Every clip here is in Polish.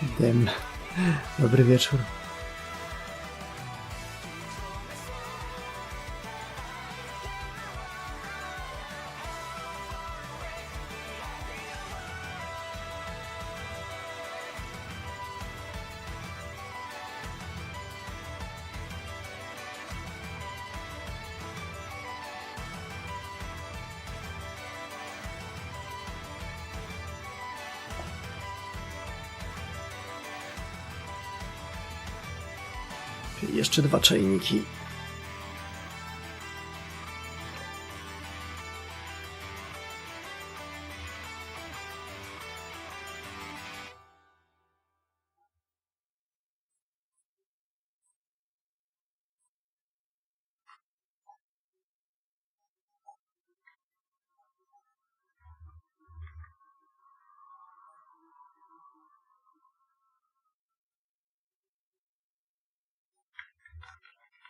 Dem. Dobry wieczór. Jeszcze 2 czajniki.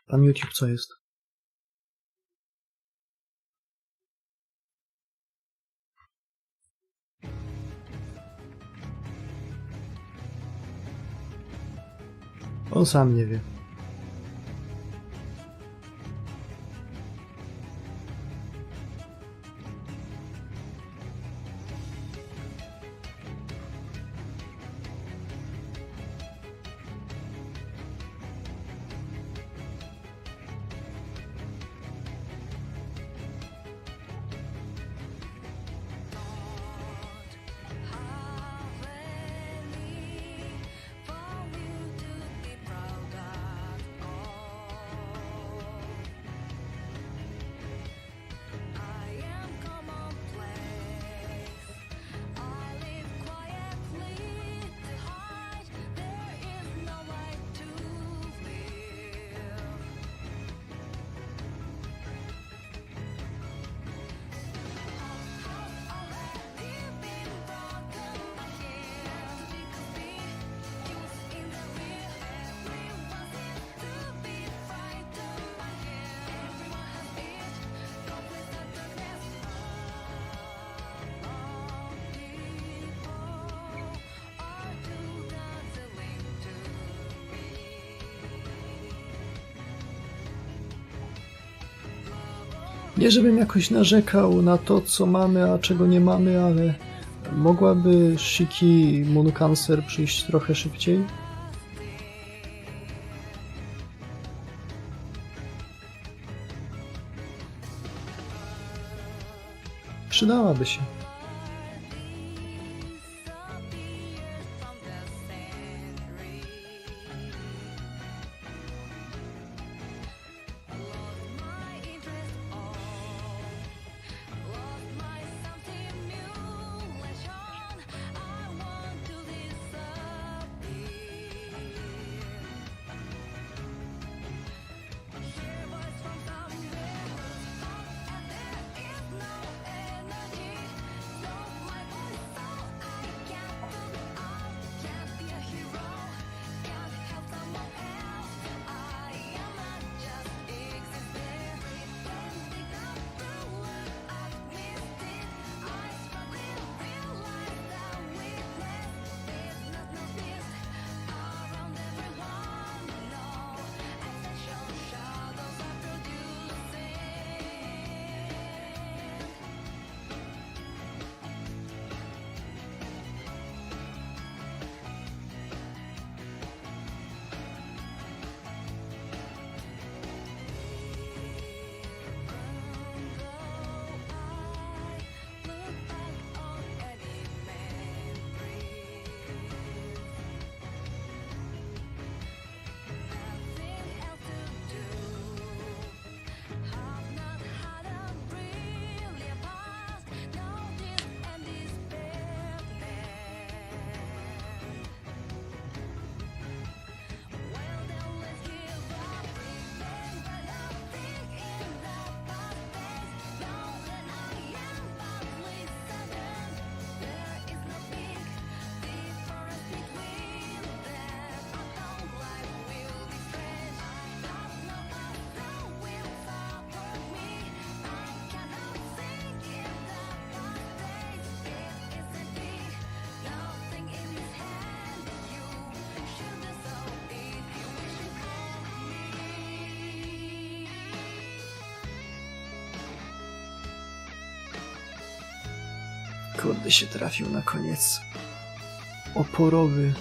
Pan YouTube co jest? On sam nie wie. Nie żebym jakoś narzekał na to, co mamy, a czego nie mamy, ale mogłaby Shiki Moon Cancer przyjść trochę szybciej? Przydałaby się. Kurde, się trafił na koniec. Oporowy.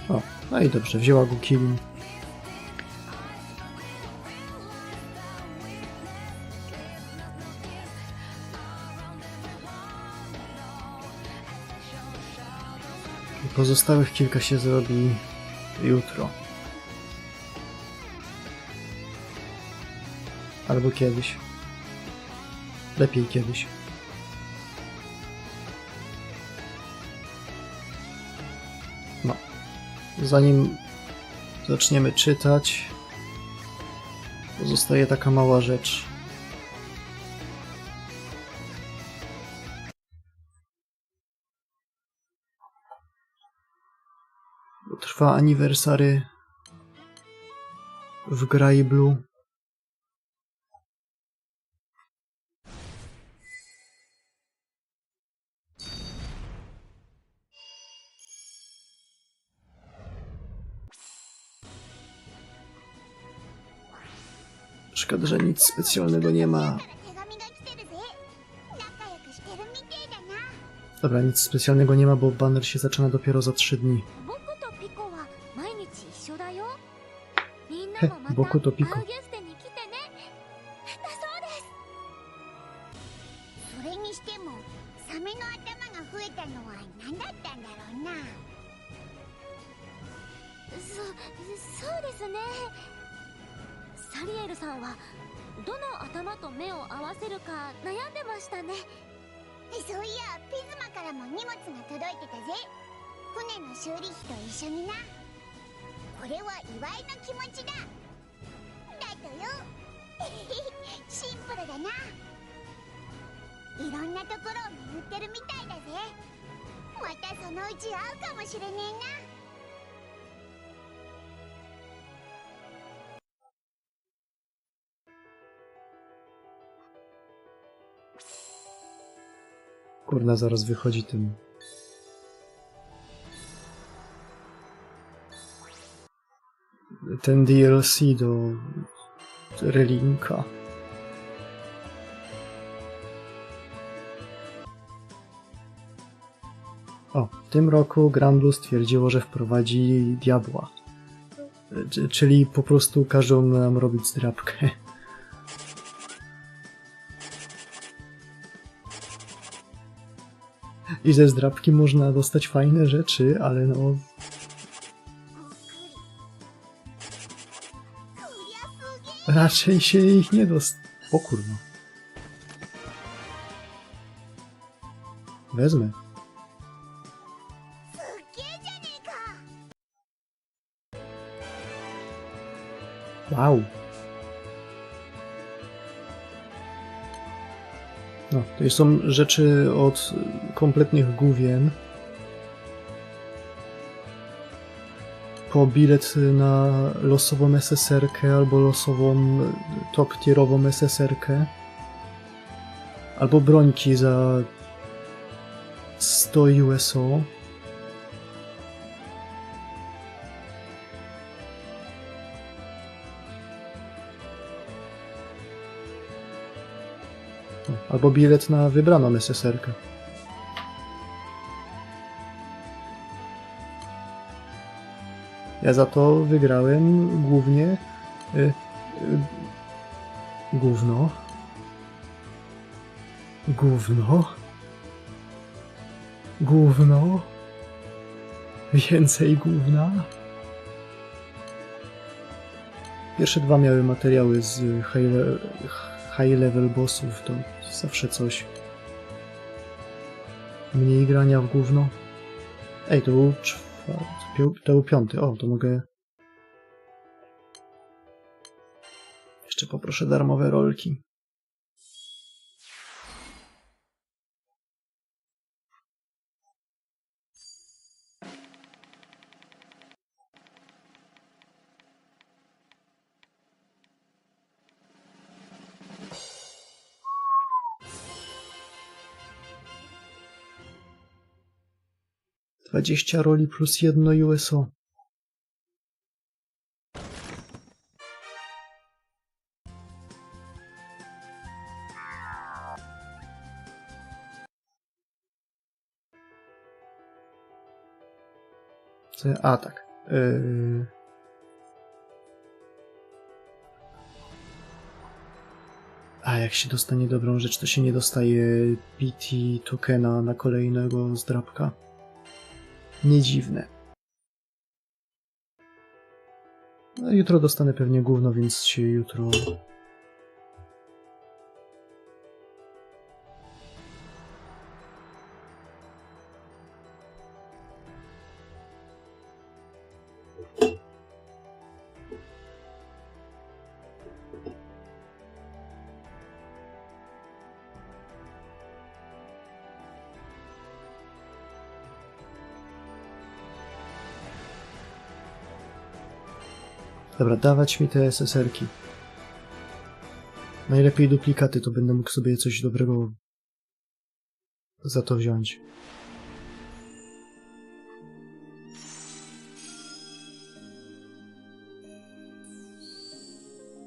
O, no i dobrze, wzięła go Kirin. Pozostałych kilka się zrobi jutro. Albo kiedyś. Lepiej kiedyś. No. Zanim zaczniemy czytać, pozostaje taka mała rzecz. Trwa aniversary w Graiblu. Szkoda, że nic specjalnego nie ma. Dobra, nic specjalnego nie ma, bo banner się zaczyna dopiero za 3 dni. Boku to Piko. Kurna, zaraz wychodzi ten DLC do Relinka. O, w tym roku Granblue stwierdziło, że wprowadzi diabła. Czyli po prostu każą nam robić zdrabkę. I ze zdrabki można dostać fajne rzeczy, ale no... raczej się ich nie O kurwa. Wezmę. Wow. No, to są rzeczy od kompletnych gówien. Po bilet na losową SSR-kę albo losową top-tierową SSR-kę. Albo brońki za 100 USO. Albo bilet na wybraną SSR-kę. Ja za to wygrałem głównie gówno. Więcej gówna. Pierwsze 2 miały materiały z high level bossów, to zawsze coś. Mniej grania w gówno. Ej, to był to był 5. O, to mogę... Jeszcze poproszę darmowe rolki. 20 roli plus 1 USO. A tak. A jak się dostanie dobrą rzecz, to się nie dostaje PT tokena na kolejnego zdrabka. Nie dziwne. No, jutro dostanę pewnie gówno, więc się jutro... Dobra, dawać mi te SSR-ki. Najlepiej duplikaty, to będę mógł sobie coś dobrego za to wziąć.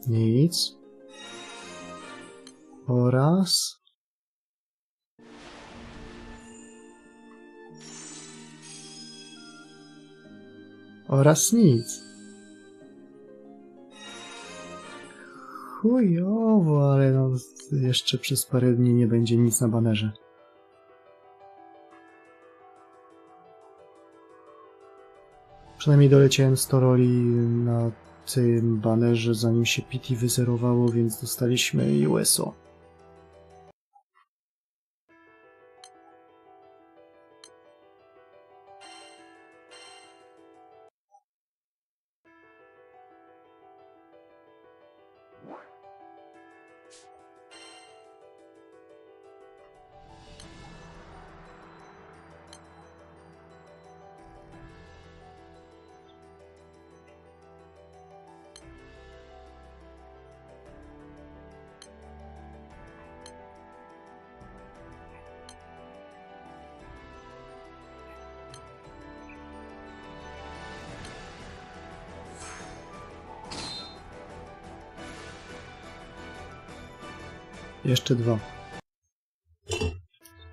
Nic. Oraz... Oraz nic. Chujowo, ale no jeszcze przez parę dni nie będzie nic na banerze. Przynajmniej doleciałem 100 roli na tym banerze, zanim się PT wyzerowało, więc dostaliśmy USO. Jeszcze 2.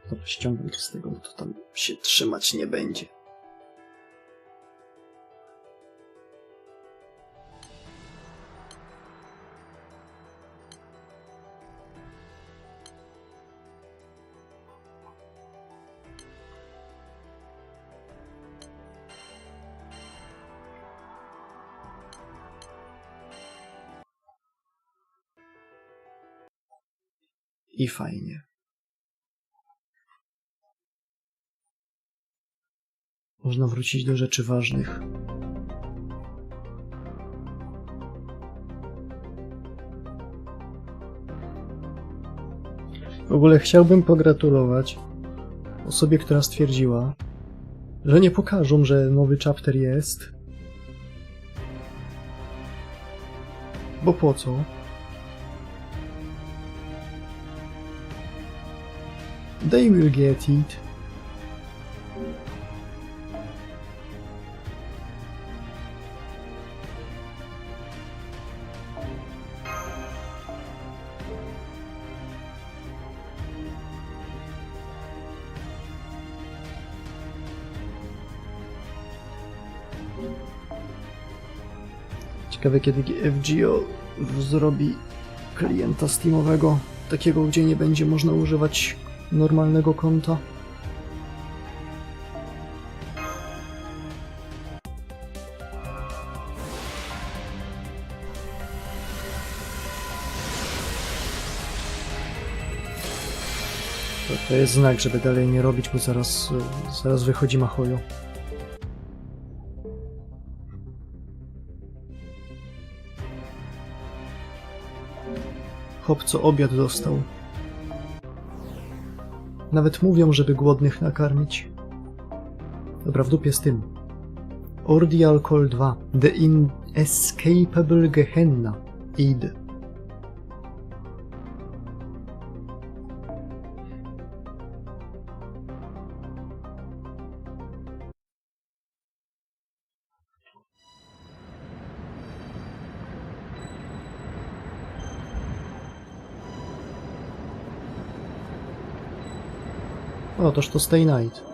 Dobra, ściągnę to z tego, bo to tam się trzymać nie będzie. I fajnie. Można wrócić do rzeczy ważnych. W ogóle chciałbym pogratulować osobie, która stwierdziła, że nie pokażą, że nowy chapter jest. Bo po co? They will get it. Ciekawe, kiedy FGO zrobi klienta Steamowego, takiego, gdzie nie będzie można używać normalnego konta. To jest znak, żeby dalej nie robić, bo zaraz wychodzi Machojo. Chłop co obiad dostał. Nawet mówią, żeby głodnych nakarmić. Dobra, w dupie z tym. Ordeal Call 2. The Inescapable Gehenna. Id. O, toż to Stay Night.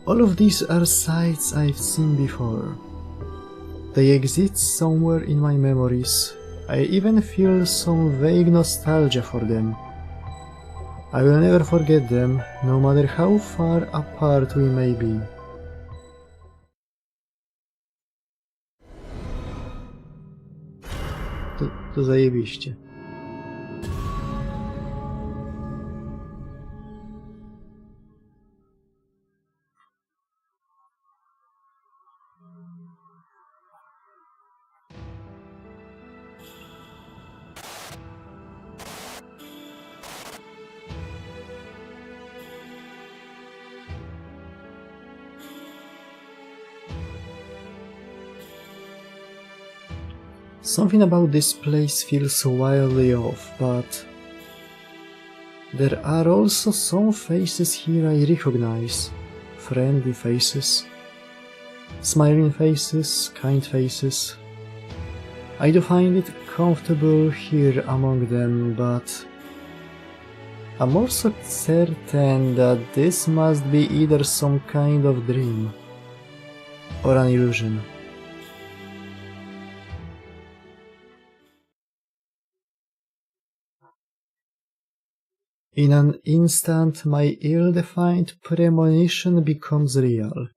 All of these are sights I've seen before. They exist somewhere in my memories. I even feel some vague nostalgia for them. I will never forget them, no matter how far apart we may be. To zajebiście. Something about this place feels wildly off, but there are also some faces here I recognize. Friendly faces, smiling faces, kind faces. I do find it comfortable here among them, but I'm also certain that this must be either some kind of dream or an illusion. In an instant, my ill-defined premonition becomes real,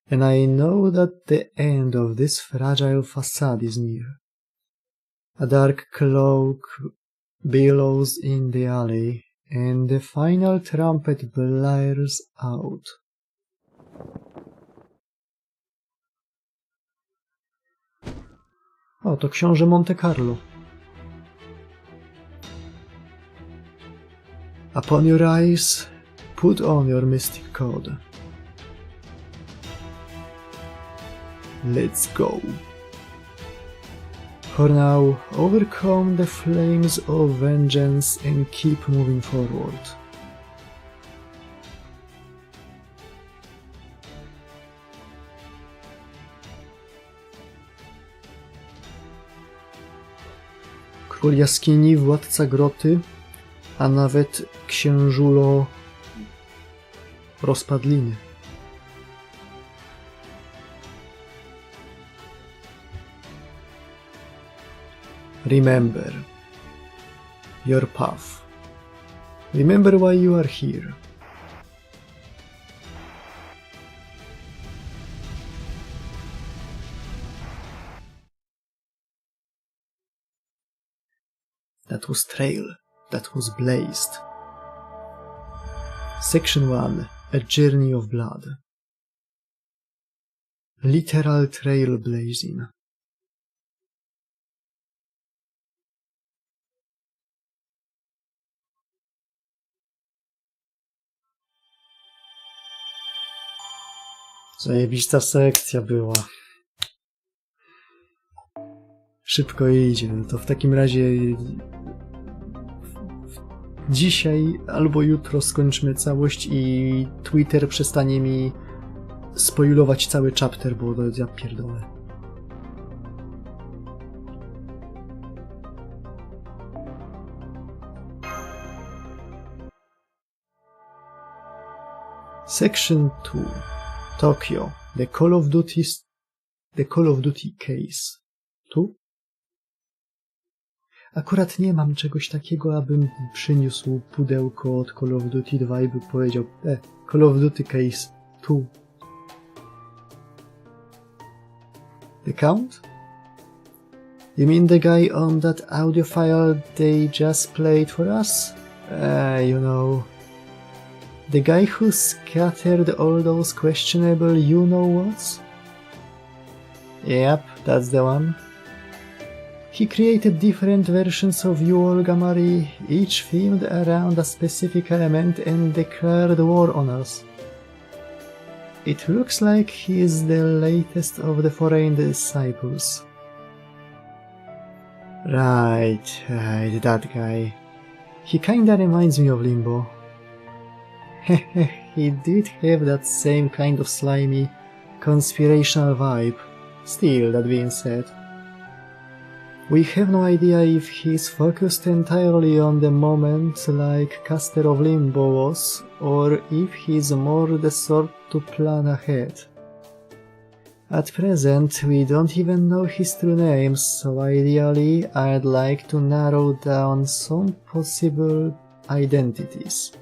and I know that the end of this fragile facade is near. A dark cloak billows in the alley, and the final trumpet blares out. O, to książę Monte Carlo. Upon your eyes, put on your mystic code. Let's go. For now, overcome the flames of vengeance and keep moving forward. Król jaskini, władca groty, a nawet księżulo rozpadliny. Remember your path. Remember why you are here. That was trail. That was blazed. Section 1. A Journey of Blood. Literal trailblazing. Zajebista sekcja była. Szybko idzie. To w takim razie dzisiaj albo jutro skończmy całość i Twitter przestanie mi spoilować cały chapter, bo ja pierdolę. Section 2. Tokyo. The Call of Duty case. Tu? Akurat nie mam czegoś takiego, abym przyniósł pudełko od Call of Duty 2 i by powiedział Call of Duty case. Tu. The Count? You mean the guy on that audio file they just played for us? You know... The guy who scattered all those questionable you-know-whats? Yep, that's the one. He created different versions of you, Olga Marie, each themed around a specific element, and declared war on us. It looks like he is the latest of the foreign disciples. Right, that guy. He kinda reminds me of Limbo. He did have that same kind of slimy, conspirational vibe. Still, that being said, we have no idea if he's focused entirely on the moment like Caster of Limbo was, or if he's more the sort to plan ahead. At present, we don't even know his true name, so ideally I'd like to narrow down some possible identities.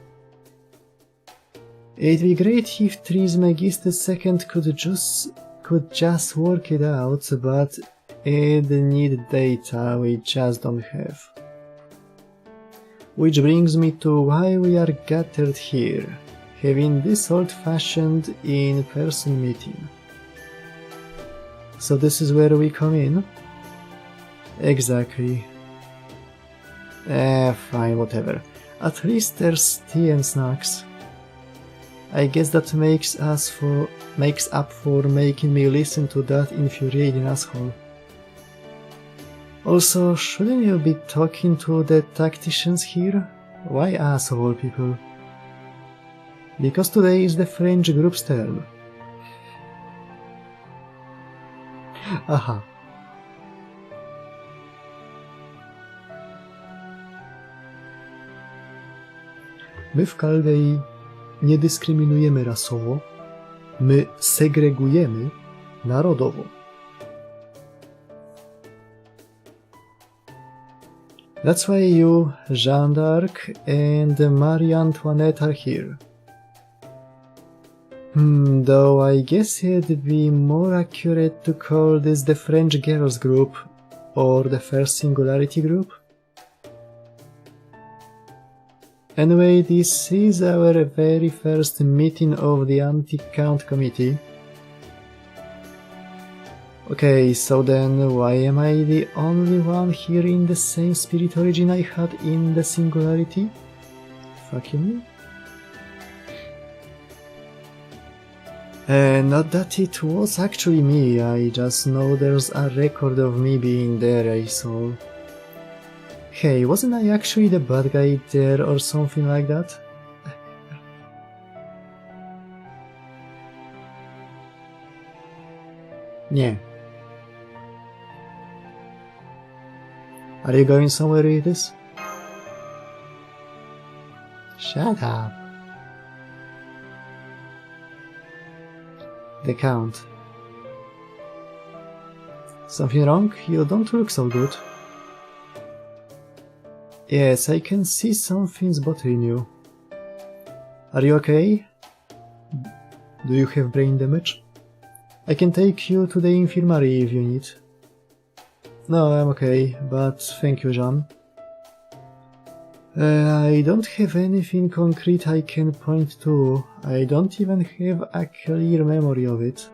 It'd be great if Trismegistus II could just work it out, but it'd need data we just don't have. Which brings me to why we are gathered here, having this old-fashioned in-person meeting. So this is where we come in? Exactly. Fine, whatever. At least there's tea and snacks. I guess that makes up for making me listen to that infuriating asshole. Also, shouldn't you be talking to the tacticians here? Why asshole people? Because today is the French group's turn. Aha. My w Kaldei nie dyskryminujemy rasowo, my segregujemy narodowo. That's why you, Jeanne d'Arc, and Marie Antoinette are here. Though I guess it'd be more accurate to call this the French Girls Group, or the First Singularity Group. Anyway, this is our very first meeting of the Anti-Count Committee. Okay, so then why am I the only one here in the same spirit origin I had in the Singularity? Fucking me. Not that it was actually me, I just know there's a record of me being there, so... Hey, wasn't I actually the bad guy there or something like that? Nie. Are you going somewhere with this? Shut up. The Count. Something wrong? You don't look so good. Yes, I can see something's bothering you. Are you okay? Do you have brain damage? I can take you to the infirmary if you need. No, I'm okay, but thank you, Jeanne. I don't have anything concrete I can point to. I don't even have a clear memory of it.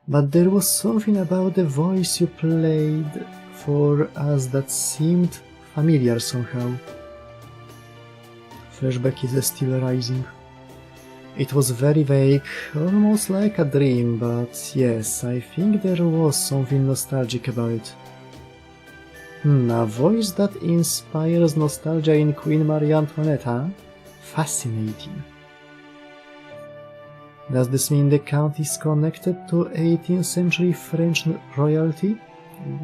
But there was something about the voice you played for us that seemed familiar somehow. Flashback is still rising. It was very vague, almost like a dream, but yes, I think there was something nostalgic about it. A voice that inspires nostalgia in Queen Marie Antoinette, huh? Fascinating. Does this mean the Count is connected to 18th century French royalty?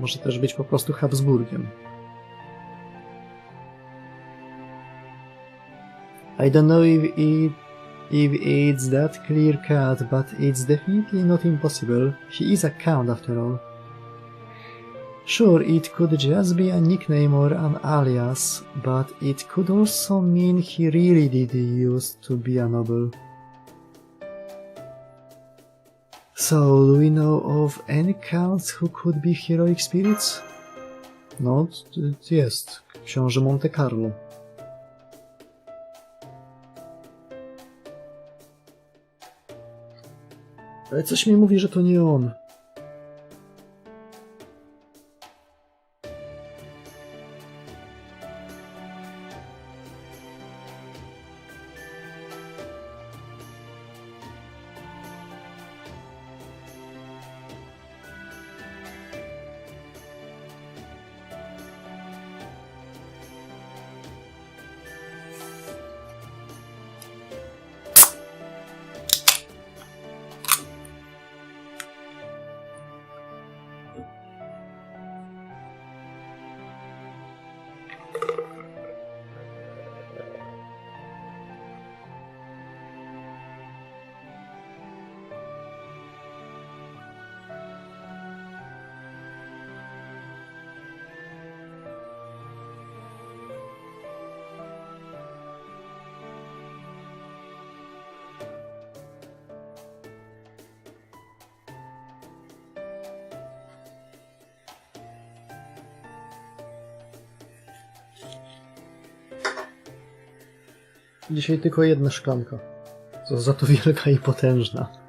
Może też być po prostu Habsburgiem. I don't know if it's that clear-cut, but it's definitely not impossible. He is a Count after all. Sure, it could just be a nickname or an alias, but it could also mean he really did used to be a noble. So, do we know of any counts who could be heroic spirits? No, jest. Książę Monte Carlo. Ale coś mi mówi, że to nie on. Dzisiaj tylko jedna szklanka. Co za to wielka i potężna.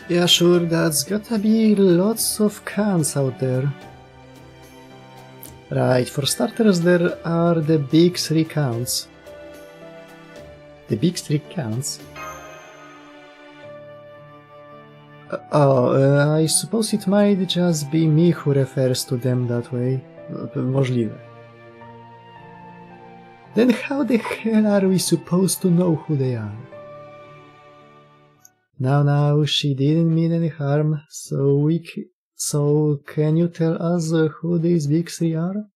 Yeah, sure, that's gotta be lots of cans out there. Right, for starters there are the big 3 counts. The big 3 counts? I suppose it might just be me who refers to them that way. Możliwe. Then how the hell are we supposed to know who they are? Now, she didn't mean any harm, so can you tell us who these big 3 are?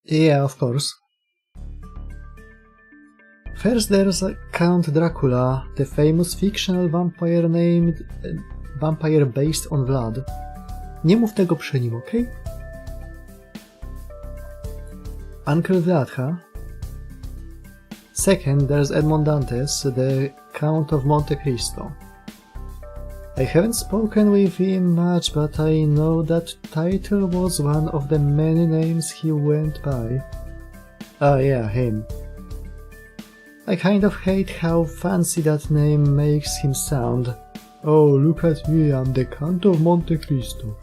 Yeah, of course. First there's Count Dracula, the famous fictional vampire based on blood. Nie mów tego przy nim, okej? Uncle Vlad, huh? Second, there's Edmond Dantes, the Count of Monte Cristo. I haven't spoken with him much, but I know that title was one of the many names he went by. Oh yeah, him. I kind of hate how fancy that name makes him sound. Oh, look at me, I'm the Count of Monte Cristo.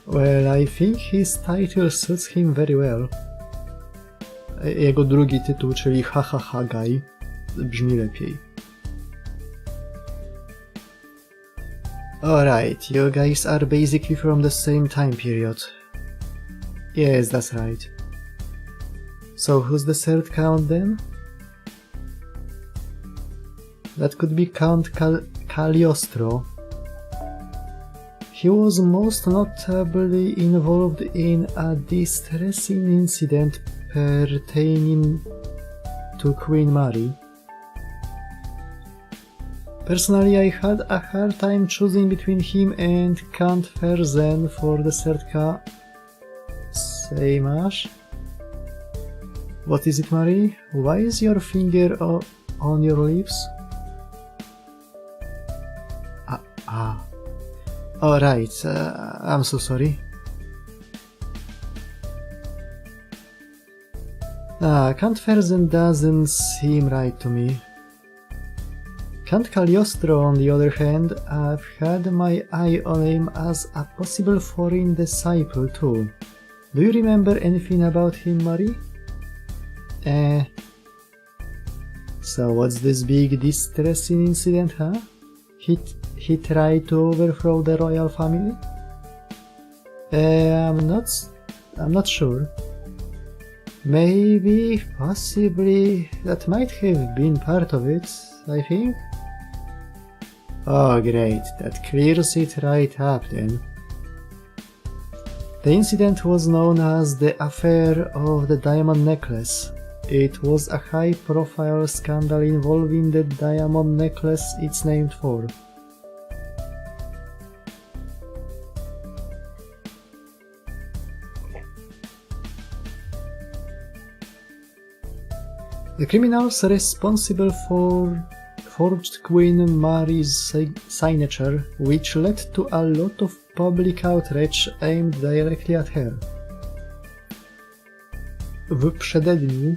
Well, I think his title suits him very well. Jego drugi tytuł, czyli Ha Ha Ha Guy, brzmi lepiej. Alright, you guys are basically from the same time period. Yes, that's right. So who's the third count then? That could be Count Cagliostro. He was most notably involved in a distressing incident pertaining to Queen Mary. Personally, I had a hard time choosing between him and Count Fersen for the third count. Same Ash? What is it, Mary? Why is your finger on your lips? Alright, I'm so sorry. Count Fersen doesn't seem right to me. Count Cagliostro, on the other hand, I've had my eye on him as a possible foreign disciple too. Do you remember anything about him, Mari? So what's this big distressing incident, huh? He tried to overthrow the royal family? I'm not sure. Maybe, possibly, that might have been part of it, I think. Oh great, that clears it right up then. The incident was known as the Affair of the Diamond Necklace. It was a high-profile scandal involving the diamond necklace it's named for. The criminals responsible for forged Queen Mary's signature, which led to a lot of public outrage aimed directly at her. W przededniu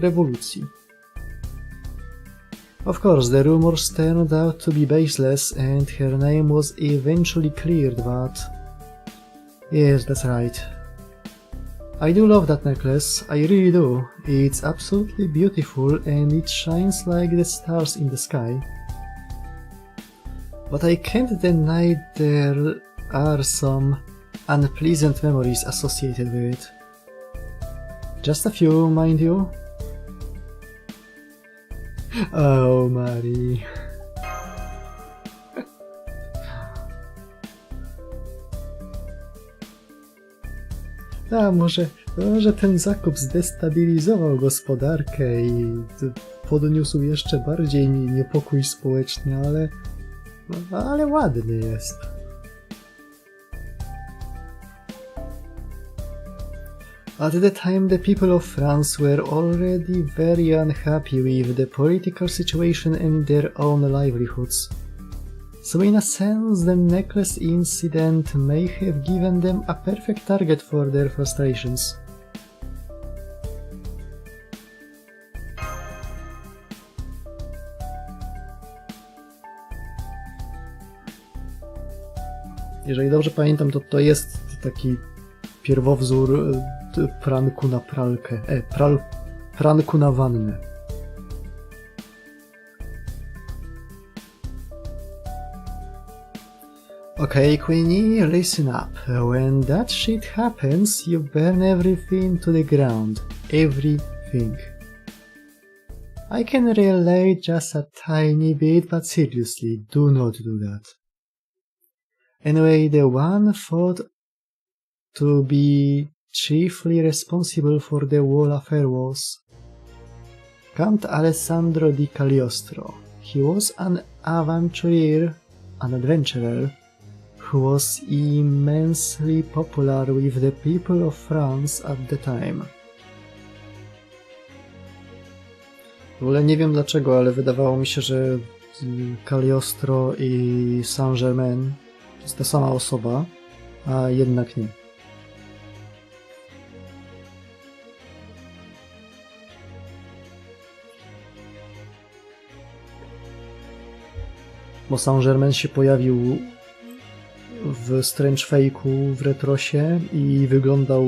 rewolucji. Of course, the rumors turned out to be baseless and her name was eventually cleared, but... Yes, that's right. I do love that necklace, I really do. It's absolutely beautiful and it shines like the stars in the sky. But I can't deny there are some unpleasant memories associated with it. Just a few, mind you. Oh, Mari. A może To, że ten zakup zdestabilizował gospodarkę i podniósł jeszcze bardziej niepokój społeczny, ale ładny jest. At the time, the people of France were already very unhappy with the political situation and their own livelihoods. So in a sense, the necklace incident may have given them a perfect target for their frustrations. Jeżeli dobrze pamiętam, to jest taki pierwowzór pranku na pralkę, pranku na wannę. Okay, Queenie, listen up. When that shit happens, you burn everything to the ground. Everything. I can relate just a tiny bit, but seriously, do not do that. Anyway, the one thought to be chiefly responsible for the whole affair was Count Alessandro di Cagliostro. He was an adventurer who was immensely popular with the people of France at the time. W ogóle nie wiem dlaczego, ale wydawało mi się, że Cagliostro i Saint-Germain to jest ta sama osoba, a jednak nie. Bo Saint-Germain się pojawił w Strange Fake'u w Retrosie i wyglądał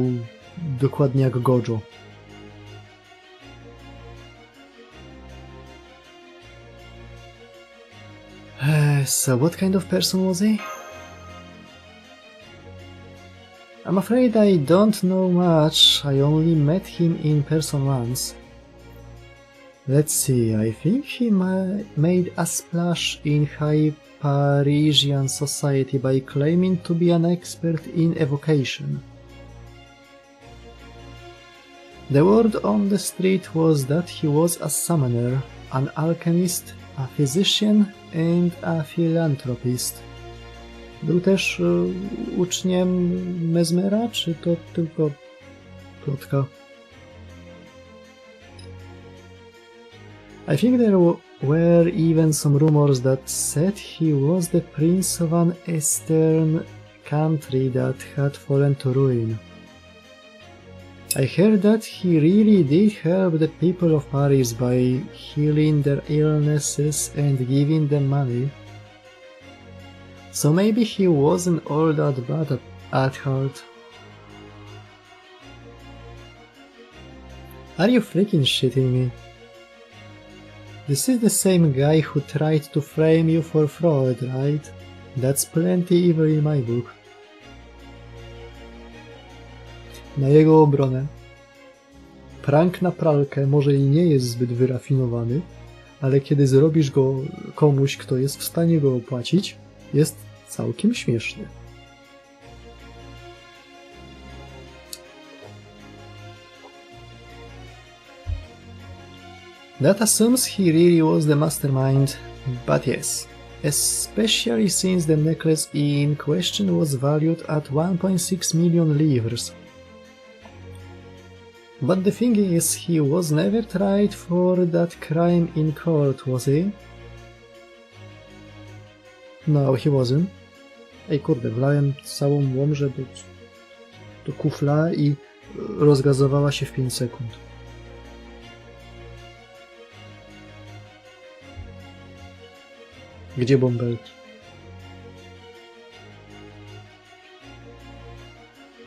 dokładnie jak Gojo. So what kind of person was he? I'm afraid I don't know much. I only met him in person once. Let's see, I think he made a splash in high Parisian society by claiming to be an expert in evocation. The word on the street was that he was a summoner, an alchemist, a physician and a philanthropist. Był też uczniem Mesmera, czy to tylko plotka? I think there were even some rumors that said he was the prince of an eastern country that had fallen to ruin. I heard that he really did help the people of Paris by healing their illnesses and giving them money. So maybe he wasn't all that bad at heart. Are you freaking shitting me? This is the same guy who tried to frame you for fraud, right? That's plenty evil in my book. Na jego obronę. Prank na pralkę może i nie jest zbyt wyrafinowany, ale kiedy zrobisz go komuś, kto jest w stanie go opłacić, jest całkiem śmieszny. That assumes he really was the mastermind, but yes, especially since the necklace in question was valued at 1.6 million livres. But the thing is, he was never tried for that crime in court, was he? No, he wasn't. Ej kurde, wlałem całą łomżę do kufla i rozgazowała się w 5 sekund. Gdzie bąbelki?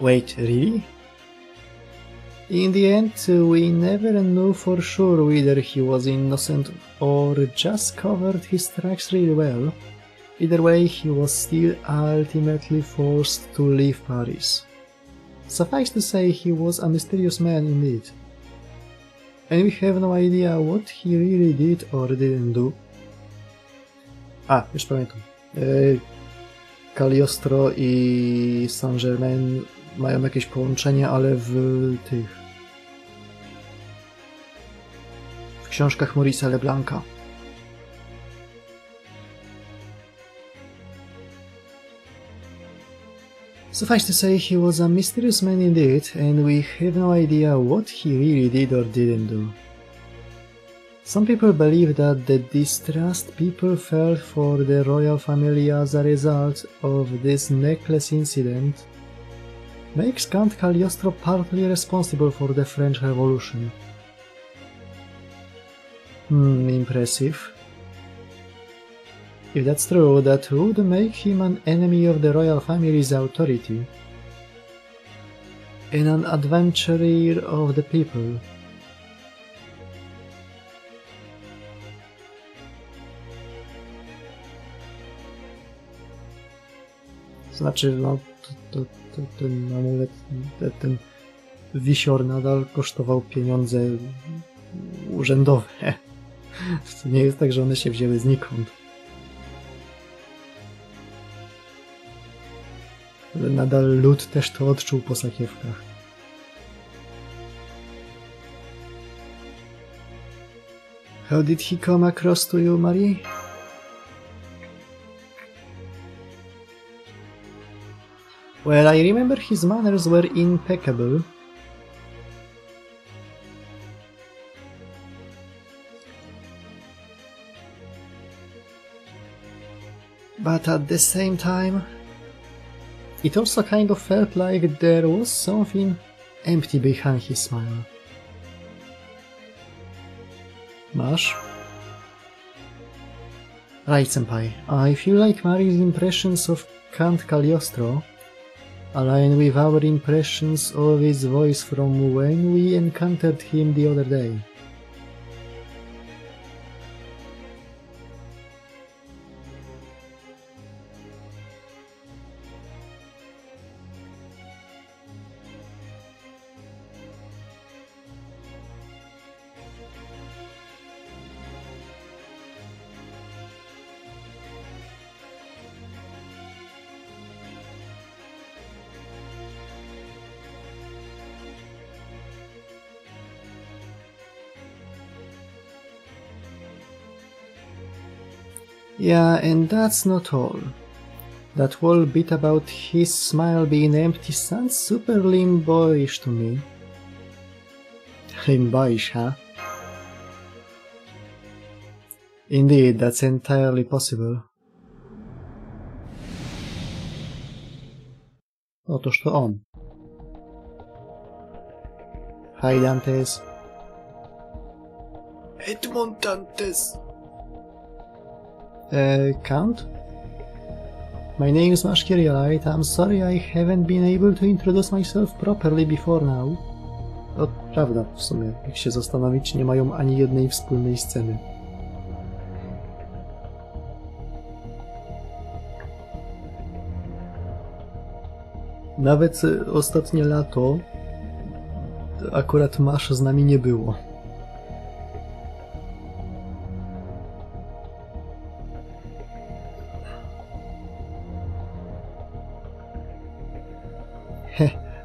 Wait, really? In the end, we never knew for sure whether he was innocent or just covered his tracks really well. Either way, he was still ultimately forced to leave Paris. Suffice to say, he was a mysterious man indeed. And we have no idea what he really did or didn't do. Już pamiętam. Cagliostro i Saint-Germain mają jakieś połączenie, ale w tych... w książkach Maurice'a Leblanca. Suffice to say, he was a mysterious man indeed, and we have no idea what he really did or didn't do. Some people believe that the distrust people felt for the royal family as a result of this necklace incident makes Count Cagliostro partly responsible for the French Revolution. Impressive. If that's true, that would make him an enemy of the royal family's authority and an adventurer of the people. Znaczy, no, ten amulet, ten wisior nadal kosztował pieniądze urzędowe. To nie jest tak, że one się wzięły znikąd. Ale nadal lud też to odczuł po sakiewkach. How did he come across to you, Marie? Well, I remember his manners were impeccable. But at the same time, it also kind of felt like there was something empty behind his smile. Masz? Right, senpai. I feel like Marie's impressions of Count Cagliostro align with our impressions of his voice from when we encountered him the other day. Yeah, and that's not all. That whole bit about his smile being empty sounds super limboyish to me. Limboyish, huh? Indeed, that's entirely possible. Otóż to on. Hi, Dantes. Edmond Dantes. Count? My name is Mashkirialite. I'm sorry I haven't been able to introduce myself properly before now. To prawda, w sumie, jak się zastanowić, nie mają ani jednej wspólnej sceny. Nawet ostatnie lato akurat Masz z nami nie było.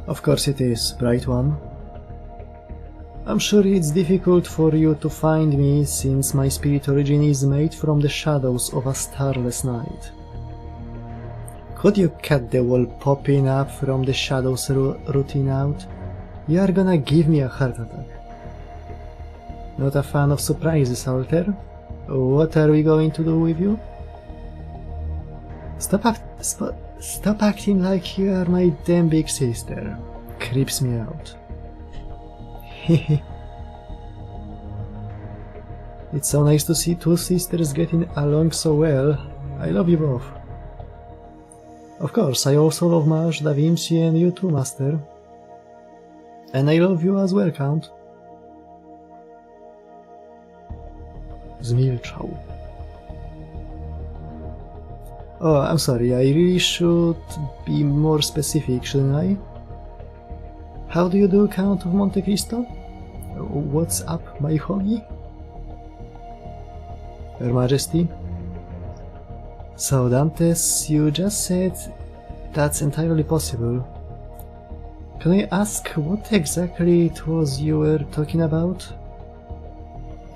Of course it is, bright one. I'm sure it's difficult for you to find me, since my spirit origin is made from the shadows of a starless night. Could you cut the wall popping up from the shadows rooting out? You are gonna give me a heart attack. Not a fan of surprises, Alter? What are we going to do with you? Stop acting like you are my damn big sister. Creeps me out. It's so nice to see two sisters getting along so well. I love you both. Of course, I also love Marsh, Da Vinci and you too, Master. And I love you as well, Count. Zmilczał. Oh, I'm sorry, I really should be more specific, shouldn't I? How do you do, Count of Monte Cristo? What's up, my hoggy? Your Majesty? So, Dantes, you just said that's entirely possible. Can I ask what exactly it was you were talking about?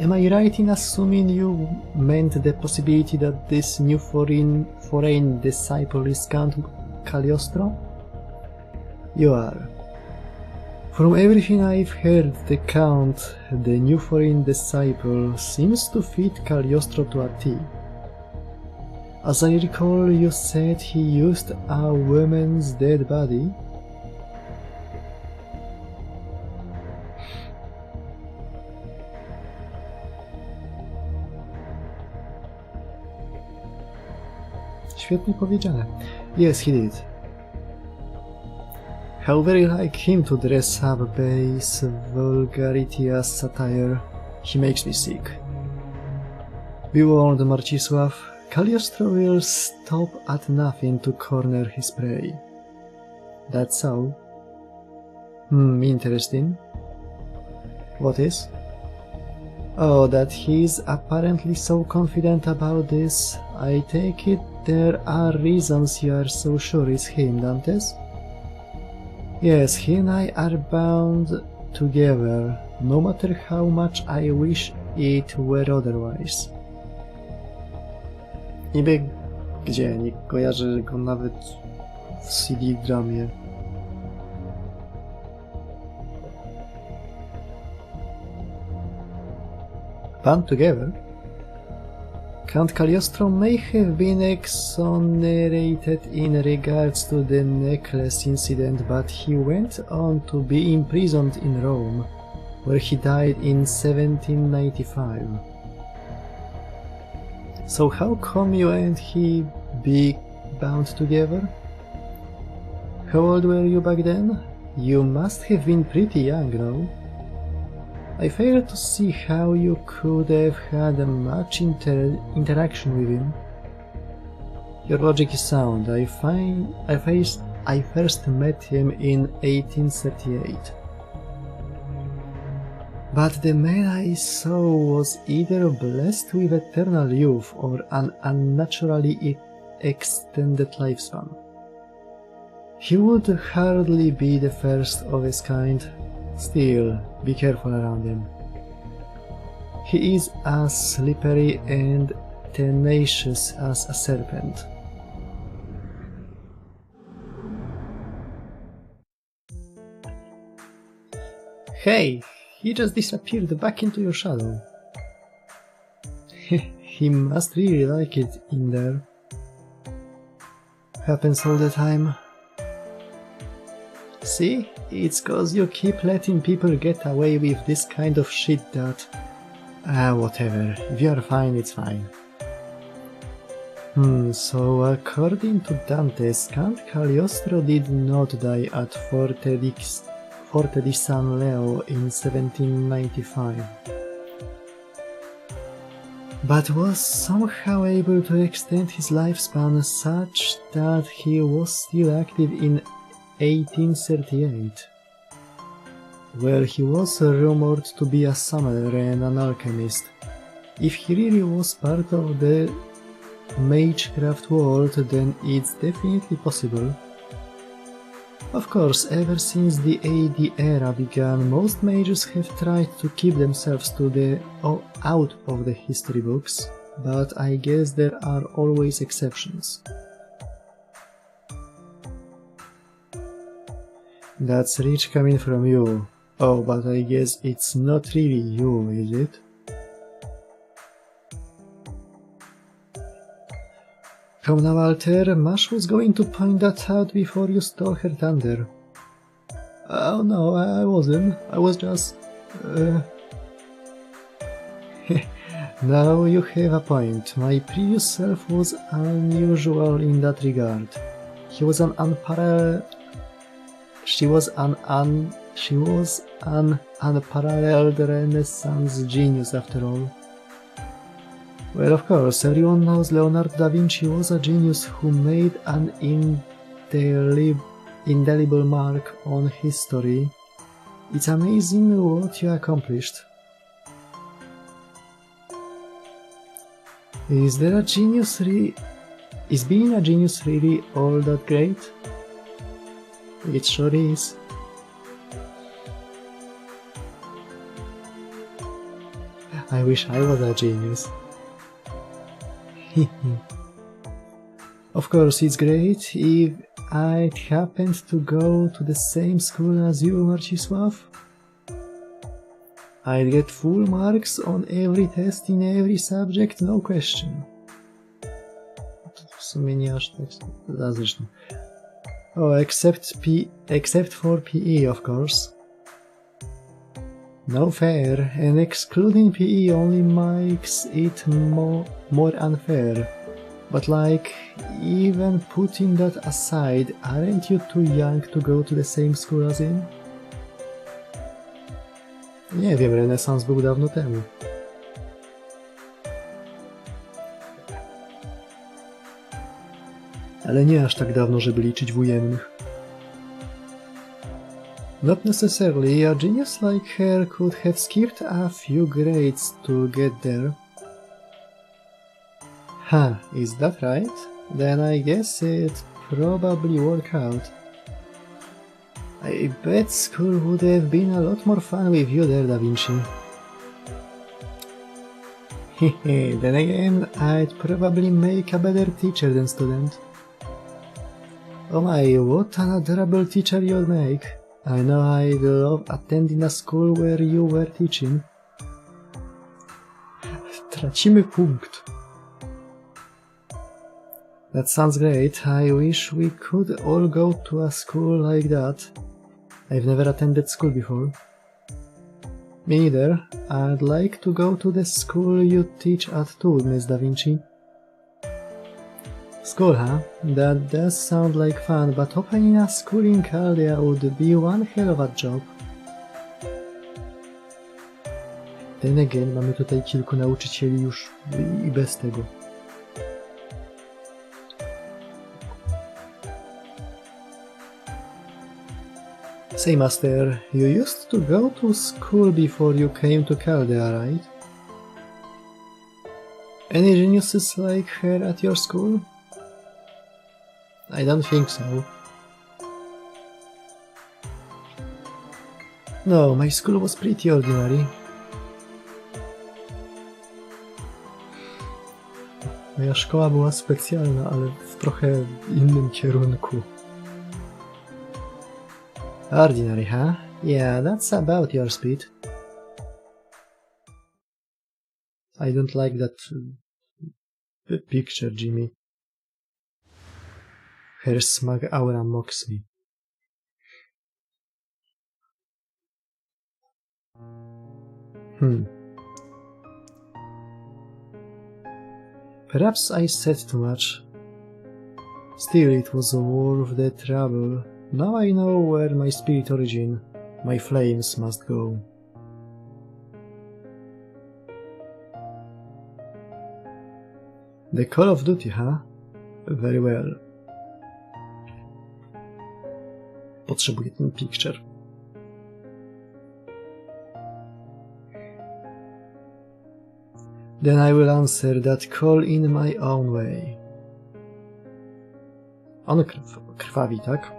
Am I right in assuming you meant the possibility that this new foreign disciple is Count Cagliostro? You are. From everything I've heard, the Count, the new foreign disciple, seems to fit Cagliostro to a T. As I recall, you said he used a woman's dead body. Świetnie powiedziane. Yes, he did. How very like him to dress up base vulgarity as satire. He makes me sick. Be warned, Marcisław. Cagliostro will stop at nothing to corner his prey. That's all. Interesting. What is? Oh, that he's apparently so confident about this. I take it there are reasons you are so sure it's him, Dantes? Yes, he and I are bound together, no matter how much I wish it were otherwise. Niby gdzie? Nie kojarzę go nawet w CD-dramie. Bound together? Count Cagliostro may have been exonerated in regards to the necklace incident, but he went on to be imprisoned in Rome, where he died in 1795. So how come you and he be bound together? How old were you back then? You must have been pretty young, no? I fail to see how you could have had much interaction with him. Your logic is sound. I first met him in 1838. But the man I saw was either blessed with eternal youth or an unnaturally extended lifespan. He would hardly be the first of his kind. Still, be careful around him. He is as slippery and tenacious as a serpent. Hey, he just disappeared back into your shadow. He must really like it in there. Happens all the time. See? It's cause you keep letting people get away with this kind of shit that... whatever. If you're fine, it's fine. So according to Dantes, Count Cagliostro did not die at Forte di San Leo in 1795, but was somehow able to extend his lifespan such that he was still active in 1838, where he was rumored to be a summoner and an alchemist. If he really was part of the magecraft world, then it's definitely possible. Of course, ever since the AD era began, most mages have tried to keep themselves out of the history books, but I guess there are always exceptions. That's rich coming from you. Oh, but I guess it's not really you, is it? Come now, Alter, Mash was going to point that out before you stole her thunder. Oh no, I wasn't. I was just... Now you have a point. My previous self was unusual in that regard. She was an unparalleled Renaissance genius after all. Well, of course, everyone knows Leonardo da Vinci was a genius who made an indelible mark on history. It's amazing what you accomplished. Is being a genius really all that great? It sure is. I wish I was a genius. Of course, it's great if I'd happened to go to the same school as you, Marcisław. I'd get full marks on every test in every subject, no question. W sumie nie aż tak zresztą. Oh, except for PE, of course. No fair, and excluding PE only makes it more unfair. But like, even putting that aside, aren't you too young to go to the same school as him? Nie wiem, renesans był dawno temu. Ale nie aż tak dawno, żeby liczyć w ujemnych. Not necessarily, a genius like her could have skipped a few grades to get there. Huh, is that right? Then I guess it probably worked out. I bet school would have been a lot more fun with you there, Da Vinci. Hehe, then again, I'd probably make a better teacher than student. Oh my, what an adorable teacher you'd make. I know I'd love attending a school where you were teaching. Tracimy punkt. That sounds great. I wish we could all go to a school like that. I've never attended school before. Me neither. I'd like to go to the school you teach at too, Miss Da Vinci. School, huh? That does sound like fun, but opening a school in Caldea would be one hell of a job. Then again, mamy tutaj kilku nauczycieli już i bez tego. Say, Master, you used to go to school before you came to Caldea, right? Any geniuses like her at your school? I don't think so. No, my school was pretty ordinary. Moja szkoła była specjalna, ale w trochę innym kierunku. Ordinary, huh? Yeah, that's about your speed. I don't like that picture, Jimmy. Her smug aura mocks me. Perhaps I said too much. Still, it was worth the trouble. Now I know where my spirit origin, my flames must go. The Call of Duty, huh? Very well. Potrzebuję ten picture. Then I will answer that call in my own way. On krwawi, tak?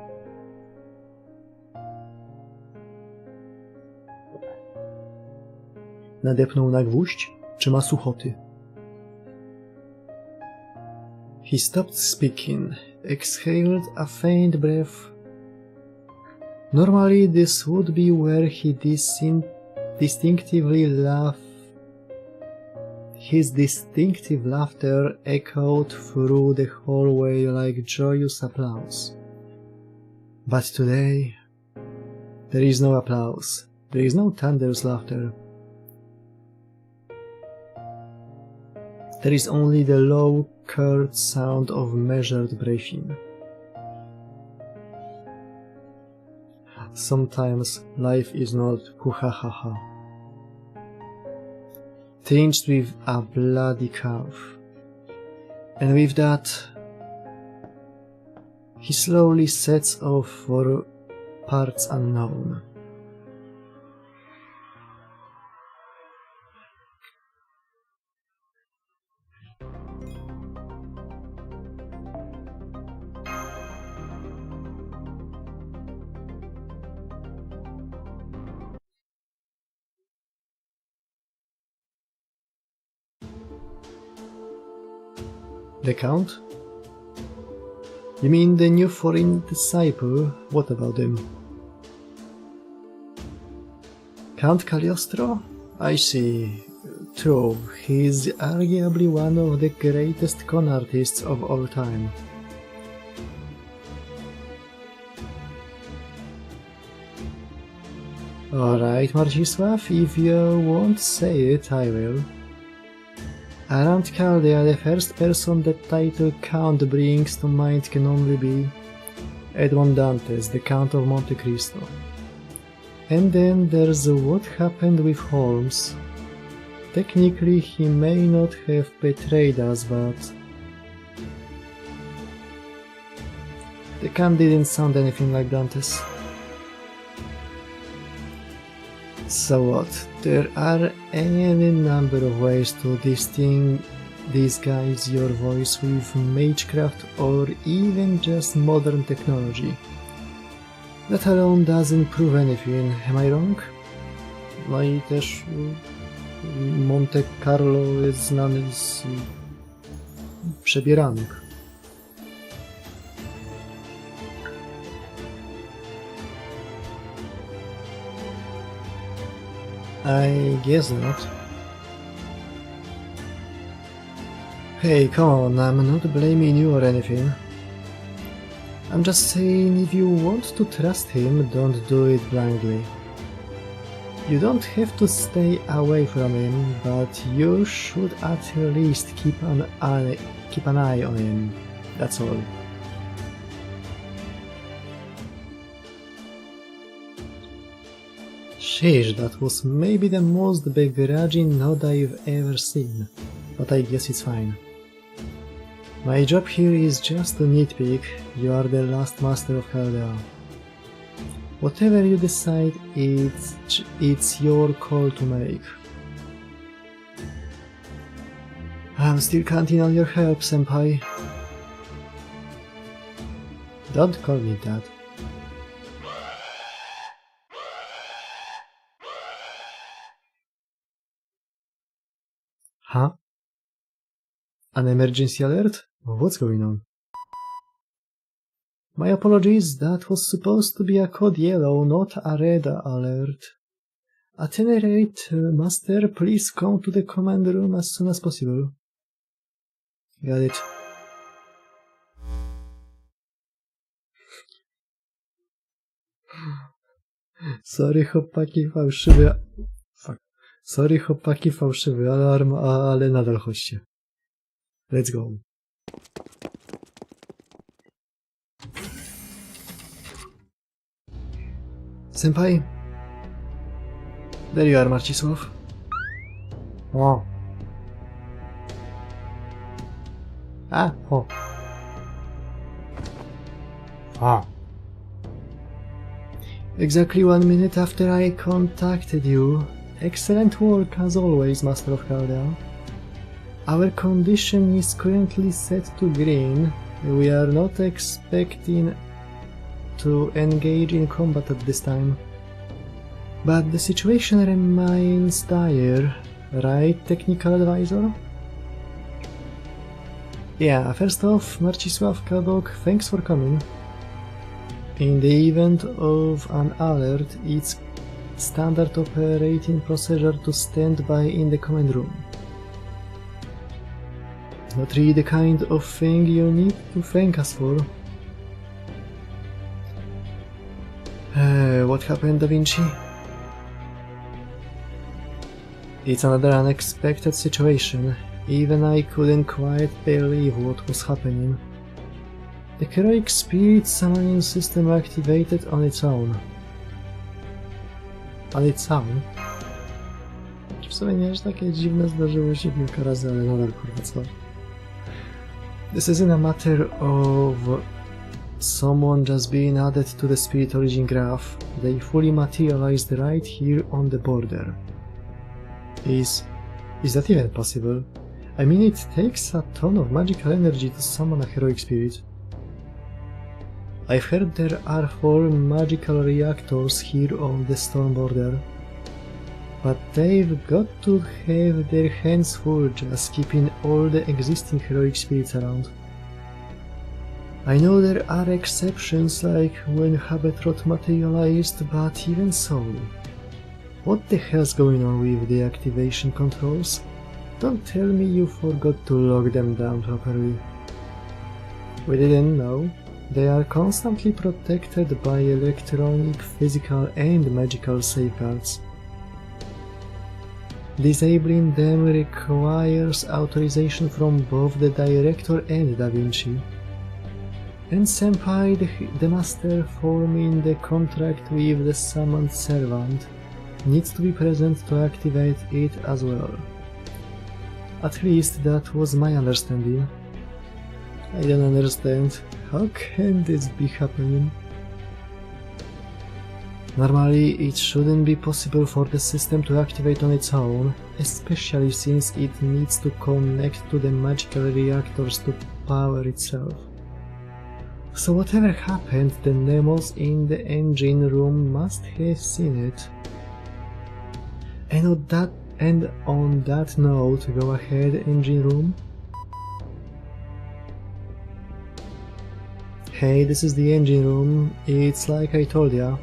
Nadepnął na gwóźdź, czy ma suchoty? He stopped speaking, exhaled a faint breath. Normally this would be where he distinctively laughed. His distinctive laughter echoed through the hallway like joyous applause. But today, there is no applause. There is no thunderous laughter. There is only the low, curt sound of measured breathing. Sometimes life is not hoo-ha-ha-ha, tinged with a bloody cough. And with that, he slowly sets off for parts unknown. The Count? You mean the new foreign disciple? What about him? Count Cagliostro? I see. True, he is arguably one of the greatest con artists of all time. Alright, Marcisław, if you won't say it, I will. Around Chaldea, the first person that title Count brings to mind can only be Edmond Dantes, the Count of Monte Cristo. And then there's what happened with Holmes. Technically, he may not have betrayed us, but the Count didn't sound anything like Dantes. So what? There are any number of ways to disguise your voice with magecraft or even just modern technology. That alone doesn't prove anything, am I wrong? No i też Monte Carlo jest znany z przebieranek. I guess not. Hey, come on, I'm not blaming you or anything. I'm just saying if you want to trust him, don't do it blindly. You don't have to stay away from him, but you should at least keep an eye on him. That's all. Sheesh, that was maybe the most begrudging nod I've ever seen, but I guess it's fine. My job here is just to nitpick. You are the last master of Chaldea. Whatever you decide, it's your call to make. I'm still counting on your help, senpai. Don't call me that. Huh? An emergency alert? What's going on? My apologies, that was supposed to be a code yellow, not a red alert. At any rate, Master, please come to the command room as soon as possible. Got it. Sorry chłopaki, fałszywy... Fuck. Sorry chłopaki, fałszywy alarm, ale nadal chodźcie. Let's go. Senpai? There you are, Marcisław. Oh. Ah, oh. Ah. Exactly 1 minute after I contacted you. Excellent work as always, Master of Chaldea. Our condition is currently set to green. We are not expecting to engage in combat at this time. But the situation remains dire, right, Technical Advisor? Yeah, first off, Marcisław Kadok, thanks for coming. In the event of an alert, it's standard operating procedure to stand by in the command room. Not really the kind of thing you need to thank us for. What happened, Da Vinci? It's another unexpected situation. Even I couldn't quite believe what was happening. The heroic spirit summoning system activated on its own. On its own? W sumie nie aż takie dziwne, zdarzyło się kilka razy, ale nadal kurwa co? This isn't a matter of someone just being added to the spirit origin graph. They fully materialized right here on the border. Is that even possible? I mean, it takes a ton of magical energy to summon a heroic spirit. I've heard there are 4 magical reactors here on the storm border. but they've got to have their hands full just keeping all the existing heroic spirits around. I know there are exceptions like when Habetrot materialized, but even so. What the hell's going on with the activation controls? Don't tell me you forgot to lock them down properly. We didn't know. They are constantly protected by electronic, physical and magical safeguards. Disabling them requires authorization from both the director and Da Vinci. And Senpai, the master forming the contract with the summoned servant, needs to be present to activate it as well. At least that was my understanding. I don't understand. How can this be happening? Normally, it shouldn't be possible for the system to activate on its own, especially since it needs to connect to the magical reactors to power itself. So whatever happened, the Nemos in the engine room must have seen it. And on that note, go ahead, engine room. Hey, this is the engine room. It's like I told ya.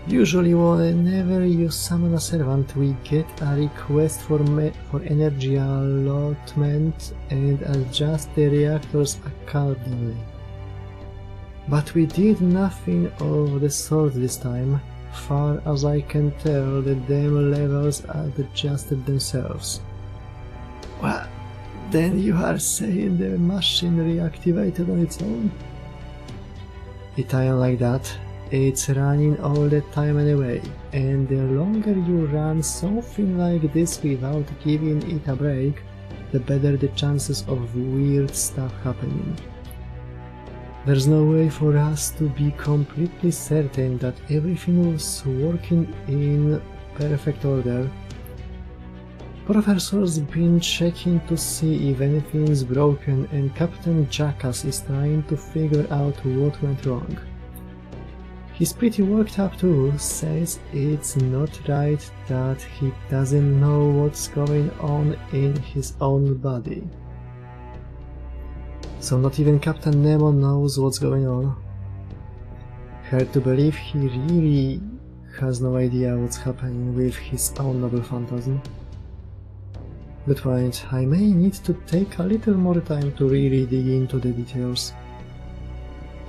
Usually whenever you summon a servant, we get a request for energy allotment and adjust the reactors accordingly. But we did nothing of the sort this time. Far as I can tell, the damn levels adjusted themselves. Well, then you are saying the machine reactivated on its own? It ain't like that. It's running all the time anyway, and the longer you run something like this without giving it a break, the better the chances of weird stuff happening. There's no way for us to be completely certain that everything was working in perfect order. Professor's been checking to see if anything's broken, and Captain Jackass is trying to figure out what went wrong. He's pretty worked up too, says it's not right that he doesn't know what's going on in his own body. So not even Captain Nemo knows what's going on. Hard to believe he really has no idea what's happening with his own noble phantasm. Good point, I may need to take a little more time to really dig into the details.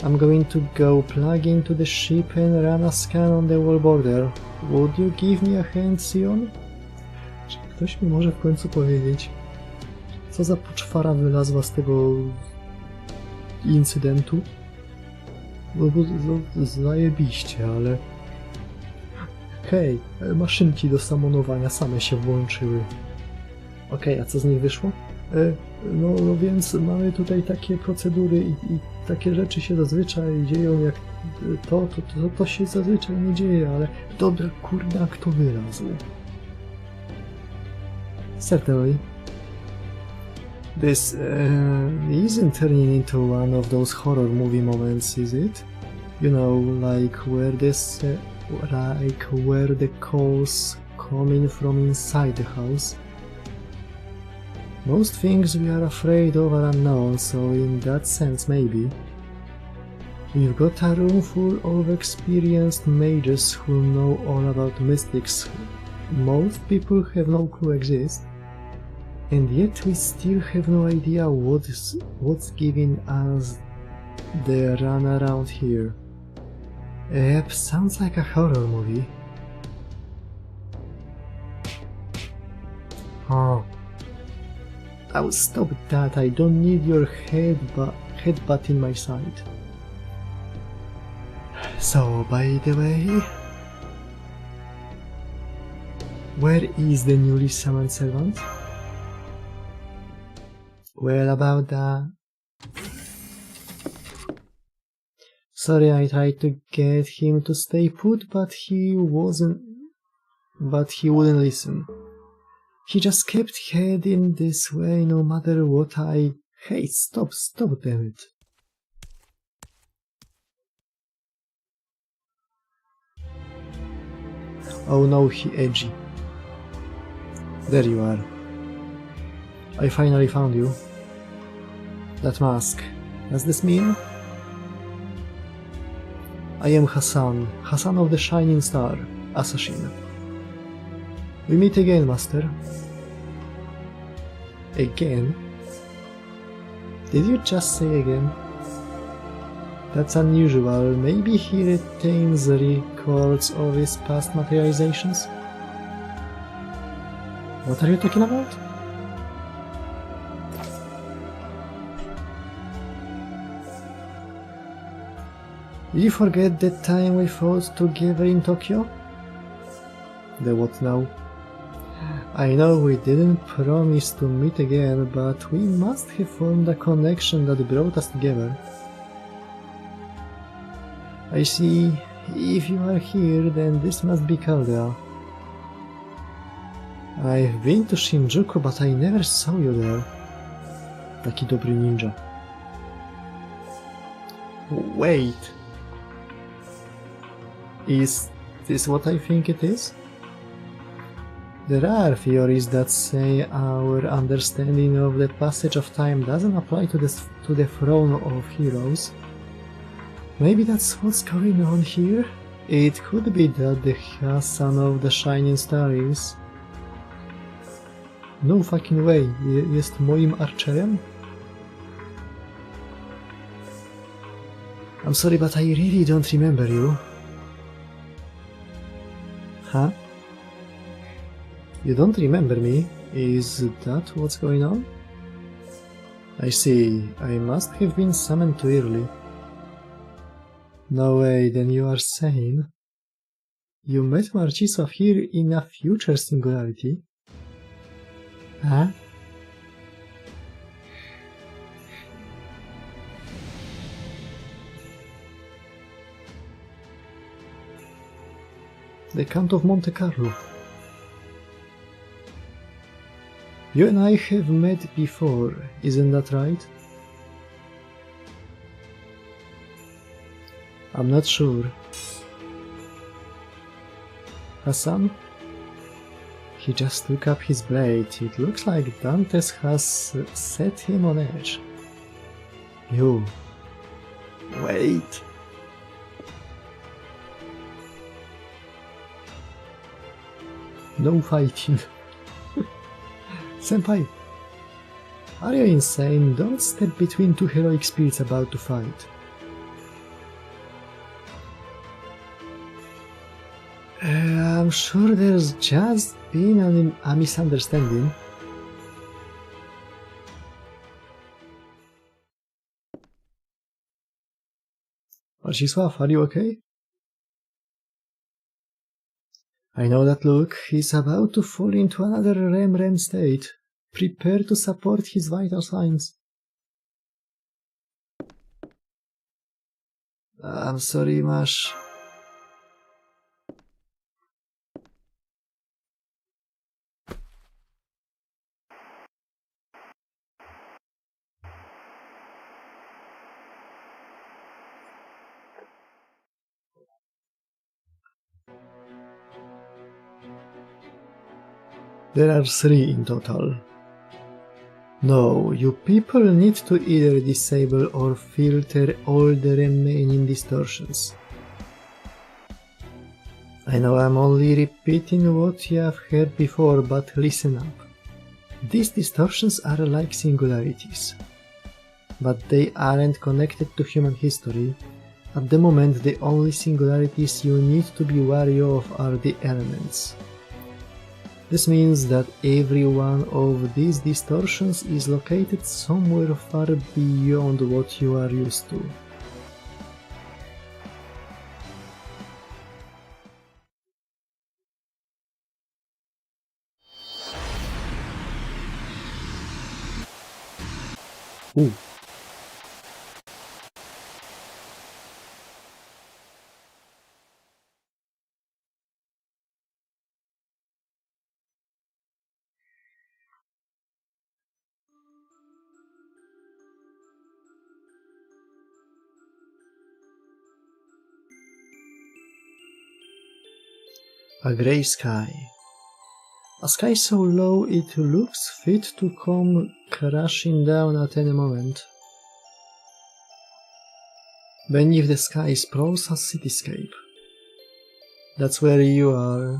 I'm going to go plug into the ship and run a scan on the wall border. Would you give me a hand, Sion? Czy ktoś mi może w końcu powiedzieć, co za poczwara wylazła z tego incydentu? Bo zajebiście, ale... Hej, maszynki do samonowania same się włączyły. Okej, a co z nich wyszło? No więc mamy tutaj takie procedury i takie rzeczy się zazwyczaj dzieją, jak to się zazwyczaj nie dzieje, ale dobra, kurna, kto wylazł? Certainly. This isn't turning into one of those horror movie moments, is it? You know, like where the calls coming from inside the house. Most things we are afraid of are unknown, so in that sense maybe. We've got a room full of experienced mages who know all about mystics most people have no clue exist, and yet we still have no idea what's giving us the run around here. Yep, sounds like a horror movie. Oh. Oh, stop that, I don't need your headbutt in my side. So, by the way, where is the newly summoned servant? Well, about that... Sorry, I tried to get him to stay put, but he wouldn't listen. He just kept heading this way no matter what I... Hey, stop, damn it. Oh no, he edgy. There you are. I finally found you. That mask. Does this mean? I am Hassan, Hassan of the Shining Star, Assassin. We meet again, Master. Again? Did you just say again? That's unusual. Maybe he retains records of his past materializations? What are you talking about? Did you forget the time we fought together in Tokyo? The what now? I know we didn't promise to meet again, but we must have formed a connection that brought us together. I see. If you are here, then this must be Caldera. I've been to Shinjuku, but I never saw you there. Taki dobry ninja. Wait. Is this what I think it is? There are theories that say our understanding of the passage of time doesn't apply to the throne of heroes. Maybe that's what's going on here? It could be that the Hassan of the Shining Star is... No fucking way, jest moim archerem? I'm sorry, but I really don't remember you. Huh? You don't remember me? Is that what's going on? I see. I must have been summoned too early. No way, then you are saying... You met Marcisław here in a future singularity? Huh? The Count of Monte Carlo. You and I have met before, isn't that right? I'm not sure. Hassan? He just took up his blade. It looks like Dantes has set him on edge. You... Wait... No fighting. Senpai, are you insane? Don't step between two heroic spirits about to fight. I'm sure there's just been a misunderstanding. Marcisław, are you okay? I know that look. He's about to fall into another REM state. Prepare to support his vital signs. I'm sorry, Mash. There are 3 in total. No, you people need to either disable or filter all the remaining distortions. I know I'm only repeating what you have heard before, but listen up. These distortions are like singularities, but they aren't connected to human history. At the moment, the only singularities you need to be wary of are the elements. This means that every one of these distortions is located somewhere far beyond what you are used to. Ooh. A grey sky. A sky so low it looks fit to come crashing down at any moment. Beneath the sky sprawls a cityscape. That's where you are.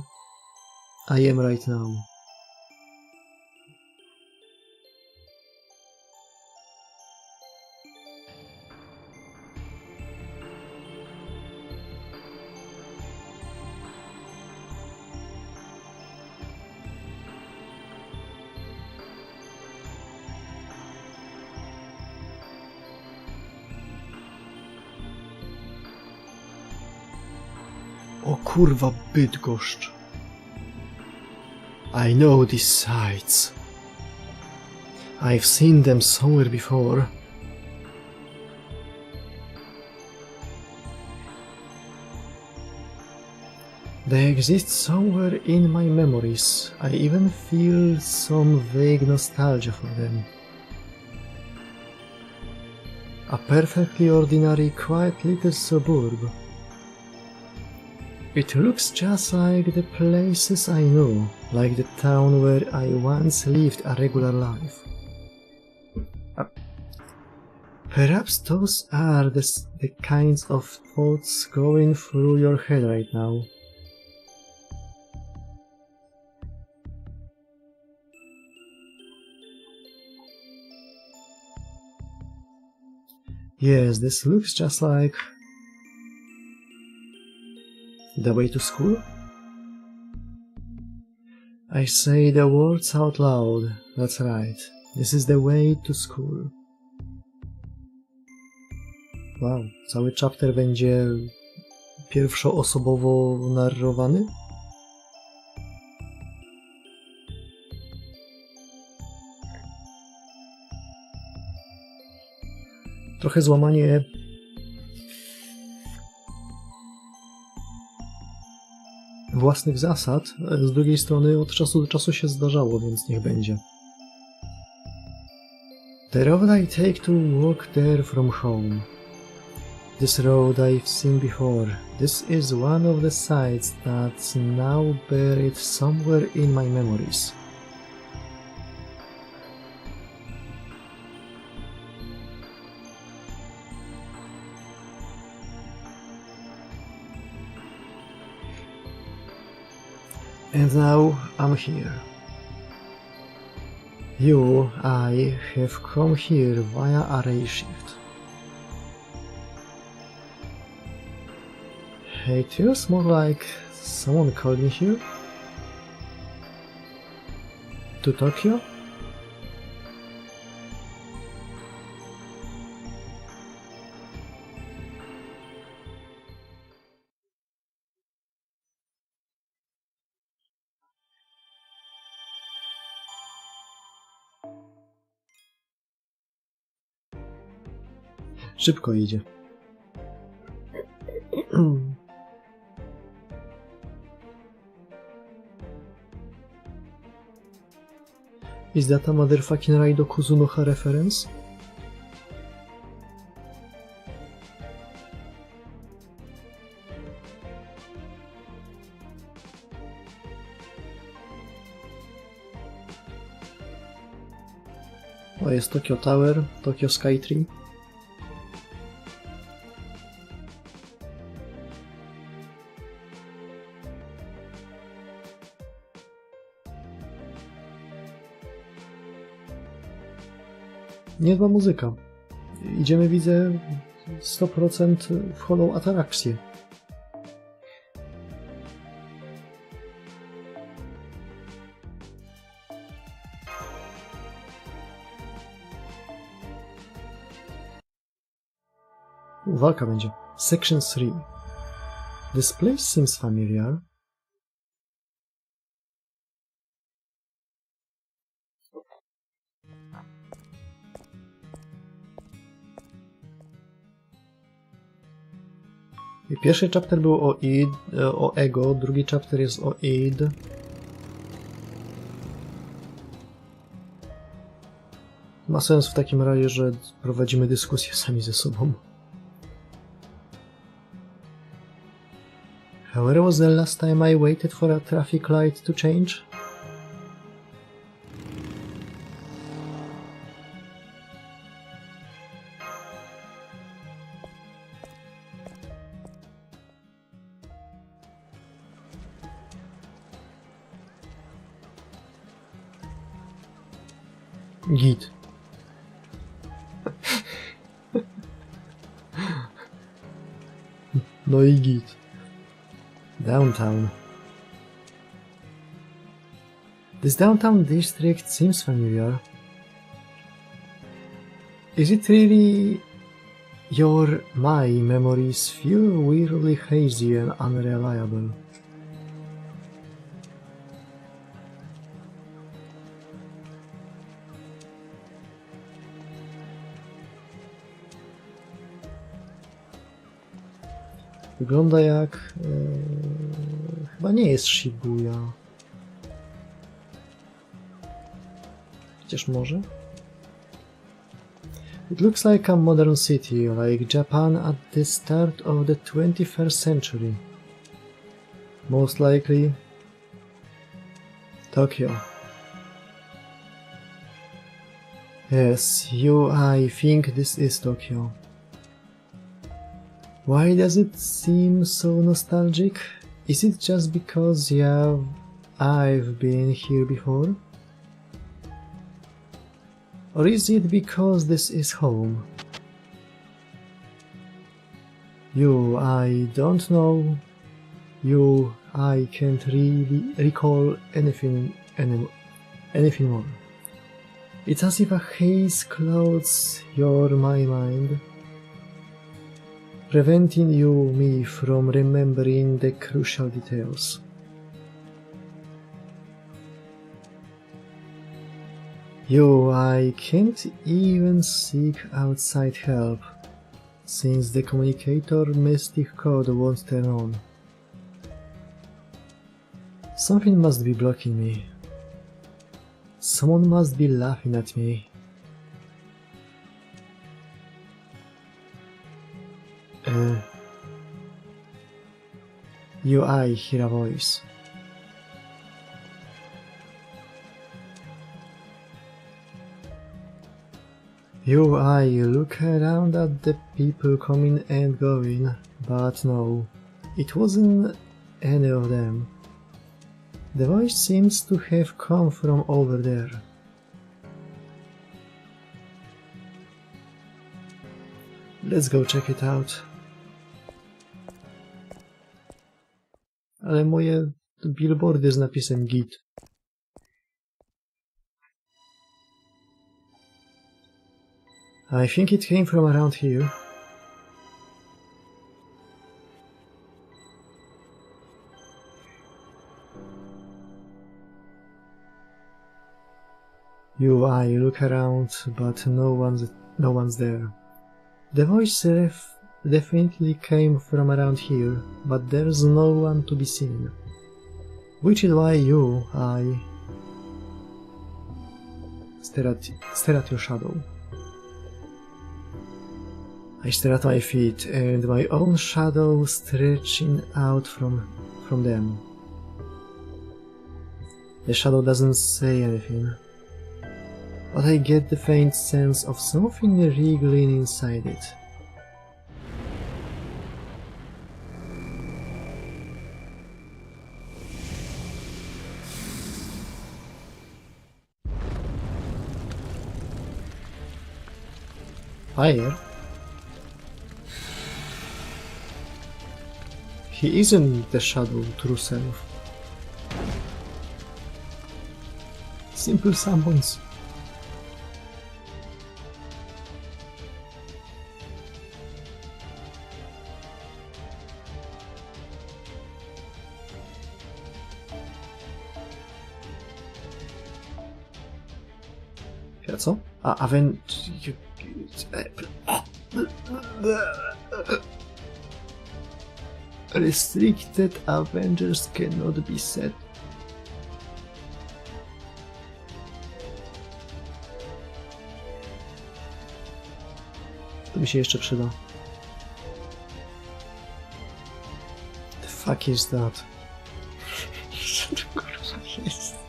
I am right now. O kurwa, Bydgoszcz. I know these sights. I've seen them somewhere before. They exist somewhere in my memories. I even feel some vague nostalgia for them. A perfectly ordinary, quiet little suburb. It looks just like the places I know, like the town where I once lived a regular life. Perhaps those are the kinds of thoughts going through your head right now. Yes, this looks just like the way to school? I say the words out loud, that's right. This is the way to school. Wow, cały chapter będzie pierwszoosobowo narrowany? Trochę złamanie własnych zasad, z drugiej strony od czasu do czasu się zdarzało, więc niech będzie. The road I take to walk there from home. This road I've seen before. This is one of the sights that's now buried somewhere in my memories. And now I'm here. I have come here via a ray shift. It feels more like someone called me here. To Tokyo? Szybko idzie. Is that a motherfucking Raido Kuzunoha reference? O, jest Tokyo Tower, Tokyo Skytree. Niezła muzyka. Idziemy, widzę, 100% w holą atrakcję. Walka będzie. Section 3. This place seems familiar. Pierwszy chapter był o ego, drugi chapter jest o id. Ma sens w takim razie, że prowadzimy dyskusję sami ze sobą. Where was the last time I waited for a traffic light to change? Git. No i git. Downtown. This downtown district seems familiar. Is it really my memories feel weirdly hazy and unreliable? Wygląda jak... chyba nie jest Shibuya. Chociaż może? It looks like a modern city, like Japan at the start of the 21st century. Most likely... Tokyo. Yes, I think this is Tokyo. Why does it seem so nostalgic? Is it just because, I've been here before? Or is it because this is home? I don't know. I can't really recall anything more. It's as if a haze clouds my mind, preventing me from remembering the crucial details. I can't even seek outside help, since the communicator mystic code won't turn on. Something must be blocking me. Someone must be laughing at me. I hear a voice. I look around at the people coming and going, but no, it wasn't any of them. The voice seems to have come from over there. Let's go check it out. Ale moje billboardy z napisem git. I think it came from around here. I look around, but no one's there. The voice definitely came from around here, but there's no one to be seen. Which is why I stare at your shadow. I stare at my feet and my own shadow stretching out from them. The shadow doesn't say anything, but I get the faint sense of something wriggling inside it. Fire? He isn't the shadow true self. Simple summons. Co? Restricted Avengers cannot be set. To mi się jeszcze przyda. The fuck is that? Co to kurwa jest?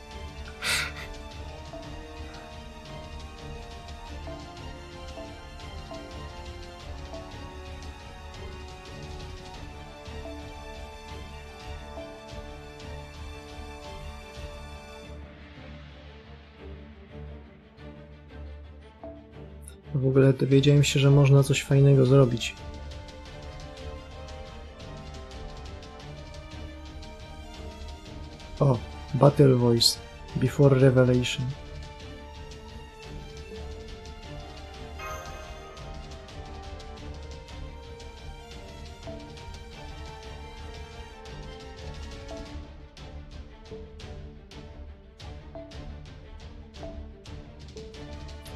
W ogóle dowiedziałem się, że można coś fajnego zrobić. O, Battle Voice. Before Revelation.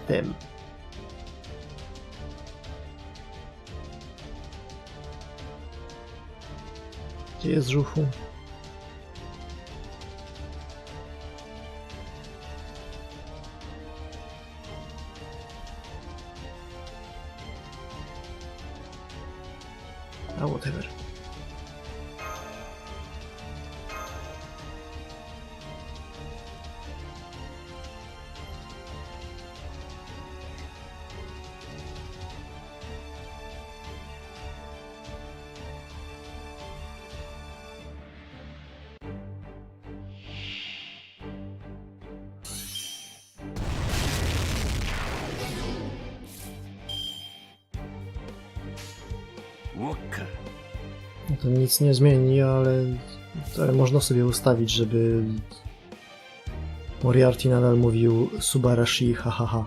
Tym. Gdzie jest żuchu? A whatever. No to nic nie zmieni, ale można sobie ustawić, żeby Moriarty nadal mówił Subarashi hahaha.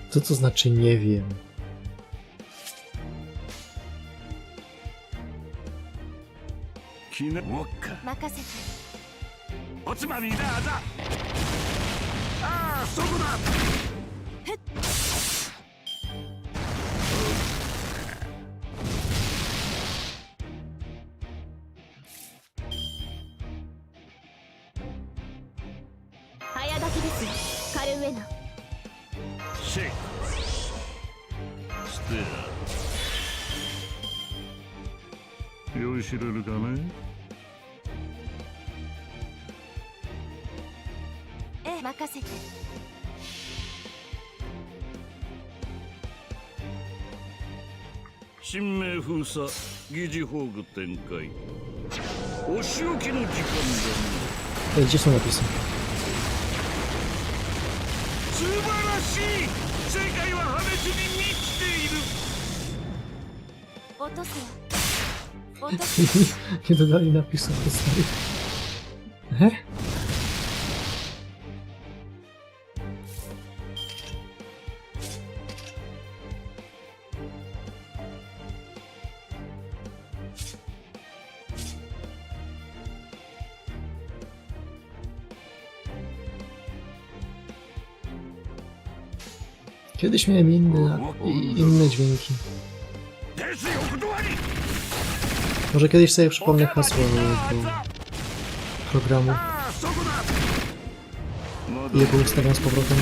Co to znaczy nie wiem? Gdzie są napisy? Nie dodali napisów do starych. Kiedyś miałem inne dźwięki. Może kiedyś sobie przypomnę hasło do programu i jego ustawiam z powrotem.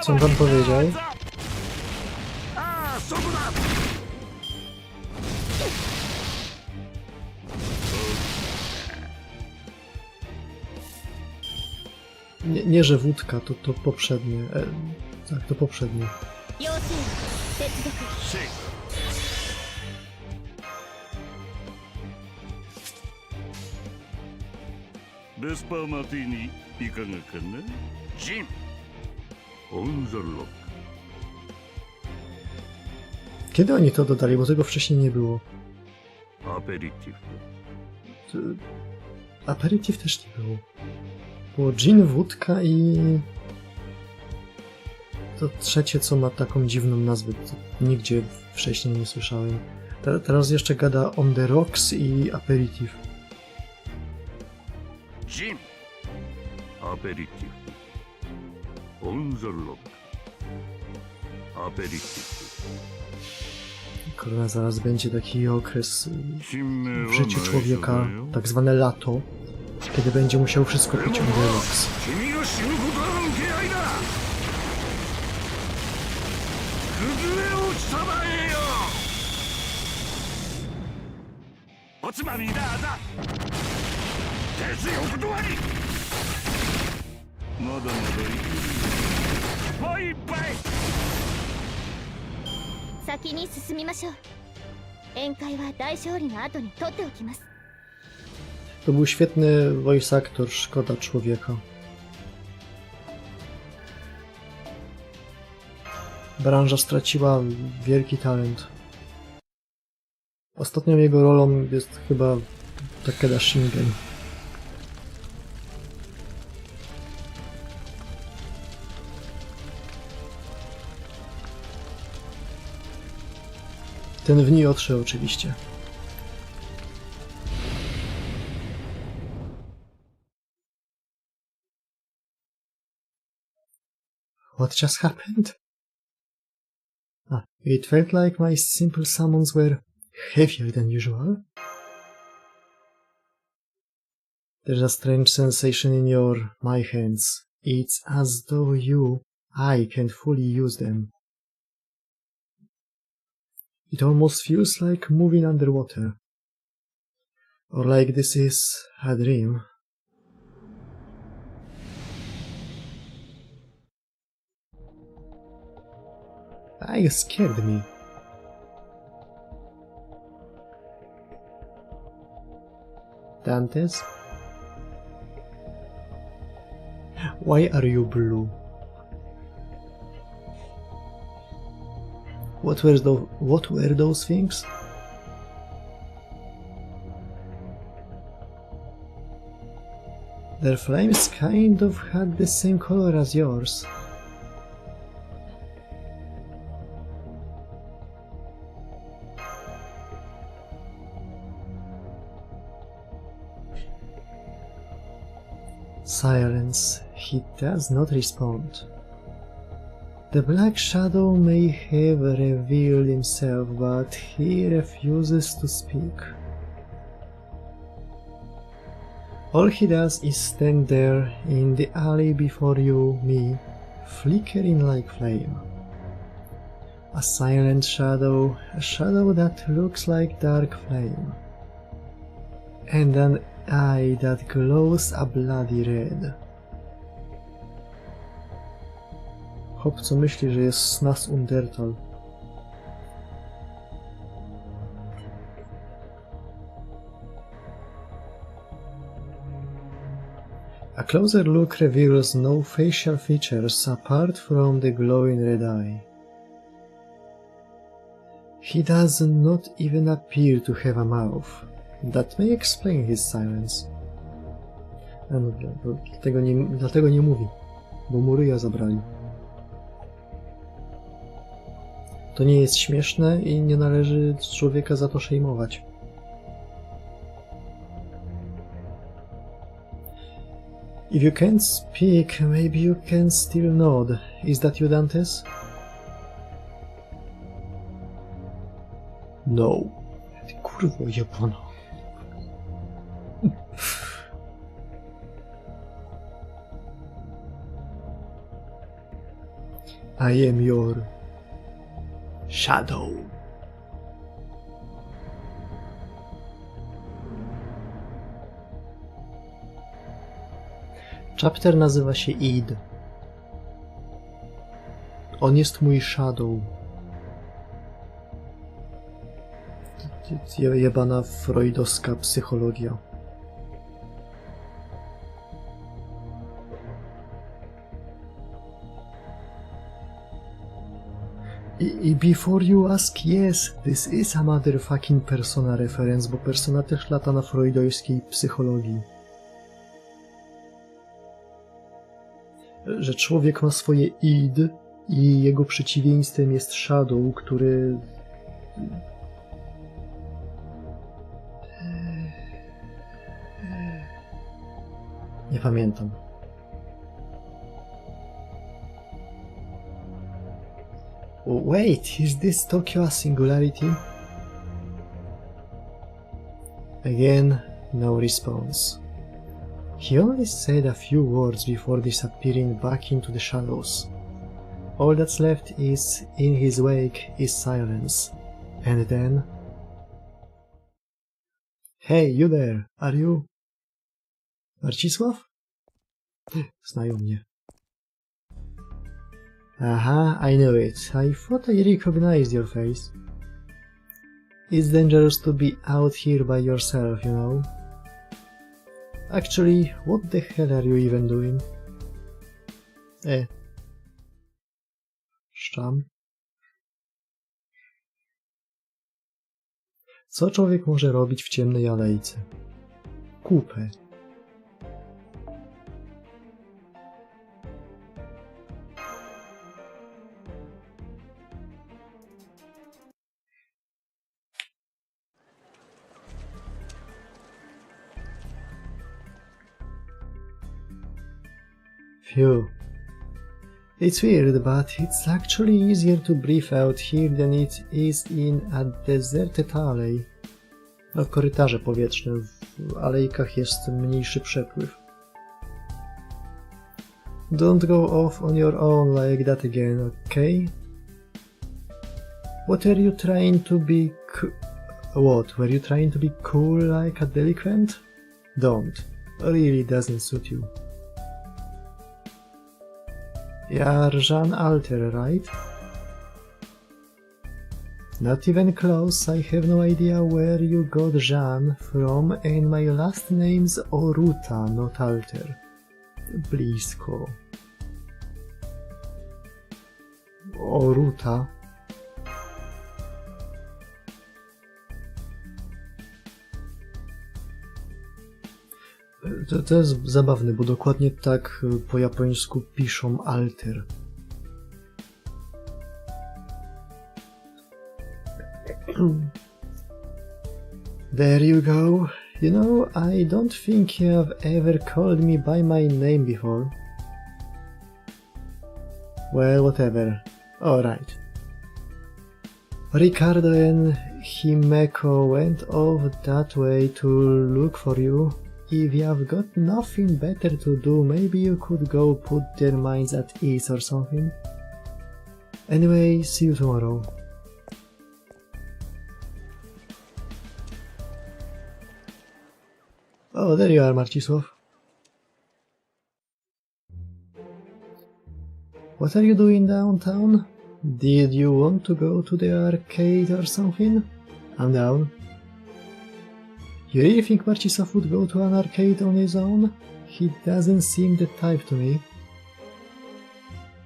Co on pan powiedział? Nie, że wódka, to poprzednie. Tak, to poprzednie. Kiedy oni to dodali? Bo tego wcześniej nie było. Aperitif też nie było. Było gin, wódka i... To trzecie, co ma taką dziwną nazwę. Nigdzie wcześniej nie słyszałem. Teraz jeszcze gada on the rocks i aperitif. Gin. Aperitif. On the rock. Aperitif. Kurwa, zaraz będzie taki okres w życiu człowieka, tak zwane lato, kiedy będzie musiał wszystko pić on the rocks. To był świetny voice actor, szkoda człowieka. Branża straciła wielki talent. Ostatnią jego rolą jest chyba Takeda Shingen. Ten w Niotrze oczywiście. What just happened? It felt like my simple summons were heavier than usual. There's a strange sensation in my hands. It's as though I can't fully use them. It almost feels like moving underwater. Or like this is a dream. You scared me. Dantes? Why are you blue? What were those things? Their flames kind of had the same color as yours. Silence. He does not respond. The black shadow may have revealed himself, but he refuses to speak. All he does is stand there in the alley before me, flickering like flame. A silent shadow, a shadow that looks like dark flame. And an eye that glows a bloody red. Hop co myśli, że jest z nas Undertal. A closer look reveals no facial features apart from the glowing red eye. He does not even appear to have a mouth. That may explain his silence. No, dlatego nie mówi, bo mu ryja zabrali. To nie jest śmieszne i nie należy człowieka za to szejmować. If you can't speak, maybe you can still nod. Is that you, Dantes? No. Ty kurwo jebana. I am your shadow. Chapter nazywa się Id. On jest mój shadow. Jebana freudowska psychologia. I before you ask, yes, this is a motherfucking Persona reference, bo Persona też lata na freudowskiej psychologii. Że człowiek ma swoje id i jego przeciwieństwem jest shadow, który... Nie pamiętam. Wait, is this Tokyo a singularity? Again, no response. He only said a few words before disappearing back into the shadows. All that's left is in his wake is silence. And then... Hey, you there! Are you... Marcisław? Znają mnie. Aha, I knew it. I thought I recognized your face. It's dangerous to be out here by yourself, you know. Actually, what the hell are you even doing? Szczam. Co człowiek może robić w ciemnej alejce? Kupę. Phew. It's weird, but it's actually easier to breathe out here than it is in a deserted alley. No, korytarze powietrzne, w alejkach jest mniejszy przepływ. Don't go off on your own like that again, okay? What are you trying to be What? Were you trying to be cool like a delinquent? Don't. Really doesn't suit you. You're Jean Alter, right? Not even close. I have no idea where you got Jean from, and my last name's Oruta, not Alter. Blisko. Oruta. To jest zabawne, bo dokładnie tak po japońsku piszą Alter. There you go. You know, I don't think you've ever called me by my name before. Well, whatever. Alright. Ricardo and Himeko went off that way to look for you. If you've got nothing better to do, maybe you could go put their minds at ease or something. Anyway, see you tomorrow. Oh, there you are, Marcisław. What are you doing downtown? Did you want to go to the arcade or something? I'm down. You really think Marcisław would go to an arcade on his own? He doesn't seem the type to me.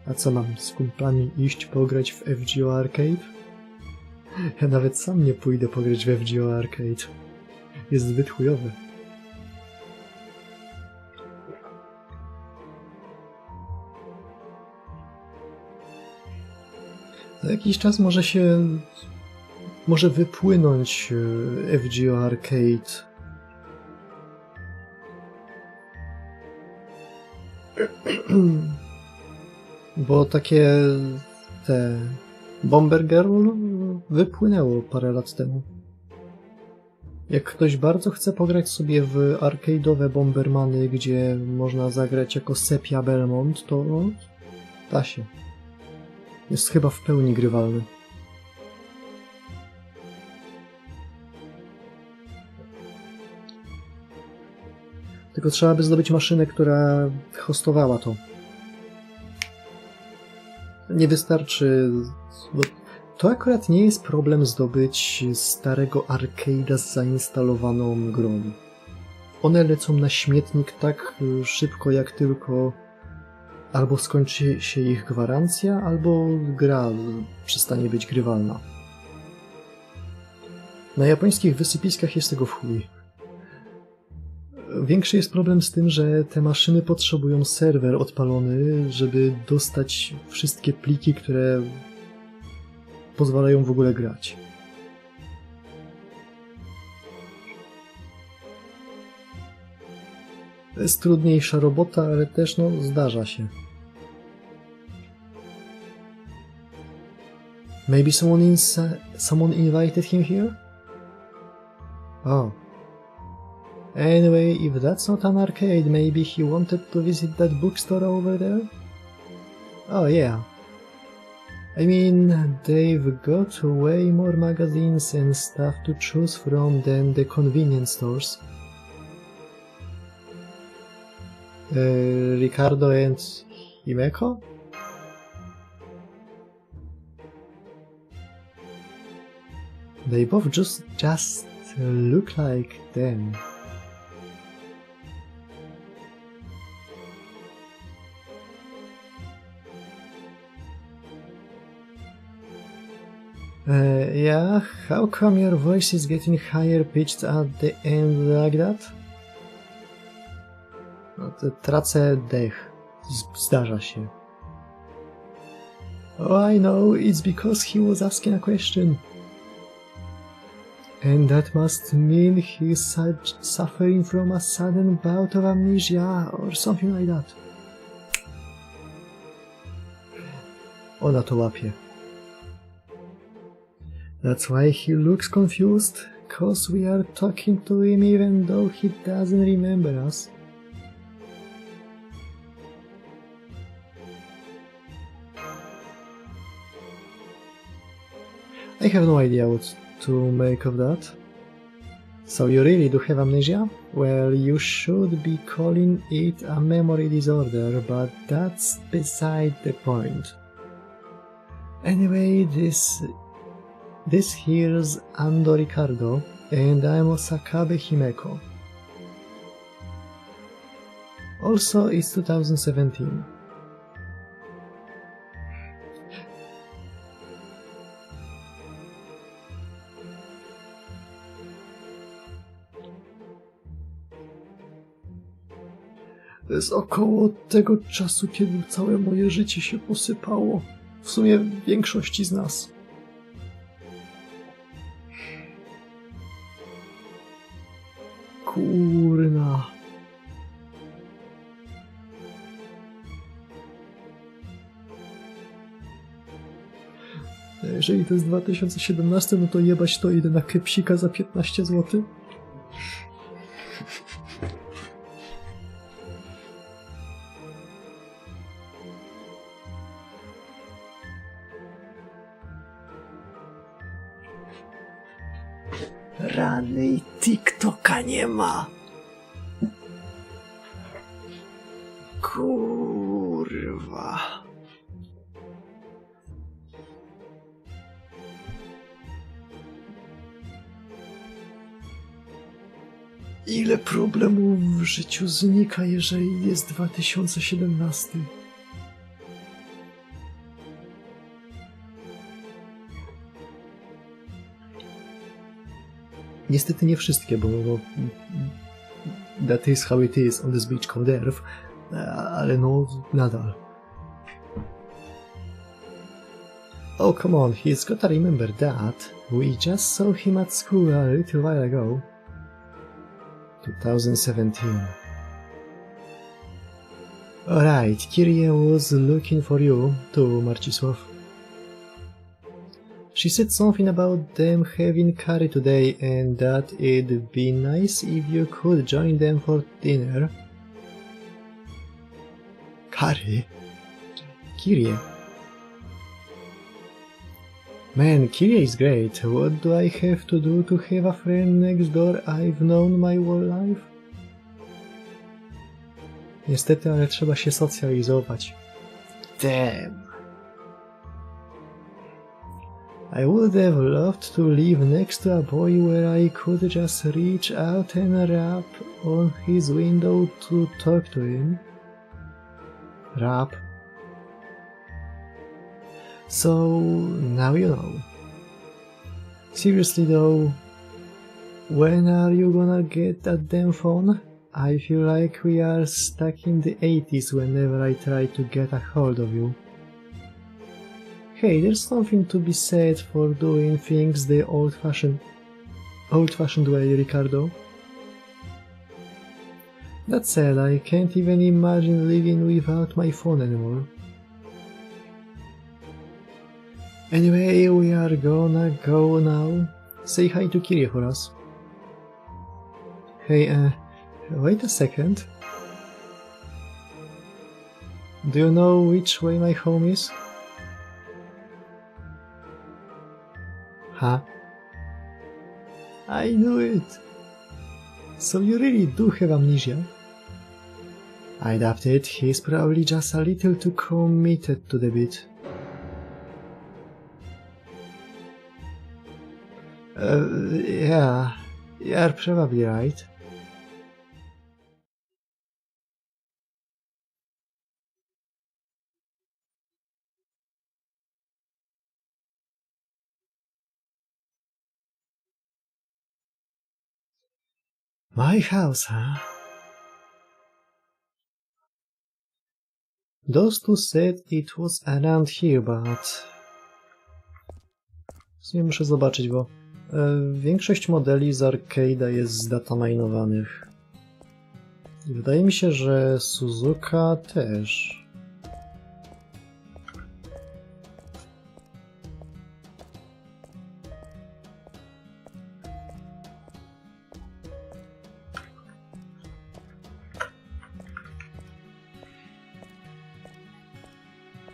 A co, mam z kumplami iść pograć w FGO Arcade? Ja nawet sam nie pójdę pograć w FGO Arcade. Jest zbyt chujowy. Za jakiś czas może wypłynąć FGO Arcade. Bo takie te Bomber Girl wypłynęło parę lat temu. Jak ktoś bardzo chce pograć sobie w arcade'owe Bombermany, gdzie można zagrać jako Sepia Belmont, to da się. Jest chyba w pełni grywalny. Tylko trzeba by zdobyć maszynę, która hostowała to. Nie wystarczy... Bo to akurat nie jest problem zdobyć starego arcade'a z zainstalowaną grą. One lecą na śmietnik tak szybko, jak tylko albo skończy się ich gwarancja, albo gra przestanie być grywalna. Na japońskich wysypiskach jest tego w chuj. Większy jest problem z tym, że te maszyny potrzebują serwer odpalony, żeby dostać wszystkie pliki, które pozwalają w ogóle grać. To jest trudniejsza robota, ale też zdarza się. Maybe someone invited him here? Oh. Anyway, if that's not an arcade, maybe he wanted to visit that bookstore over there? Oh yeah. I mean, they've got way more magazines and stuff to choose from than the convenience stores. Ricardo and Himeko? They both just look like them. Yeah, how come your voice is getting higher pitched at the end like that? No, tracę dech. Zdarza się. Oh, I know, it's because he was asking a question. And that must mean he's suffering from a sudden bout of amnesia or something like that. Ona to łapie. That's why he looks confused, cause we are talking to him even though he doesn't remember us. I have no idea what to make of that. So you really do have amnesia? Well, you should be calling it a memory disorder, but that's beside the point. Anyway, this here's Ando Ricardo, and I'm Osakabe Himeko. Also, it's 2017. To jest około tego czasu, kiedy całe moje życie się posypało. W sumie większości z nas. Kurna. Jeżeli to jest 2017, no to jebać to idę na kepsika za 15 zł. Rany i TikToka nie ma. Kurwa. Ile problemów w życiu znika, jeżeli jest 2017? Niestety nie wszystkie, bo that is how it is on this beach called Earth, ale no nadal. Oh come on, he's gotta remember that. We just saw him at school a little while ago. 2017. Alright, Kyrie was looking for you too, Marcisław. She said something about them having curry today and that it'd be nice if you could join them for dinner. Curry? Kyrie. Man, Kyrie is great. What do I have to do to have a friend next door I've known my whole life? Niestety, ale trzeba się socjalizować. Damn. I would have loved to live next to a boy where I could just reach out and rap on his window to talk to him. Rap. So, now you know. Seriously though, when are you gonna get that damn phone? I feel like we are stuck in the 80s whenever I try to get a hold of you. Hey, there's something to be said for doing things the old-fashioned way, Ricardo. That said, I can't even imagine living without my phone anymore. Anyway, we are gonna go now. Say hi to Kyrie for us. Hey, wait a second. Do you know which way my home is? Huh? I knew it! So you really do have amnesia? I doubt it, he's probably just a little too committed to the bit. Yeah, you're probably right. My house, huh? Those two said it was around here, but... W sumie muszę zobaczyć, bo większość modeli z arcade'a jest zdataminowanych. I wydaje mi się, że Suzuka też.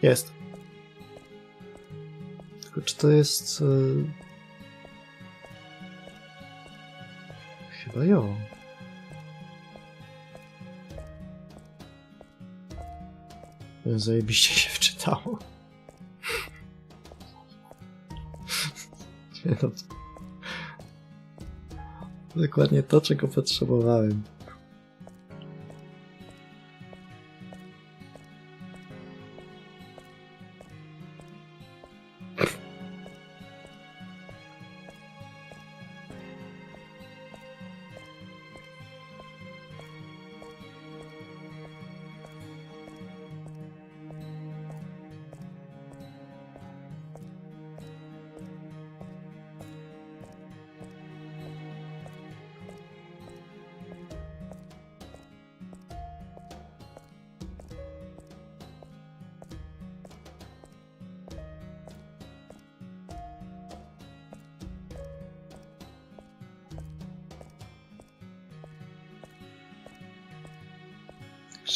Jest. Tylko czy to jest... Chyba jo. Zajebiście się wczytało. Nie no. Dokładnie to, czego potrzebowałem.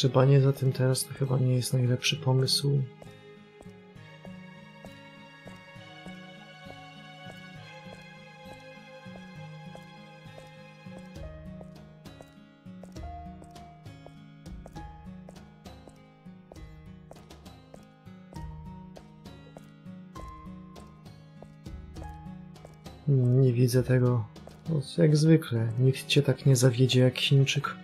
Grzebanie za tym teraz to chyba nie jest najlepszy pomysł. Nie widzę tego. Jak zwykle, nikt cię tak nie zawiedzie jak Chińczyk.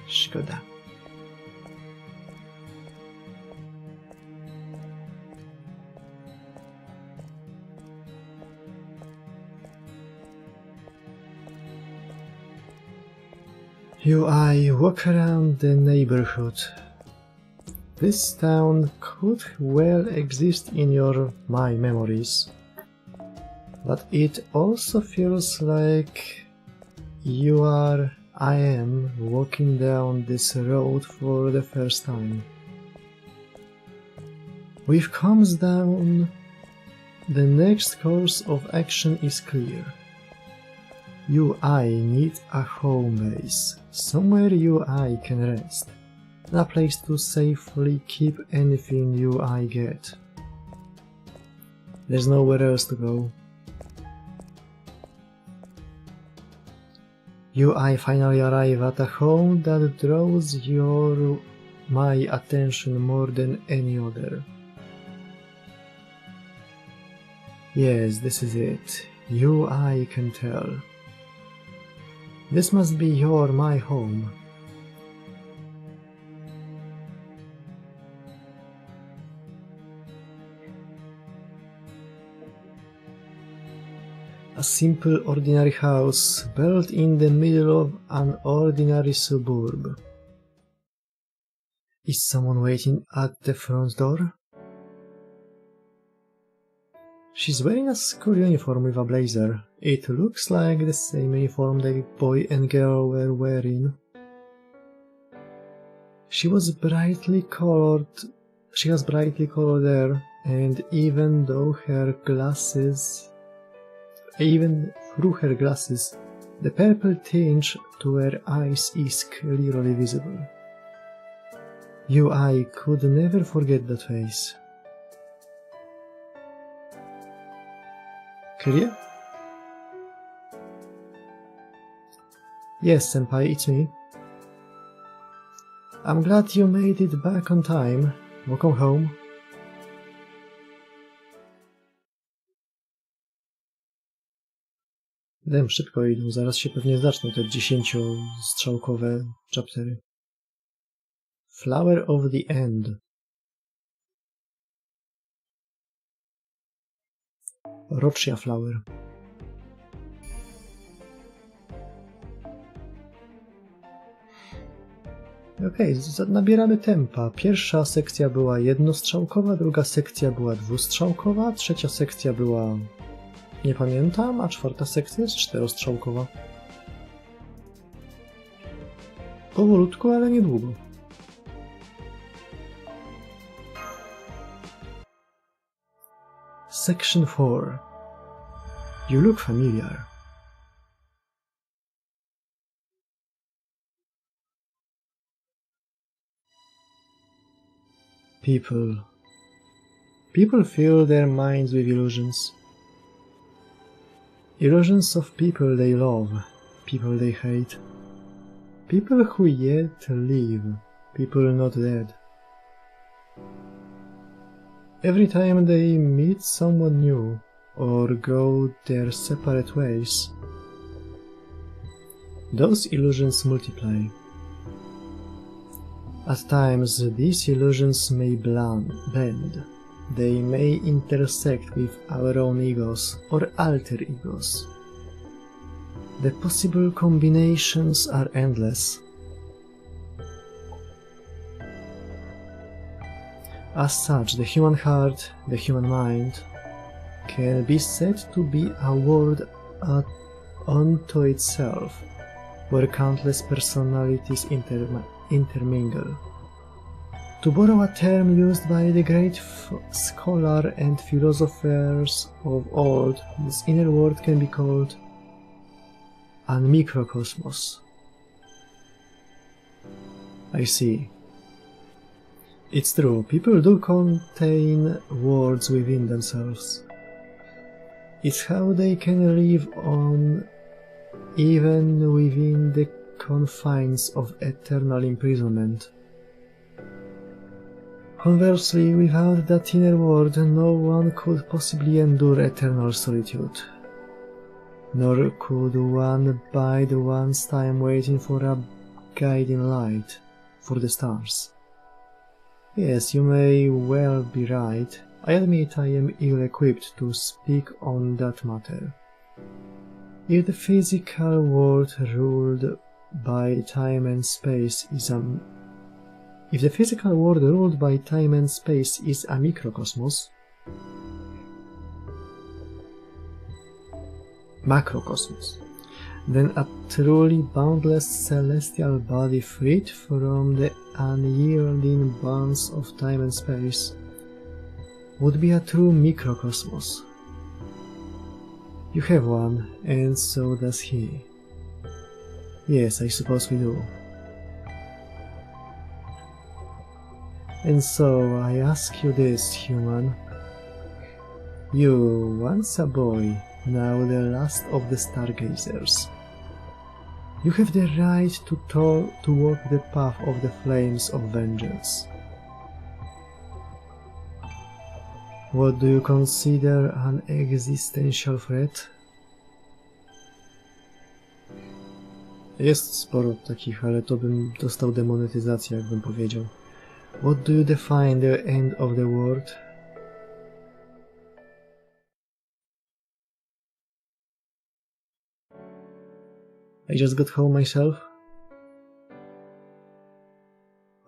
Szkoda. I walk around the neighborhood. This town could well exist in my memories, but it also feels like I am walking down this road for the first time. With calms down, the next course of action is clear. I need a home base, somewhere I can rest, a place to safely keep anything I get. There's nowhere else to go. I finally arrive at a home that draws my attention more than any other. Yes, this is it. I can tell. This must be my home. A simple, ordinary house built in the middle of an ordinary suburb. Is someone waiting at the front door? She's wearing a school uniform with a blazer. It looks like the same uniform the boy and girl were wearing. She has brightly colored hair, and even through her glasses, The purple tinge to her eyes is clearly visible. I could never forget that face. Kirie? Yes, senpai, it's me. I'm glad you made it back on time. Welcome home. Dem, szybko idą, zaraz się pewnie zaczną te 10-strzałkowe chaptery. Flower of the End. Roczia Flower. Okej, nabieramy tempa. Pierwsza sekcja była jednostrzałkowa, druga sekcja była dwustrzałkowa, trzecia sekcja była... nie pamiętam, a czwarta sekcja jest 4-strzałkowa. Powolutku, ale niedługo. Section 4. You look familiar. People fill their minds with illusions. Illusions of people they love, people they hate. People who yet live, people not dead. Every time they meet someone new, or go their separate ways, those illusions multiply. At times these illusions may blend. They may intersect with our own egos or alter egos. The possible combinations are endless. As such, the human heart, the human mind, can be said to be a world unto itself, where countless personalities intermingle. To borrow a term used by the great scholar and philosophers of old, this inner world can be called a microcosmos. I see. It's true, people do contain worlds within themselves. It's how they can live on even within the confines of eternal imprisonment. Conversely, without that inner world, no one could possibly endure eternal solitude. Nor could one bide one's time waiting for a guiding light, for the stars. Yes, you may well be right. I admit I am ill-equipped to speak on that matter. If the physical world ruled by time and space is a microcosmos, macrocosmos, then a truly boundless celestial body freed from the unyielding bonds of time and space would be a true microcosmos. You have one, and so does he. Yes, I suppose we do. And so I ask you this, human. You, once a boy, now the last of the stargazers. You have the right to walk the path of the flames of vengeance. What do you consider an existential threat? Jest sporo takich, ale to bym dostał demonetyzację, jakbym powiedział. What do you define the end of the world? I just got home myself.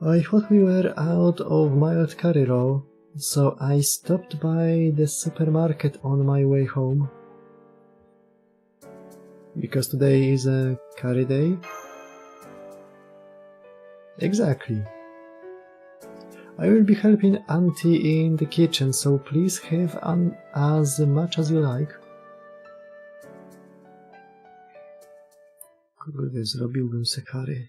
I thought we were out of mild curry roll, so I stopped by the supermarket on my way home. Because today is a curry day? Exactly. I will be helping Auntie in the kitchen, so please have as much as you like. Kurde, zrobiłbym se kary.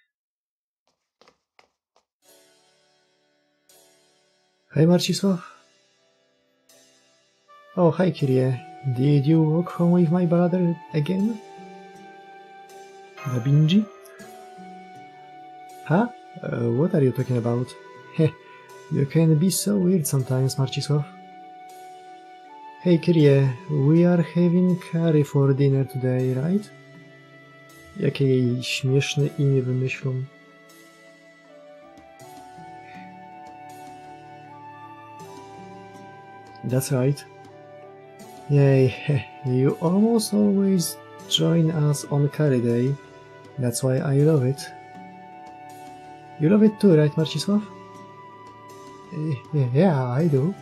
Hej, Marcisław. Oh, hi, Kyrie. Did you walk home with my brother again? Babinji? Huh? What are you talking about? Heh, you can be so weird sometimes, Marcisław. Hey, Kyrie, we are having curry for dinner today, right? Jakie jej śmieszne imię wymyślą. That's right. Yay, you almost always join us on curry day. That's why I love it. You love it too, right, Marcisław? Yeah, I do.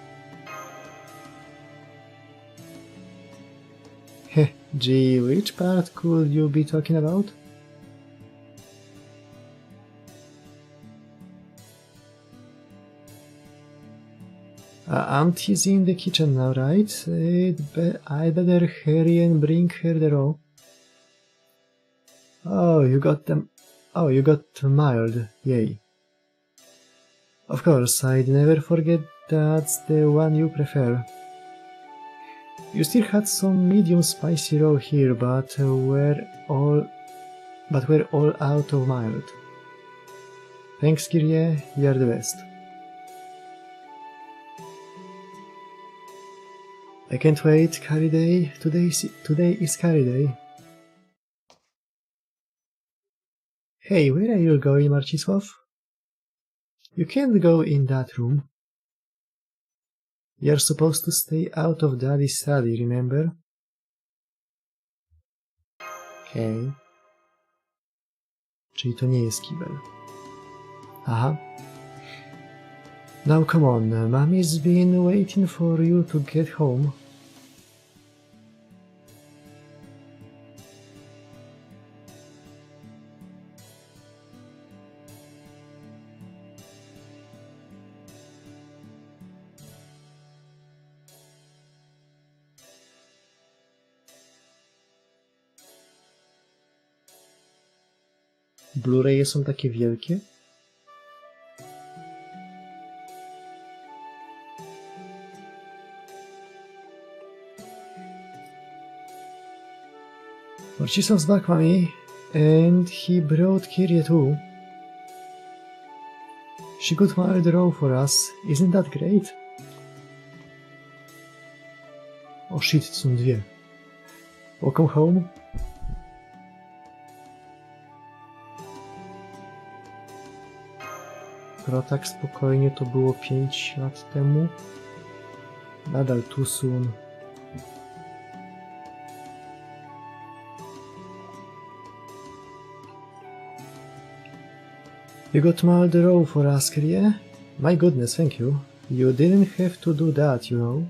Gee, which part could you be talking about? Auntie's in the kitchen now, right? I better hurry and bring her the roll. Oh, you got them. Oh, you got mild. Yay. Of course, I'd never forget that's the one you prefer. You still had some medium spicy raw here, but we're all out of mild. Thanks, Kyrie, you're the best. I can't wait, curry day. Today is curry day. Hey, where are you going, Marcisław? You can't go in that room. You're supposed to stay out of Daddy's study, remember? Okay. Czyli to nie jest kibel. Aha. Now come on, Mommy's been waiting for you to get home. Blu-raye są takie wielkie? Marcisław's back, mommy, and he brought Kyrie too. She got mild raw for us. Isn't that great? Oh shit, to są dwie. Welcome home. Skoro tak spokojnie to było 5 lat temu. Nadal too soon. You got mild raw for us, Kyrie? My goodness, thank you. You didn't have to do that, you know.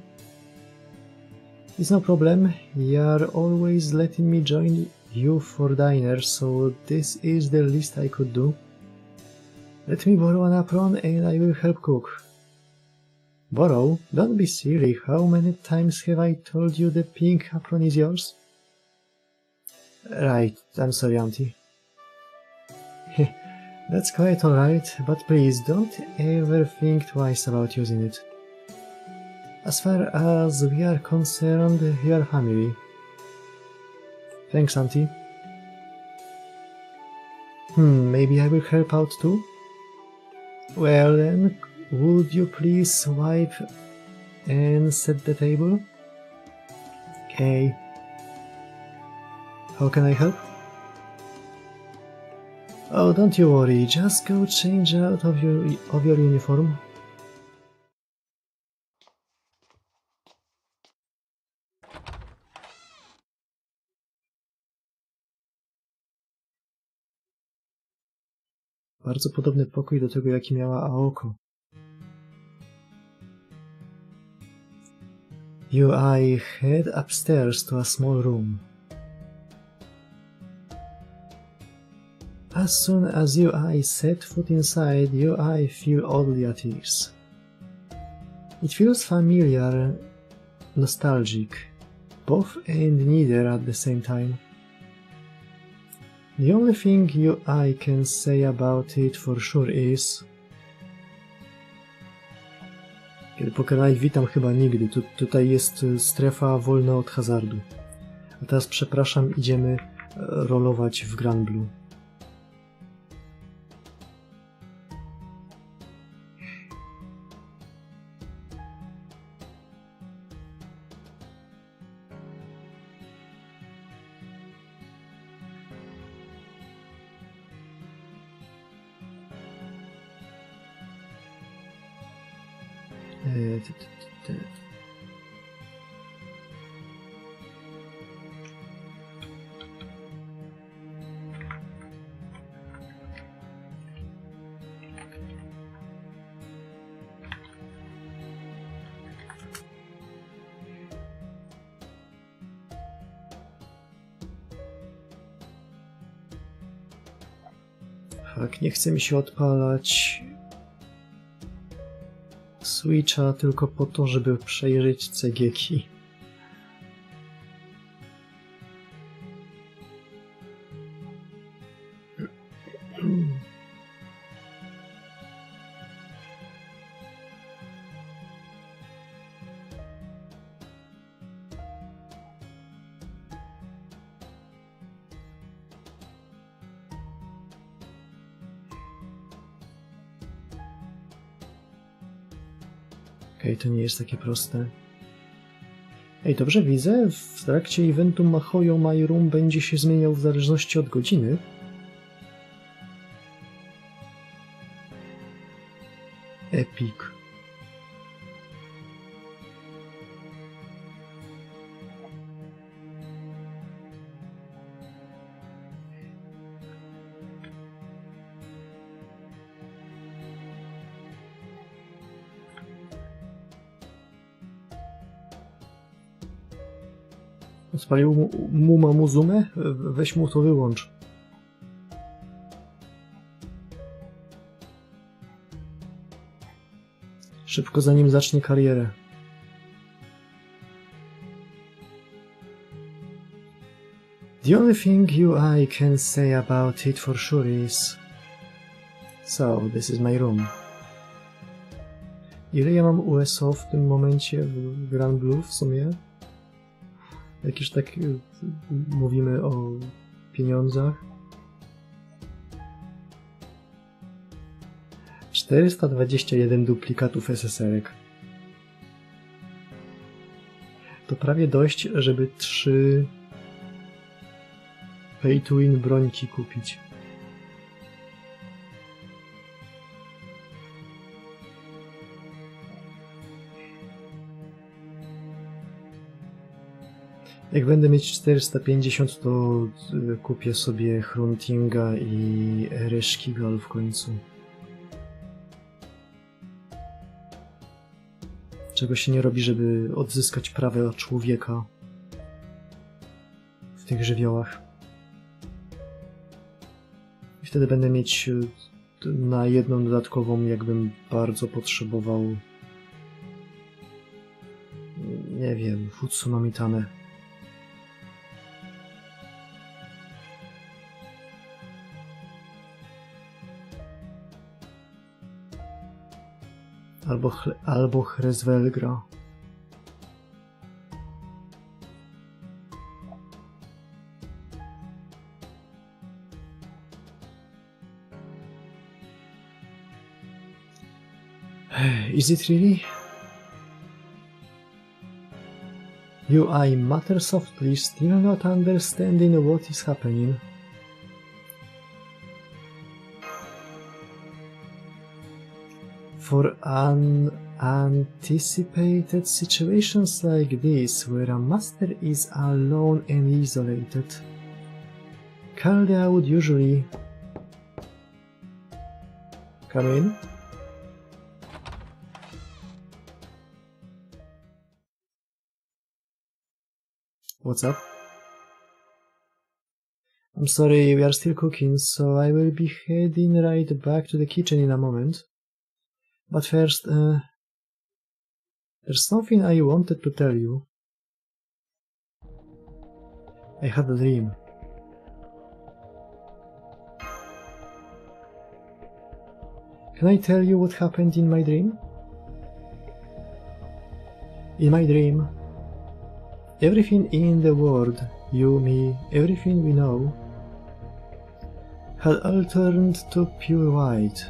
It's no problem. You're always letting me join you for dinner, so this is the least I could do. Let me borrow an apron and I will help cook. Borrow? Don't be silly. How many times have I told you the pink apron is yours? Right, I'm sorry, Auntie. That's quite alright, but please don't ever think twice about using it. As far as we are concerned, you are family. Thanks, Auntie. Maybe I will help out too? Well then, would you please wipe and set the table? Okay. How can I help? Oh, don't you worry, just go change out of your uniform. Bardzo podobny pokój do tego, jaki miała Aoko. I head upstairs to a small room. As soon as I set foot inside, I feel oddly at ease. It feels familiar, nostalgic, both and neither at the same time. The only thing I can say about it for sure is... Kiedy pokonać witam chyba nigdy. Tutaj jest strefa wolna od hazardu. A teraz przepraszam, idziemy rolować w Grand Blue. Tak, nie chce mi się odpalać Switcha tylko po to, żeby przejrzeć cegieki. Okej, to nie jest takie proste. Ej, dobrze widzę, w trakcie eventu Mahoyo My Room będzie się zmieniał w zależności od godziny. Epic. Spalił mu mamuzumę? Weź mu to wyłącz. Szybko, zanim zacznie karierę. The only thing I can say about it for sure is... So, this is my room. Ile ja mam USO w tym momencie w Grand Blue w sumie? Jak już tak mówimy o pieniądzach. 421 duplikatów SSR-ek. To prawie dość, żeby 3 pay to win brońki kupić. Jak będę mieć 450, to kupię sobie Hruntinga i Ereshkigal w końcu. Czego się nie robi, żeby odzyskać prawa człowieka w tych żywiołach. I wtedy będę mieć na jedną dodatkową, jakbym bardzo potrzebował, nie wiem, Futsunomitanę. Albo Hresvelgra. Is it really? I mutter softly, still not understanding what is happening. For unanticipated situations like this, where a master is alone and isolated, Kaldea would usually come in. What's up? I'm sorry, we are still cooking, so I will be heading right back to the kitchen in a moment. But first, there's something I wanted to tell you. I had a dream. Can I tell you what happened in my dream? In my dream, everything in the world, you, me, everything we know, had all turned to pure white.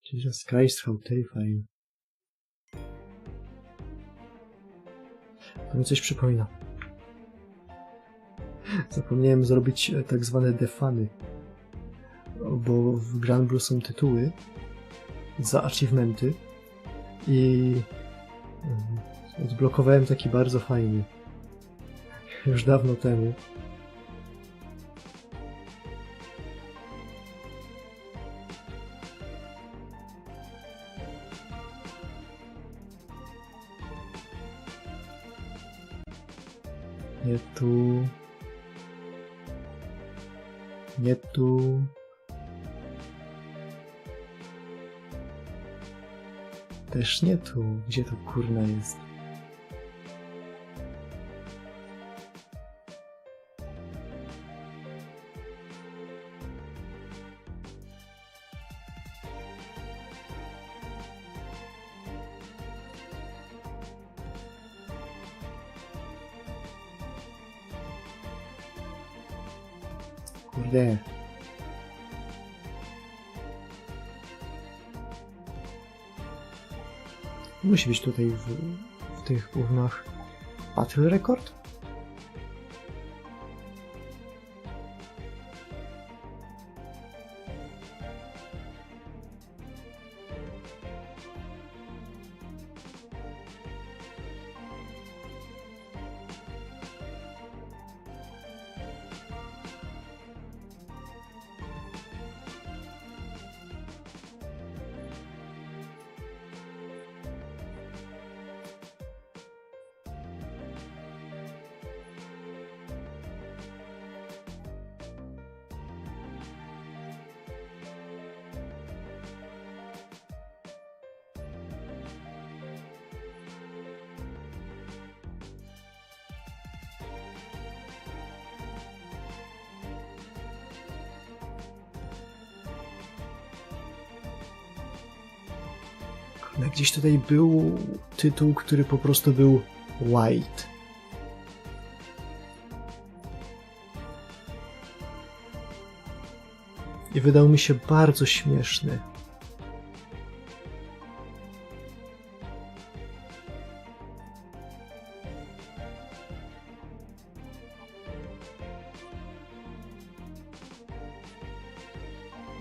Jesus Christ, how terrifying. To mi coś przypomina. Zapomniałem zrobić tak zwane defany, bo w Grand Blue są tytuły za achievementy i odblokowałem taki bardzo fajny już dawno temu. Nie tu. Nie tu. Też nie tu. Gdzie to kurna jest? Kurde. Musi być tutaj w tych gównach Battle Record? Gdzieś tutaj był tytuł, który po prostu był White. I wydał mi się bardzo śmieszny.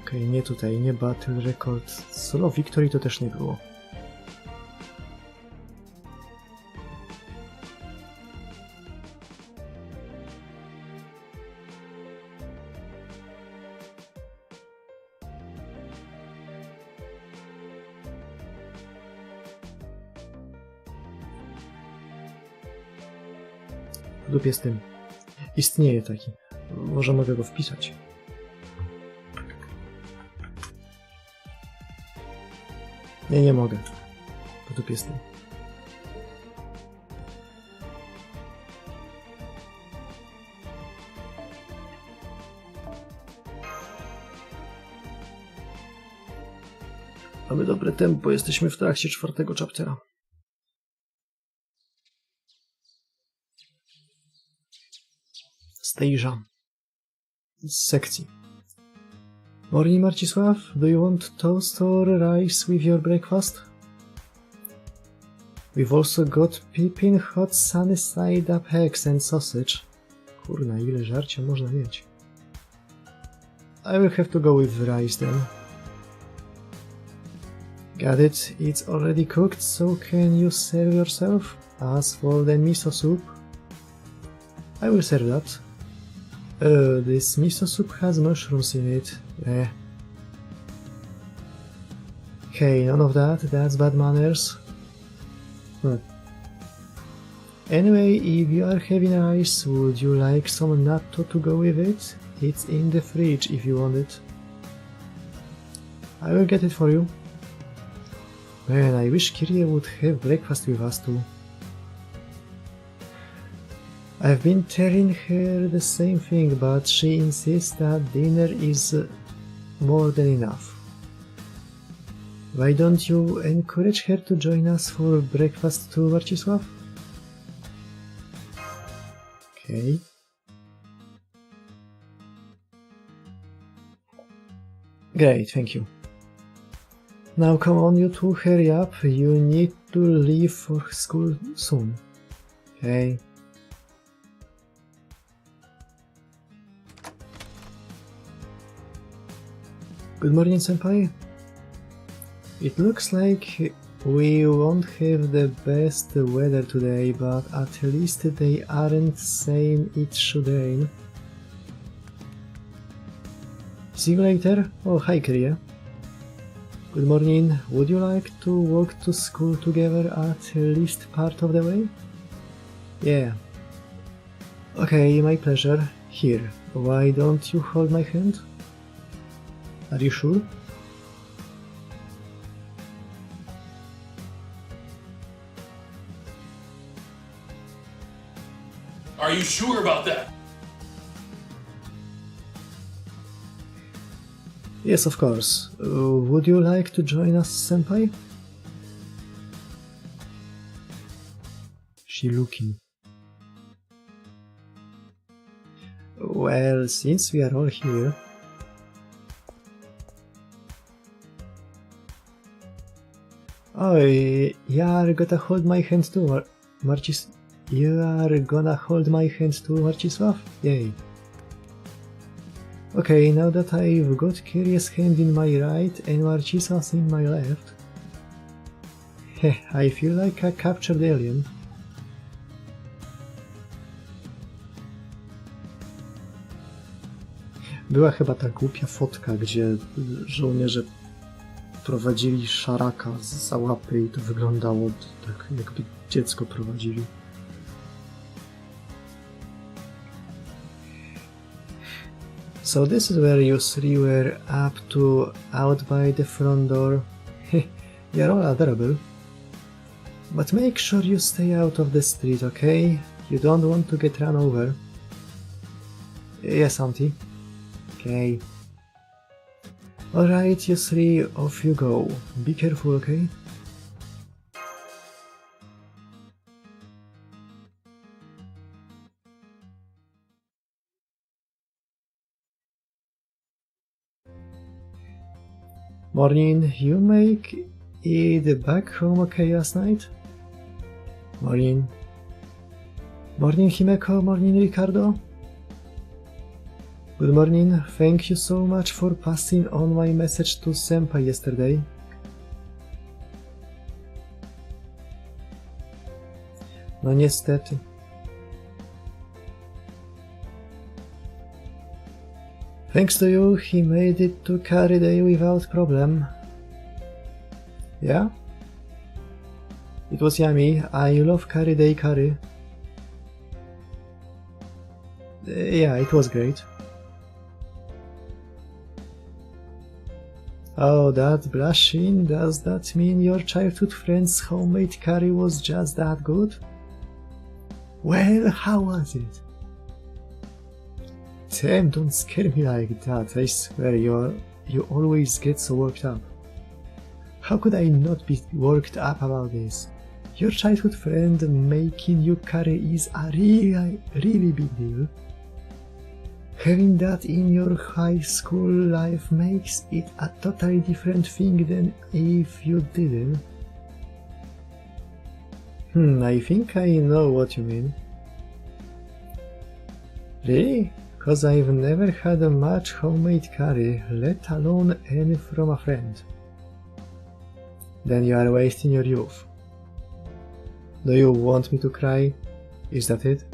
Okej, nie tutaj, nie Battle Record. Solo Victory to też nie było. Lub jest tym. Istnieje taki. Może mogę go wpisać. Nie mogę. Lub jest tym. Mamy dobre tempo, jesteśmy w trakcie 4. chaptera. Stage'a. Z sekcji. Morning, Marcisław. Do you want toast or rice with your breakfast? We've also got piping hot sunny side up eggs and sausage. Kurna, ile żarcia można mieć. I will have to go with rice then. Got it. It's already cooked, so can you serve yourself? As for the miso soup, I will serve that. This miso soup has mushrooms in it. Hey, none of that. That's bad manners. Anyway, if you are having rice, would you like some natto to go with it? It's in the fridge if you want it. I will get it for you. Man, I wish Kiria would have breakfast with us too. I've been telling her the same thing, but she insists that dinner is more than enough. Why don't you encourage her to join us for breakfast too, Marcisław? Okay. Great, thank you. Now come on, you two, hurry up. You need to leave for school soon. Okay. Good morning, senpai. It looks like we won't have the best weather today, but at least they aren't saying it should rain. See you later. Oh, hi, Kyrie. Good morning. Would you like to walk to school together at least part of the way? Yeah. Okay, my pleasure. Here, why don't you hold my hand? Are you sure? Are you sure about that? Yes, of course. Would you like to join us, senpai? She looking. Well, since we are all here... Oh, you are gonna hold my hand too, You are gonna hold my hand too, Marcisław? Yay. Okay, now that I've got Kyrie's hand in my right and Marcisław's in my left... Heh, I feel like a captured alien. Była chyba ta głupia fotka, gdzie żołnierze prowadzili szaraka za łapy i to wyglądało tak, jakby dziecko prowadzili. So this is where you three were up to out by the front door. You're all adorable. But make sure you stay out of the street, okay? You don't want to get run over. Yes, auntie. Okay. Alright, you three, off you go. Be careful, okay? Morning, you make it back home okay last night? Morning. Morning, Himeko, morning, Ricardo. Good morning, thank you so much for passing on my message to senpai yesterday. No niestety. Thanks to you, he made it to Curry Day without problem. Yeah? It was yummy, I love Curry Day curry. Yeah, it was great. Oh, that blushing, does that mean your childhood friend's homemade curry was just that good? Well, how was it? Damn, don't scare me like that, I swear you always get so worked up. How could I not be worked up about this? Your childhood friend making you curry is a really big deal. Having that in your high school life makes it a totally different thing than if you didn't. I think I know what you mean. Really? Cause I've never had a much homemade curry, let alone any from a friend. Then you are wasting your youth. Do you want me to cry? Is that it?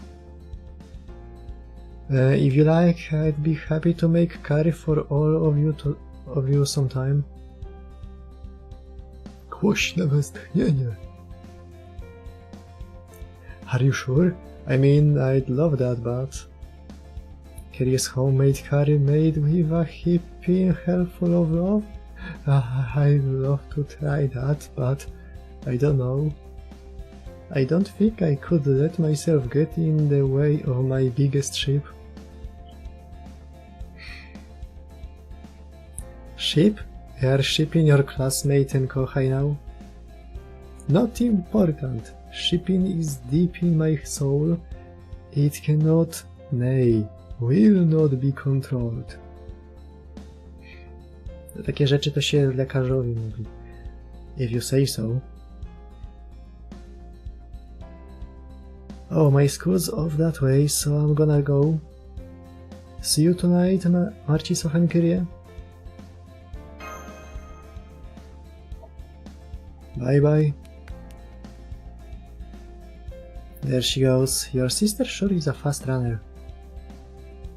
If you like, I'd be happy to make curry for all of you sometime. Głośne westchnienie. Are you sure? I mean, I'd love that, but... Kyrie's homemade curry made with a heaping handful of love? I'd love to try that, but I don't know. I don't think I could let myself get in the way of my biggest ship. Ship? You are shipping your classmate and Kohai now? Not important. Shipping is deep in my soul. It cannot, nay, will not be controlled. Takie rzeczy to się lekarzowi mówi. If you say so. Oh, my school's off that way, so I'm gonna go. See you tonight, Marcisław and Kyrie. Bye bye. There she goes. Your sister sure is a fast runner.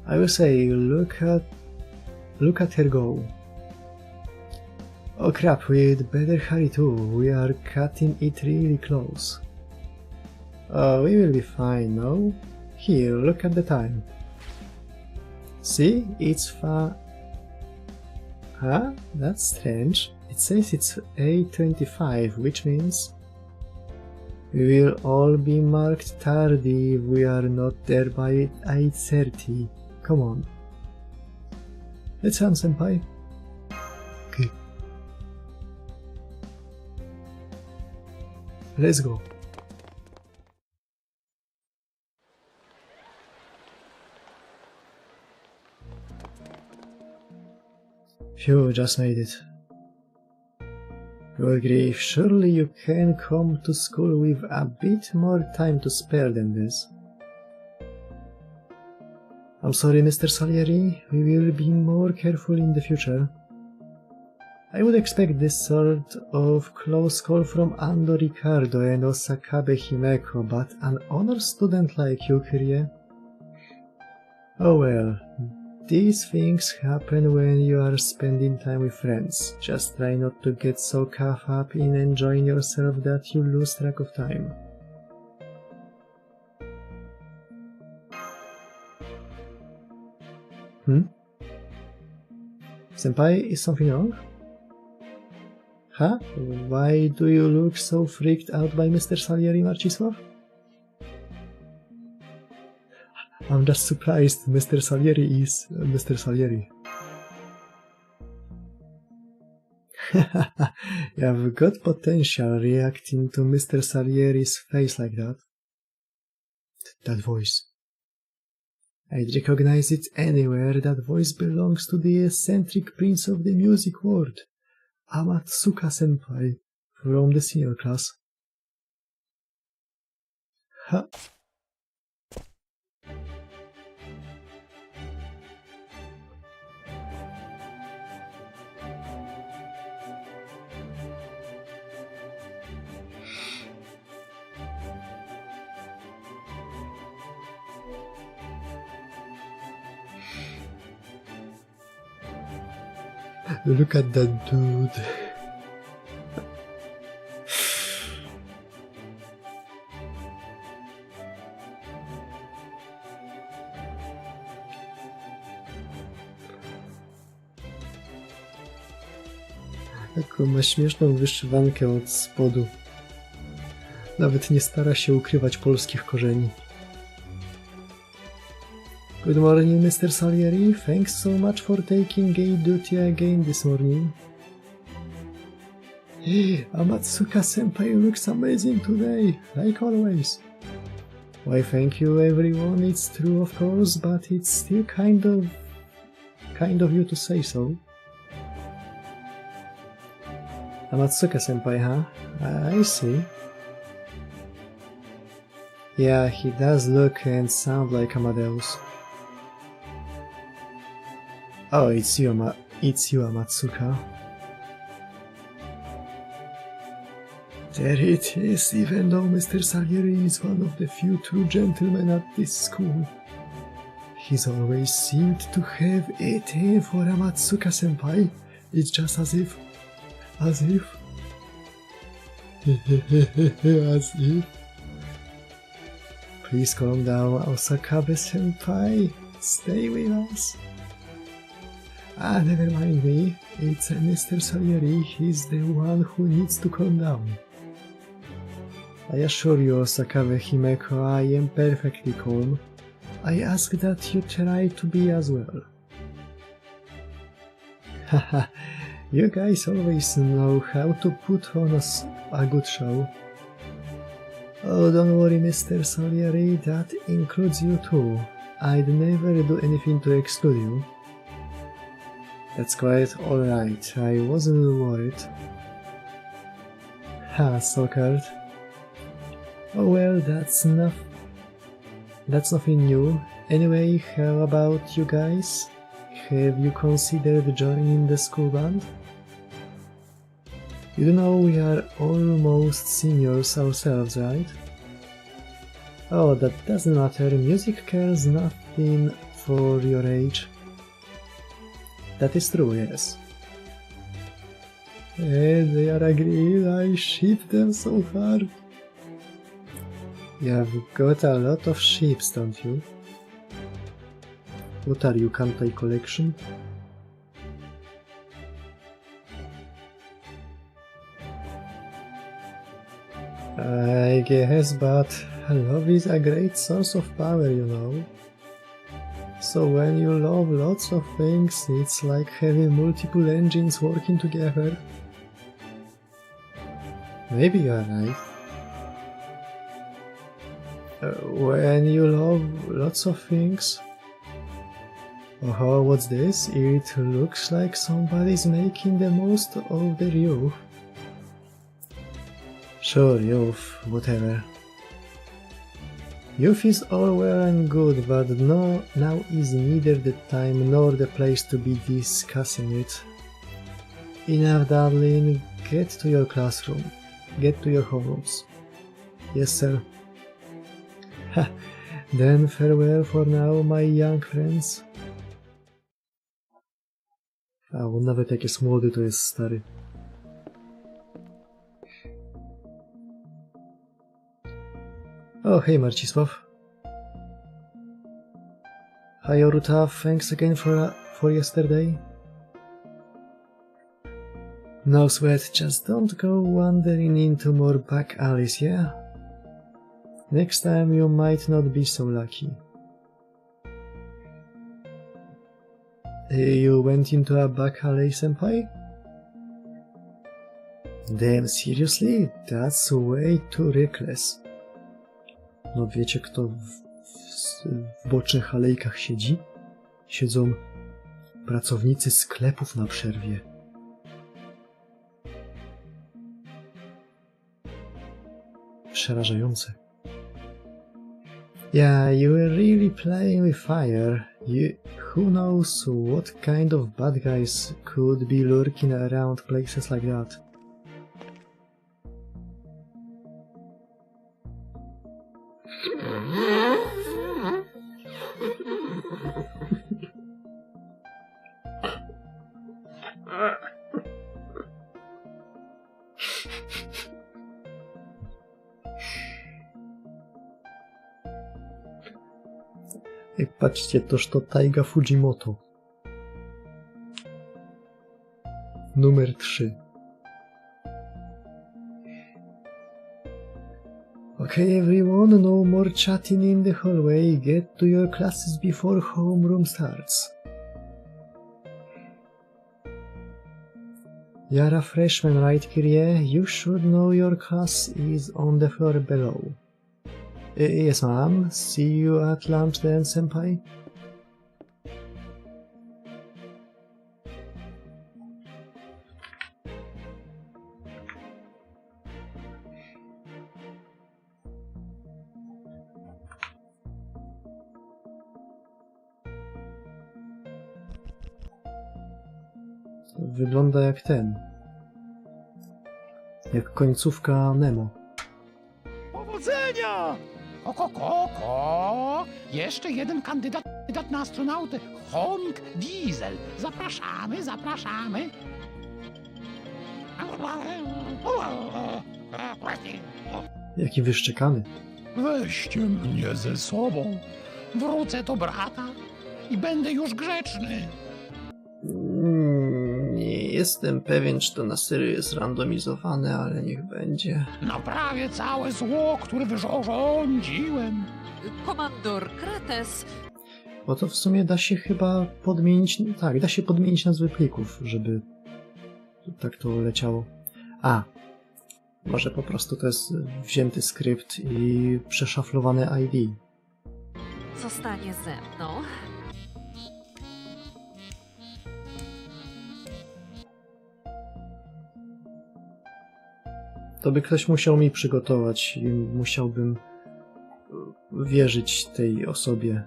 I will say, look at her go. Oh crap, we'd better hurry too. We are cutting it really close. Oh, we will be fine, no? Here, look at the time. See? It's Huh? That's strange. It says it's 8:25, which means we will all be marked tardy if we are not there by 8:30. Come on. Let's run, senpai. Okay. Let's go. Phew, just made it. Good grief, surely you can come to school with a bit more time to spare than this. I'm sorry, Mr. Salieri, we will be more careful in the future. I would expect this sort of close call from Ando Ricardo and Osakabe Himeko, but an honor student like you, Kyrie? Oh well, these things happen when you are spending time with friends. Just try not to get so caught up in enjoying yourself that you lose track of time. Senpai, is something wrong? Huh? Why do you look so freaked out by Mr. Salieri, Marcisław? I'm just surprised Mr. Salieri is Mr. Salieri. You've got potential reacting to Mr. Salieri's face like that. That voice. I'd recognize it anywhere. That voice belongs to the eccentric prince of the music world, Amatsuka-senpai, from the senior class. Ha! Look at that dude. Taką ma śmieszną wyszywankę od spodu. Nawet nie stara się ukrywać polskich korzeni. Good morning, Mr. Salieri. Thanks so much for taking gate duty again this morning. Amatsuka-senpai looks amazing today, like always. Why, thank you, everyone. It's true, of course, but it's still kind of you to say so. Amatsuka-senpai, huh? I see. Yeah, he does look and sound like Amadeus. Oh, it's you, Amatsuka. There it is, even though Mr. Salieri is one of the few true gentlemen at this school. He's always seemed to have a thing for Amatsuka-senpai. It's just as if... as if... Please calm down, Osakabe-senpai. Stay with us. Never mind me. It's Mr. Salieri. He's the one who needs to calm down. I assure you, Osakabe Himeko, I am perfectly calm. I ask that you try to be as well. Haha, you guys always know how to put on a good show. Oh, don't worry, Mr. Salieri, that includes you too. I'd never do anything to exclude you. That's quite alright, I wasn't worried. Ha, Socard. Oh well, that's nothing new. Anyway, how about you guys? Have you considered joining the school band? You know we are almost seniors ourselves, right? Oh, that doesn't matter. Music cares nothing for your age. That is true, yes. They are agreed. I ship them so hard. You've got a lot of ships, don't you? What are you, Kantai collection? I guess, but love is a great source of power, you know. So when you love lots of things, it's like having multiple engines working together. Maybe you are right. When you love lots of things... Oh, what's this? It looks like somebody's making the most of their youth. Sure, youth, whatever. Youth is all well and good, but no, now is neither the time nor the place to be discussing it. Enough, darling. Get to your classroom. Get to your homerooms. Yes, sir. Ha! Then farewell for now, my young friends. A on nawet jak jest młody, to jest stary. Oh, hey Marcisław. Hi Oruta, thanks again for yesterday. No sweat, just don't go wandering into more back alleys, yeah? Next time you might not be so lucky. You went into a back alley, senpai? Damn, seriously? That's way too reckless. No wiecie, kto w bocznych alejkach siedzi? Siedzą pracownicy sklepów na przerwie. Przerażające. Yeah, you were really playing with fire. Who knows what kind of bad guys could be lurking around places like that. I patrzcie, toż to Taiga Fujimoto. Numer 3. Okay everyone, no more chatting in the hallway. Get to your classes before homeroom starts. You're a freshman, right, Kirie? You should know your class is on the floor below. Yes, ma'am. See you at lunch then, senpai. Wygląda jak ten. Jak końcówka Nemo. Powodzenia! Koko! Jeszcze jeden kandydat na astronautę. Chomik Diesel. Zapraszamy. Jaki wyszczekany. Weźcie mnie ze sobą. Wrócę do brata i będę już grzeczny. Nie jestem pewien, czy to na serio jest randomizowane, ale niech będzie. Naprawię całe zło, które wyrządziłem. Komandor Krates. Bo to w sumie da się chyba podmienić, tak, da się podmienić nazwy plików, żeby tak to leciało. A, może po prostu to jest wzięty skrypt i przeszaflowane ID. Zostanie ze mną. To by ktoś musiał mi przygotować i musiałbym wierzyć tej osobie,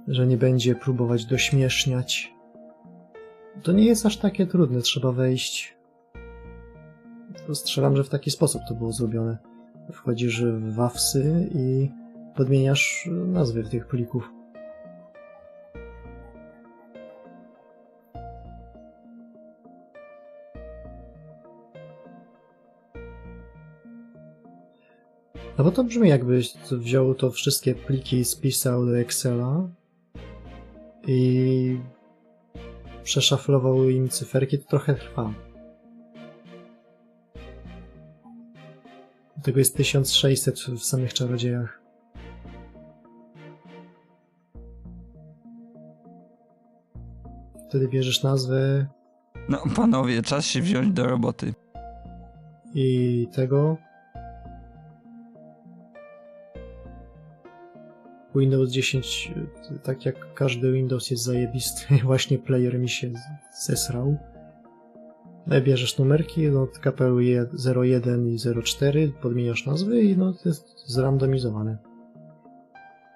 że nie będzie próbować dośmieszniać. To nie jest aż takie trudne, trzeba wejść. To strzelam, że w taki sposób to było zrobione. Wchodzisz w wawsy i podmieniasz nazwy tych plików. No bo to brzmi, jakbyś wziął to wszystkie pliki, spisał do Excela i przeszaflował im cyferki, to trochę trwa. Tego jest 1600 w samych czarodziejach. Wtedy bierzesz nazwę No panowie, czas się wziąć do roboty. i tego. Windows 10, tak jak każdy Windows, jest zajebisty. Właśnie player mi się zesrał. Bierzesz numerki, no kapelu 01 i 04, podmieniasz nazwy i no to jest zrandomizowane.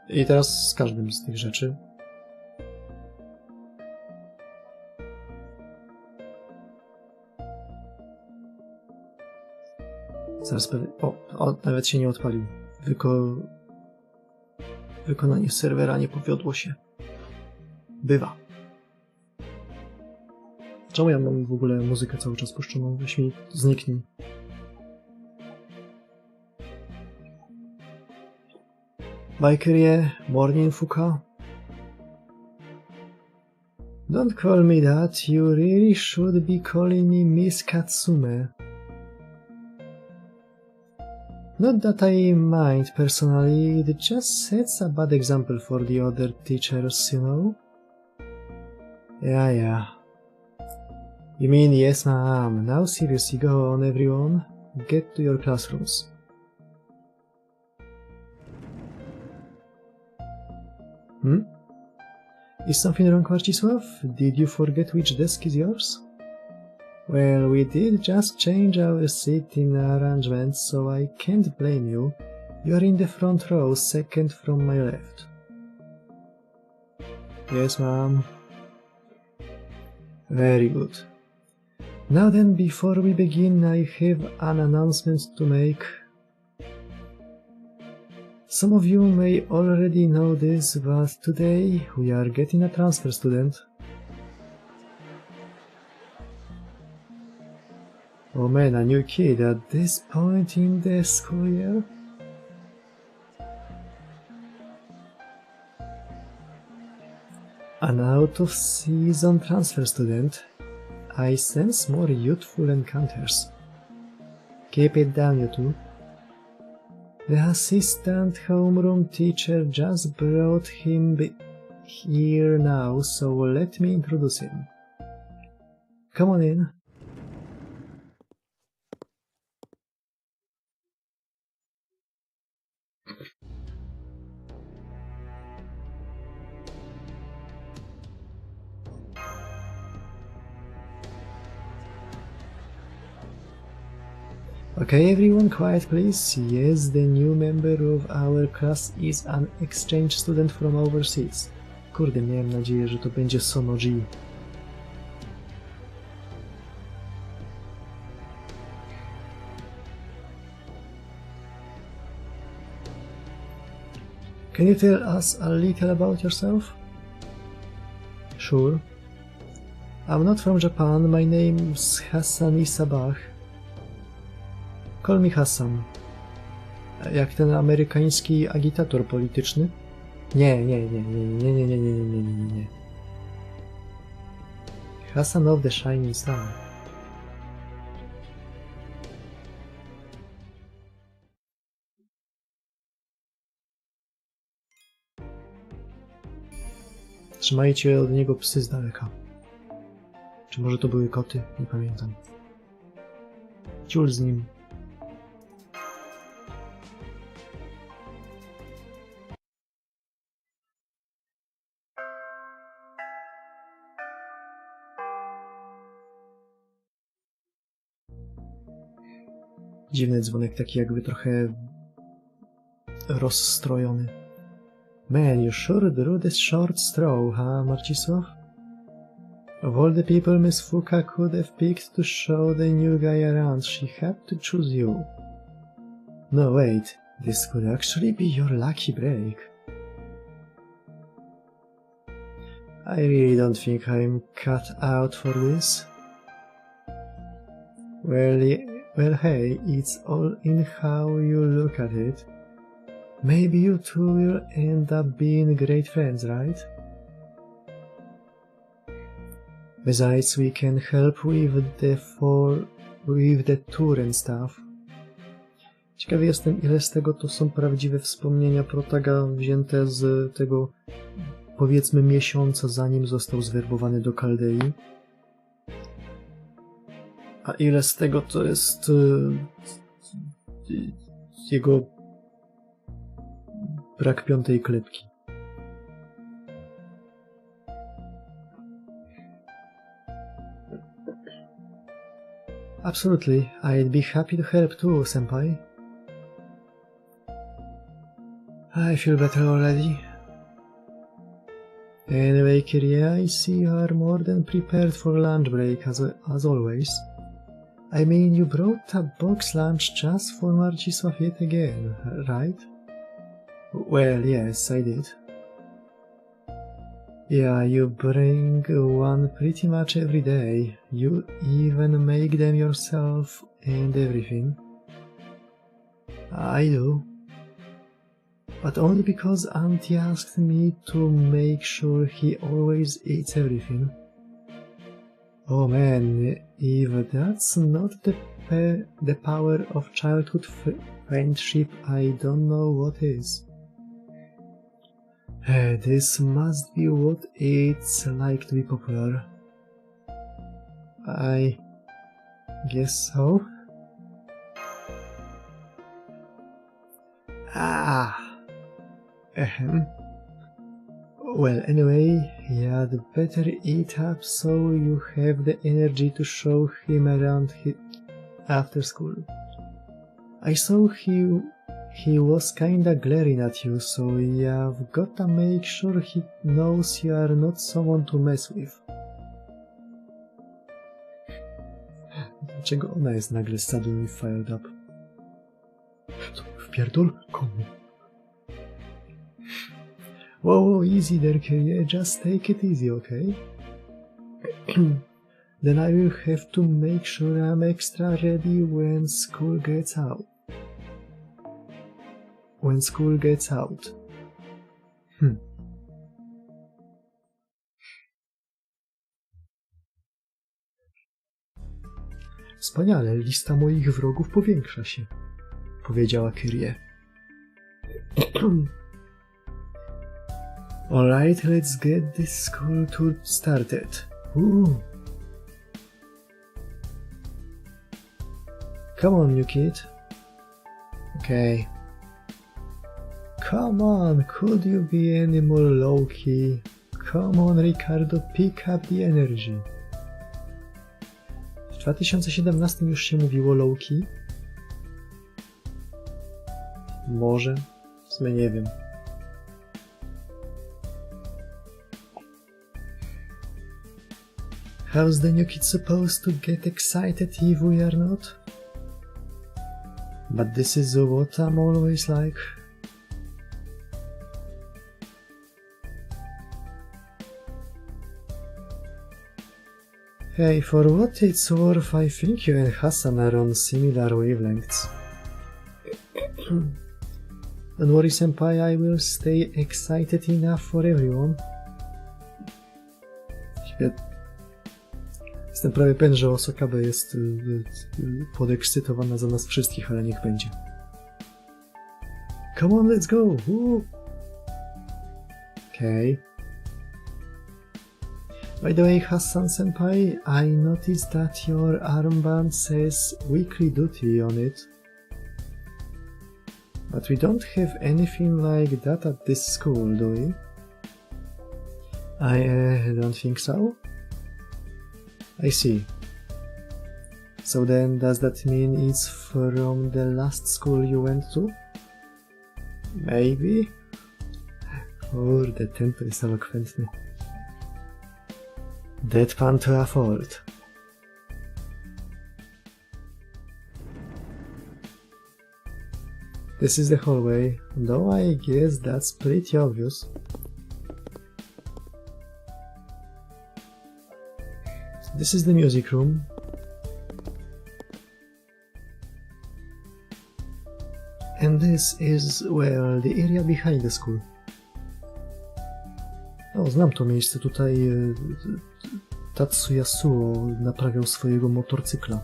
I teraz z każdym z tych rzeczy. Zaraz pewnie... O, nawet się nie odpalił. Wykonanie serwera nie powiodło się. Bywa. Czemu ja mam w ogóle muzykę cały czas puszczoną? Weź mi zniknij. Bikerie, morning fuka. Don't call me that, you really should be calling me Miss Katsume. Not that I mind personally, it just sets a bad example for the other teachers, you know? Yeah. You mean yes, ma'am. Now seriously, go on, everyone. Get to your classrooms. Is something wrong, Marcisław? Did you forget which desk is yours? Well, we did just change our seating arrangements, so I can't blame you. You're in the front row, second from my left. Yes, ma'am. Very good. Now then, before we begin, I have an announcement to make. Some of you may already know this, but today we are getting a transfer student. Oh man, a new kid at this point in the school year? An out-of-season transfer student. I sense more youthful encounters. Keep it down, you two. The assistant homeroom teacher just brought him here now, so let me introduce him. Come on in. Okay, everyone, quiet please. Yes, the new member of our class is an exchange student from overseas. Kurde, miałem nadzieję, że to będzie Sono G. Can you tell us a little about yourself? Sure. I'm not from Japan. My name's Hassan Isabah. Call me Hassan. Jak ten amerykański agitator polityczny? Nie. Hassan of the Shining Star. Trzymajcie od niego psy z daleka. Czy może to były koty? Nie pamiętam. Ciul z nim. Dziwny dzwonek, taki jakby trochę rozstrojony. Man, you sure drew this short straw, huh, Marcisław? Of all the people Miss Fuka could have picked to show the new guy around, she had to choose you. No, wait, this could actually be your lucky break. I really don't think I'm cut out for this. Well, hey, it's all in how you look at it. Maybe you two will end up being great friends, right? Besides, we can help with the tour and stuff. Ciekawy jestem, ile z tego to są prawdziwe wspomnienia Protaga wzięte z tego, powiedzmy, miesiąca, zanim został zwerbowany do Kaldei. A ile z tego to jest jego brak piątej klepki. Absolutely, I'd be happy to help too, senpai. I feel better already. Anyway, Kiria, I see you are more than prepared for lunch break as always. I mean, you brought a box lunch just for Marcisław yet again, right? Well, yes, I did. Yeah, you bring one pretty much every day. You even make them yourself and everything. I do. But only because Auntie asked me to make sure he always eats everything. Oh man, if that's not the power of childhood friendship, I don't know what is. This must be what it's like to be popular. I guess so. Well, anyway, you'd better eat up so you have the energy to show him around after school. I saw he was kinda glaring at you, so you've gotta make sure he knows you are not someone to mess with. Dlaczego ona jest nagle suddenly fired up? Co, wpierdol? Komu? Whoa, easy there, Kyrie. Just take it easy, okay? Then I will have to make sure I'm extra ready when school gets out. When school gets out. Wspaniale, lista moich wrogów powiększa się, powiedziała Kyrie. Alright, let's get this school tour started. Come on, new kid. Okay. Come on, could you be any more low-key? Come on, Ricardo, pick up the energy. W 2017 już się mówiło low-key? Może? W sumie nie wiem. How's the new kid supposed to get excited if we are not? But this is what I'm always like. Hey, for what it's worth, I think you and Hassan are on similar wavelengths. Don't worry, senpai, I will stay excited enough for everyone. Jestem prawie pewien, że Osokabe jest podekscytowana za nas wszystkich, ale niech będzie. Come on, let's go! Woo. Okay. By the way, Hassan-senpai, I noticed that your armband says weekly duty on it. But we don't have anything like that at this school, do we? I don't think so. I see. So then, does that mean it's from the last school you went to? Maybe? Kurde, ten to jest elokwentny. Deadpan to a fault. This is the hallway, though I guess that's pretty obvious. This is the music room. And this is, well, the area behind the school. O, znam to miejsce. Tutaj Tatsuya Suo naprawiał swojego motorcykla.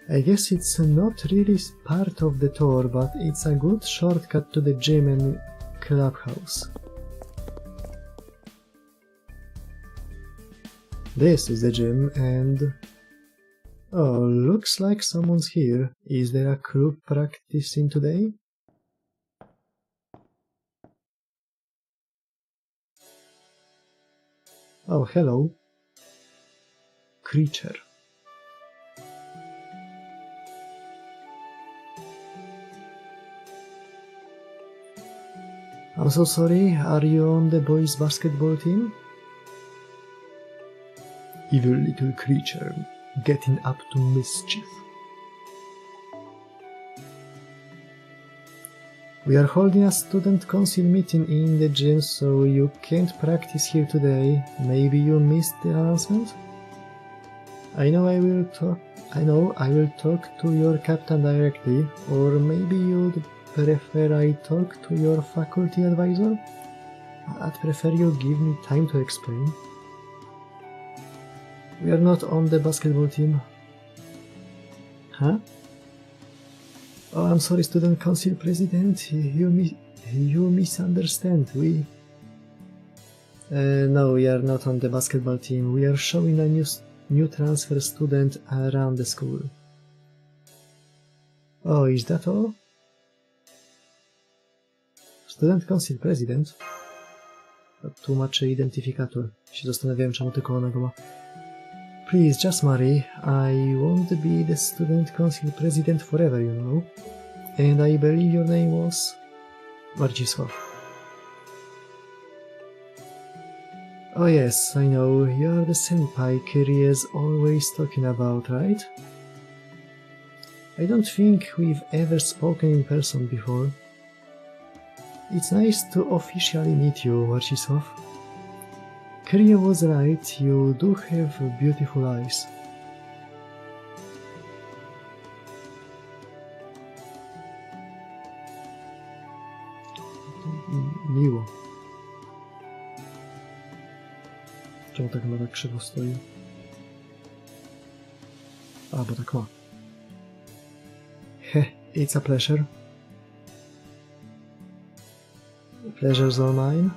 I guess it's not really part of the tour, but it's a good shortcut to the gym and clubhouse. This is the gym and... Oh, looks like someone's here. Is there a crew practicing today? Oh, hello. Creature. I'm so sorry, are you on the boys' basketball team? Evil little creature, getting up to mischief. We are holding a student council meeting in the gym, so you can't practice here today. Maybe you missed the announcement? I know I will talk to your captain directly, or maybe you'd prefer I talk to your faculty advisor? I'd prefer you give me time to explain. We are not on the basketball team. Huh? Oh, I'm sorry, student council president. You misunderstand. No, we are not on the basketball team. We are showing a new transfer student around the school. Oh, is that all? Student council president? Tłumaczy identyfikator. Się zastanawiałem, czemu tylko ona go ma. Please, just marry. I won't be the student council president forever, you know. And I believe your name was... Marcisław. Oh yes, I know. You're the senpai Kiri is always talking about, right? I don't think we've ever spoken in person before. It's nice to officially meet you, Marcisław. Kiri was right, you do have beautiful eyes. Miło. Czemu tak ma tak krzywo stoi? A, bo tak ma. Heh, it's a pleasure. Pleasure's all mine.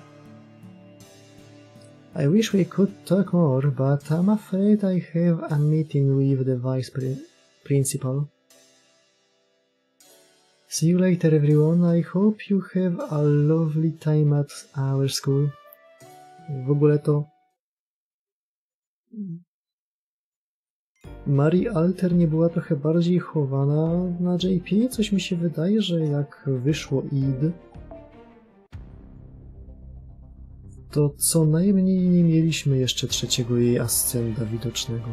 I wish we could talk more, but I'm afraid I have a meeting with the vice principal. See you later, everyone. I hope you have a lovely time at our school. W ogóle to... Mari Alter nie była trochę bardziej chowana na JP? Coś mi się wydaje, że jak wyszło id, to co najmniej nie mieliśmy jeszcze trzeciego jej ascenda widocznego.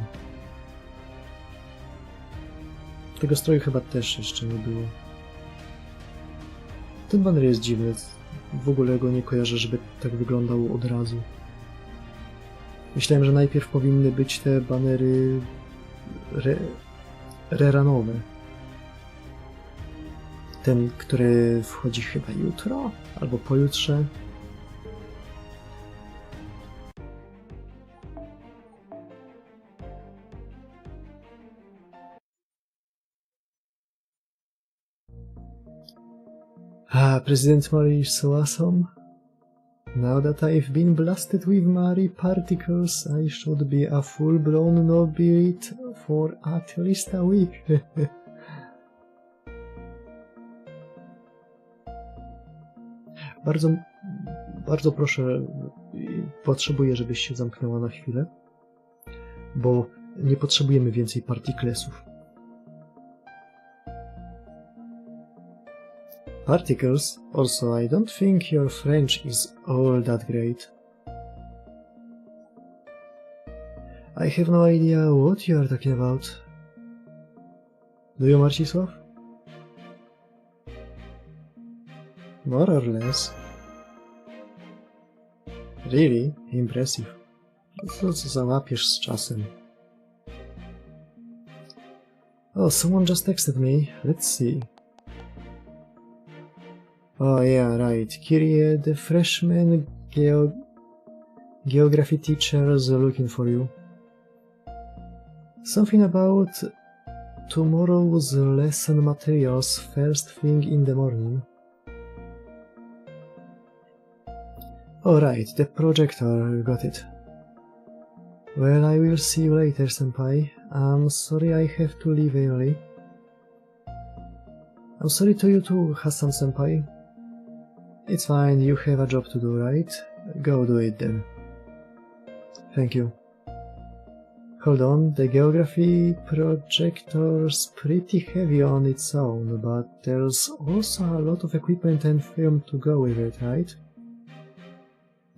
Tego stroju chyba też jeszcze nie było. Ten baner jest dziwny. W ogóle go nie kojarzę, żeby tak wyglądał od razu. Myślałem, że najpierw powinny być te banery reranowe. Ten, który wchodzi chyba jutro albo pojutrze. Prezydent Mori is so awesome. Now that I've been blasted with Mari particles, I should be a full-blown nobility for at least a week. Bardzo proszę, potrzebuję, żebyś się zamknęła na chwilę, bo nie potrzebujemy więcej partiklesów. Particles? Also, I don't think your French is all that great. I have no idea what you are talking about. Do you, Marcisław? More or less. Really? Impressive. Co załapiesz z czasem? Oh, someone just texted me. Let's see. Oh yeah, right. Kyrie, the freshman geography teacher is looking for you. Something about tomorrow's lesson materials first thing in the morning. Alright, the projector, got it. Well, I will see you later, senpai. I'm sorry I have to leave early. I'm sorry to you too, Hassan-senpai. It's fine, you have a job to do, right? Go do it then. Thank you. Hold on, the geography projector's pretty heavy on its own, but there's also a lot of equipment and film to go with it, right?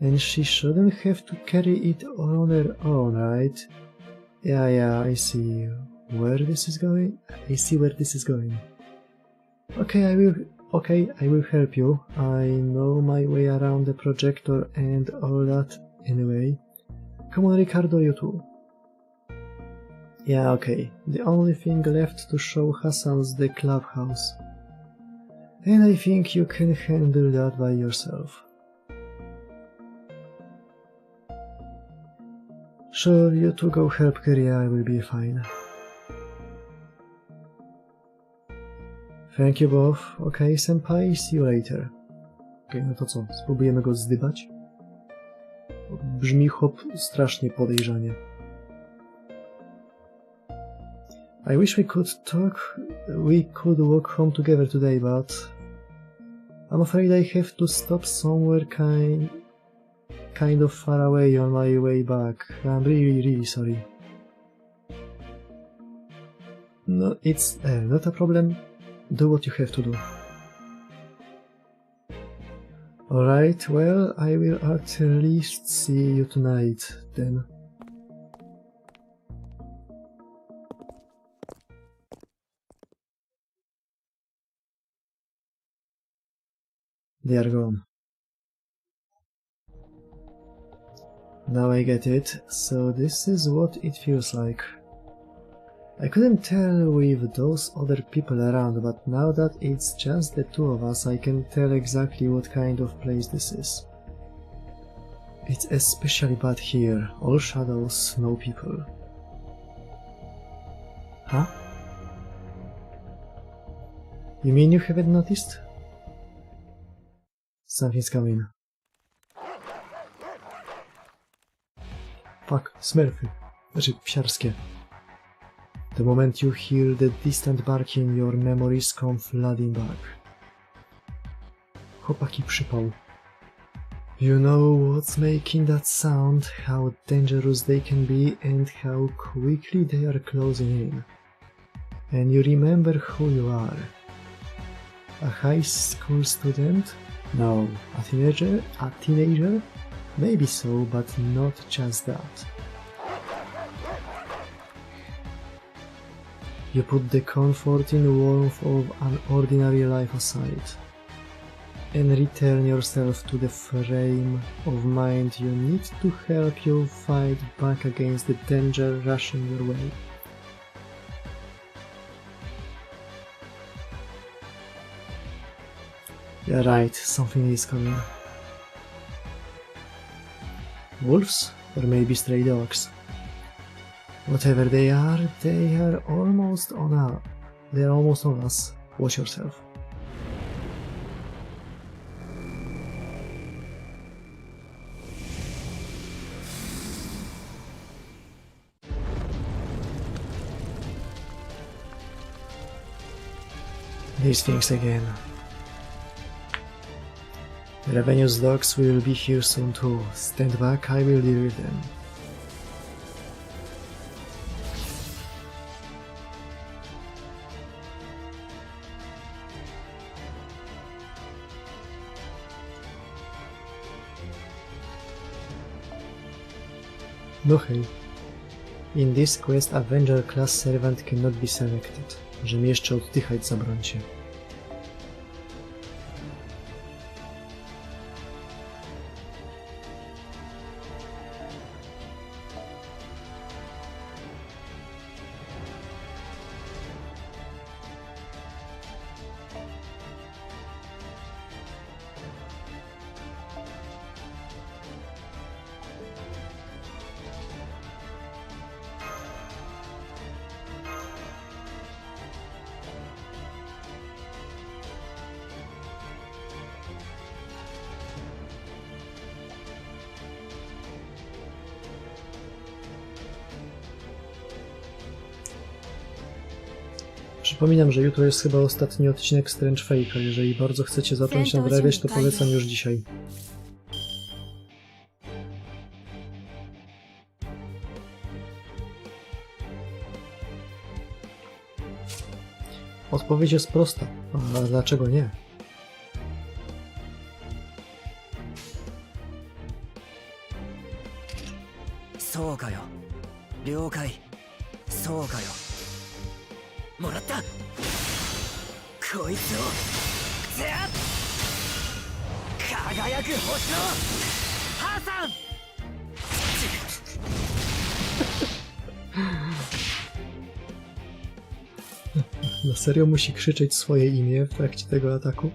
And she shouldn't have to carry it on her own, right? Yeah, I see where this is going. Okay, I will help you. I know my way around the projector and all that anyway. Come on, Ricardo, you too. Yeah, okay. The only thing left to show Hassan's the clubhouse. And I think you can handle that by yourself. Sure, you two go help Kyria, I will be fine. Thank you both. Okay, senpai, see you later. Okej, no to co? Spróbujemy go zdybać? Brzmi hop strasznie podejrzanie. I wish we could walk home together today, but I'm afraid I have to stop somewhere kind of far away on my way back. I'm really sorry. No, it's not a problem. Do what you have to do. Alright, well, I will at least see you tonight, then. They are gone. Now I get it, so this is what it feels like. I couldn't tell with those other people around, but now that it's just the two of us, I can tell exactly what kind of place this is. It's especially bad here, all shadows, no people. Huh? You mean you haven't noticed? Something's coming. Fuck, smurfy. Znaczy, psiarskie. The moment you hear the distant barking, your memories come flooding back. Chłopaki przypał. You know what's making that sound, how dangerous they can be and how quickly they are closing in. And you remember who you are. A high school student? No. A teenager? A teenager? Maybe so, but not just that. You put the comforting warmth of an ordinary life aside and return yourself to the frame of mind you need to help you fight back against the danger rushing your way. You're right, something is coming. Wolves? Or maybe stray dogs? Whatever they are almost on us. Watch yourself. these things again. Revenue's dogs will be here soon too. Stand back, I will deal with them. No hej. In this quest Avenger class servant cannot be selected. Że mi jeszcze oddychać zabrońcie. Przypominam, że jutro jest chyba ostatni odcinek Strange Fake'a. Jeżeli bardzo chcecie zacząć nadrabiać, to polecam już dzisiaj. Odpowiedź jest prosta. A dlaczego nie? Soka yo. Ryoukai. Soka yo. もらったこいつをゼア輝く星のハーさん Na serio musi krzyczeć swoje imię w trakcie tego ataku?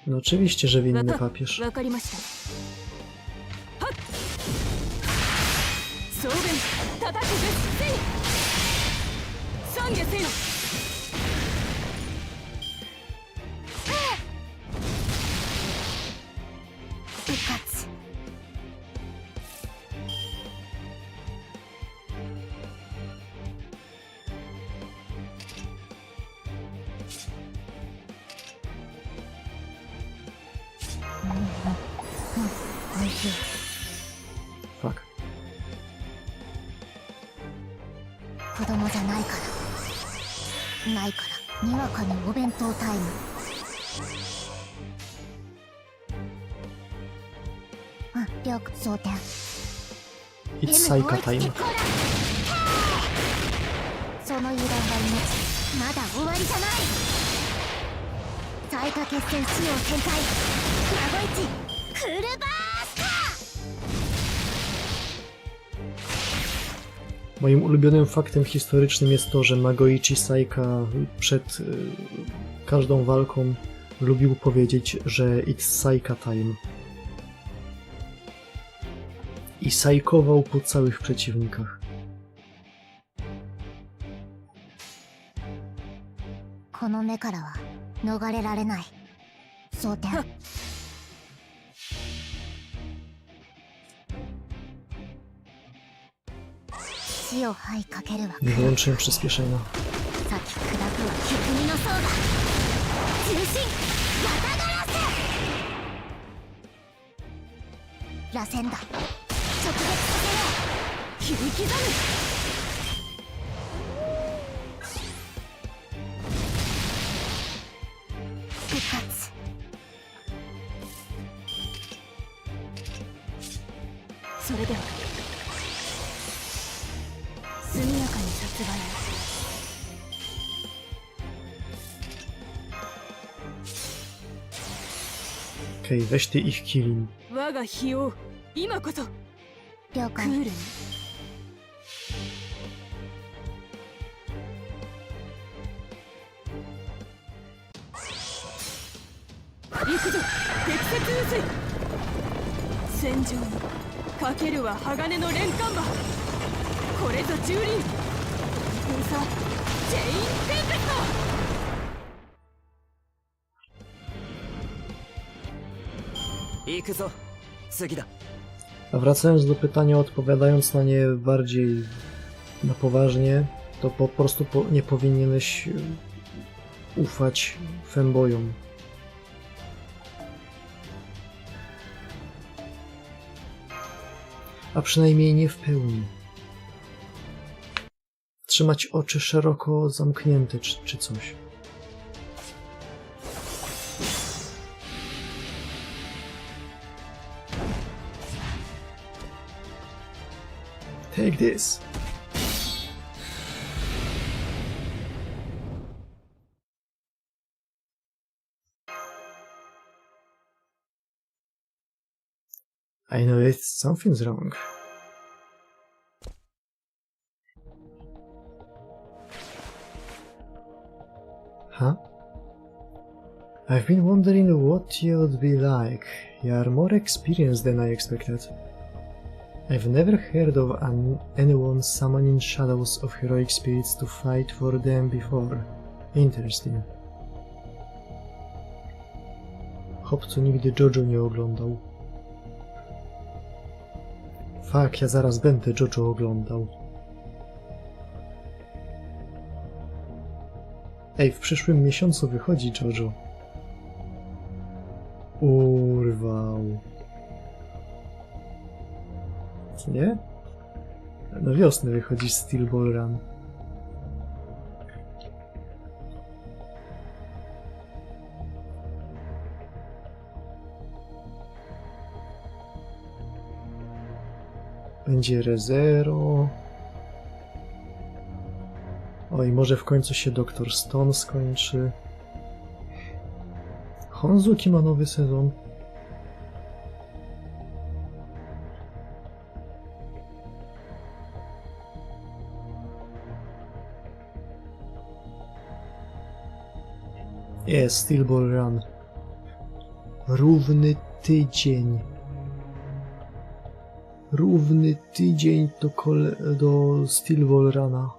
No oczywiście, że winny papież. Fuck. 子供じゃないからないからにわかにお弁当タイム了解装填 It's Saika time. その油断は命まだ終わりじゃないサイカ決戦仕様展開ラゴイチフルバー Moim ulubionym faktem historycznym jest to, że Magoichi Saika przed każdą walką lubił powiedzieć, że it's Saika time. I sajkował po całych przeciwnikach. この目からは逃れられない装填 Nie wyłączyłem przyspieszenia. Okej, weź ty ich killing. 我が日を今こそ了解クールに行くぞ適切雨水戦場にかけるは鋼の連環馬これぞ蹂躙封鎖チェインテンペスト行くぞ次だ。 A wracając do pytania, odpowiadając na nie bardziej na poważnie, to po prostu nie powinieneś ufać fanboyom. A przynajmniej nie w pełni. Trzymać oczy szeroko zamknięte czy coś. Take this. I know it. Something's wrong. Huh? I've been wondering what you'd be like. You are more experienced than I expected. I've never heard of anyone summoning shadows of heroic spirits to fight for them before. Interesting. Chłopcu nigdy JoJo nie oglądał. Fuck, ja zaraz będę JoJo oglądał. Ej, w przyszłym miesiącu wychodzi JoJo. Urwał. Co nie? Na wiosnę wychodzi Steel Ball Run. Będzie ReZero. Oj, może w końcu się Dr. Stone skończy. Honzuki ma nowy sezon. Jest Steel Ball Run. Równy tydzień. Równy tydzień do Steel Ball Runa.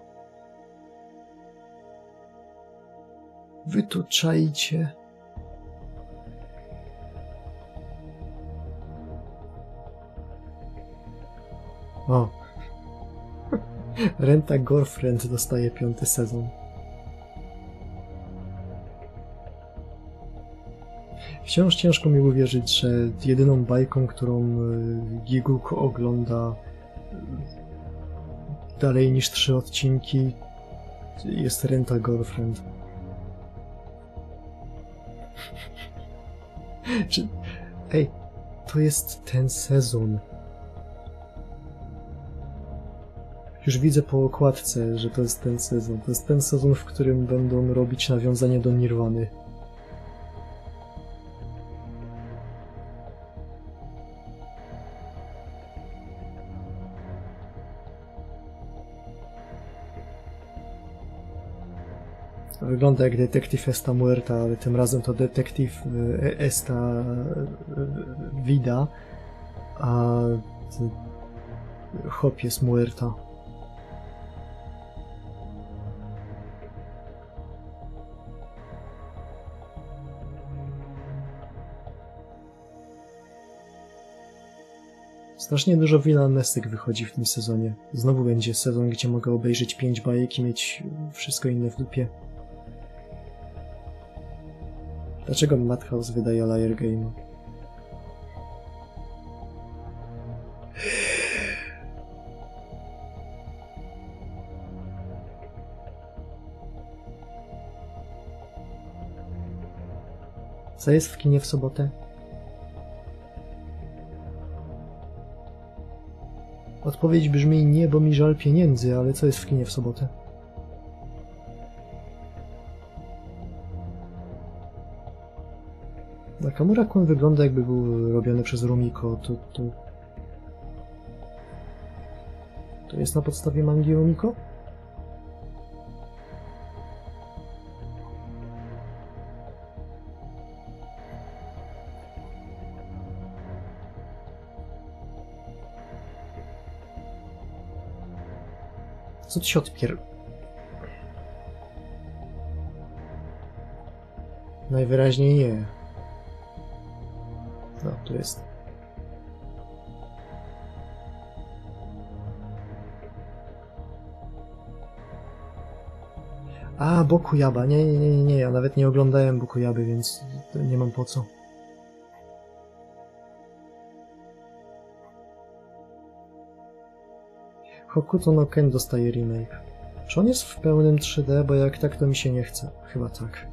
Wy to czajcie. O. Renta Girlfriend dostaje 5. sezon. Wciąż ciężko mi uwierzyć, że jedyną bajką, którą Giguk ogląda dalej niż 3 odcinki, jest Renta Girlfriend. Ej, to jest ten sezon. Już widzę po okładce, że to jest ten sezon. To jest ten sezon, w którym będą robić nawiązanie do Nirwany. Wygląda jak detektyw Esta Muerta, ale tym razem to detektyw Esta Vida, a chłop jest Muerta. Strasznie dużo villanesek wychodzi w tym sezonie. Znowu będzie sezon, gdzie mogę obejrzeć 5 bajek i mieć wszystko inne w dupie. Dlaczego Madhouse wydaje Liar Game? Co jest w kinie w sobotę? Odpowiedź brzmi nie, bo mi żal pieniędzy, ale co jest w kinie w sobotę? Nakamura-kun wygląda jakby był robiony przez Rumiko, to jest na podstawie mangi Rumiko? Co ty się Najwyraźniej nie. No. tu jest. A, Bokujaba. Nie, ja nawet nie oglądałem Bokujaby, więc nie mam po co. Hokuto no Ken dostaje remake. Czy on jest w pełnym 3D? Bo jak tak, to mi się nie chce. Chyba tak.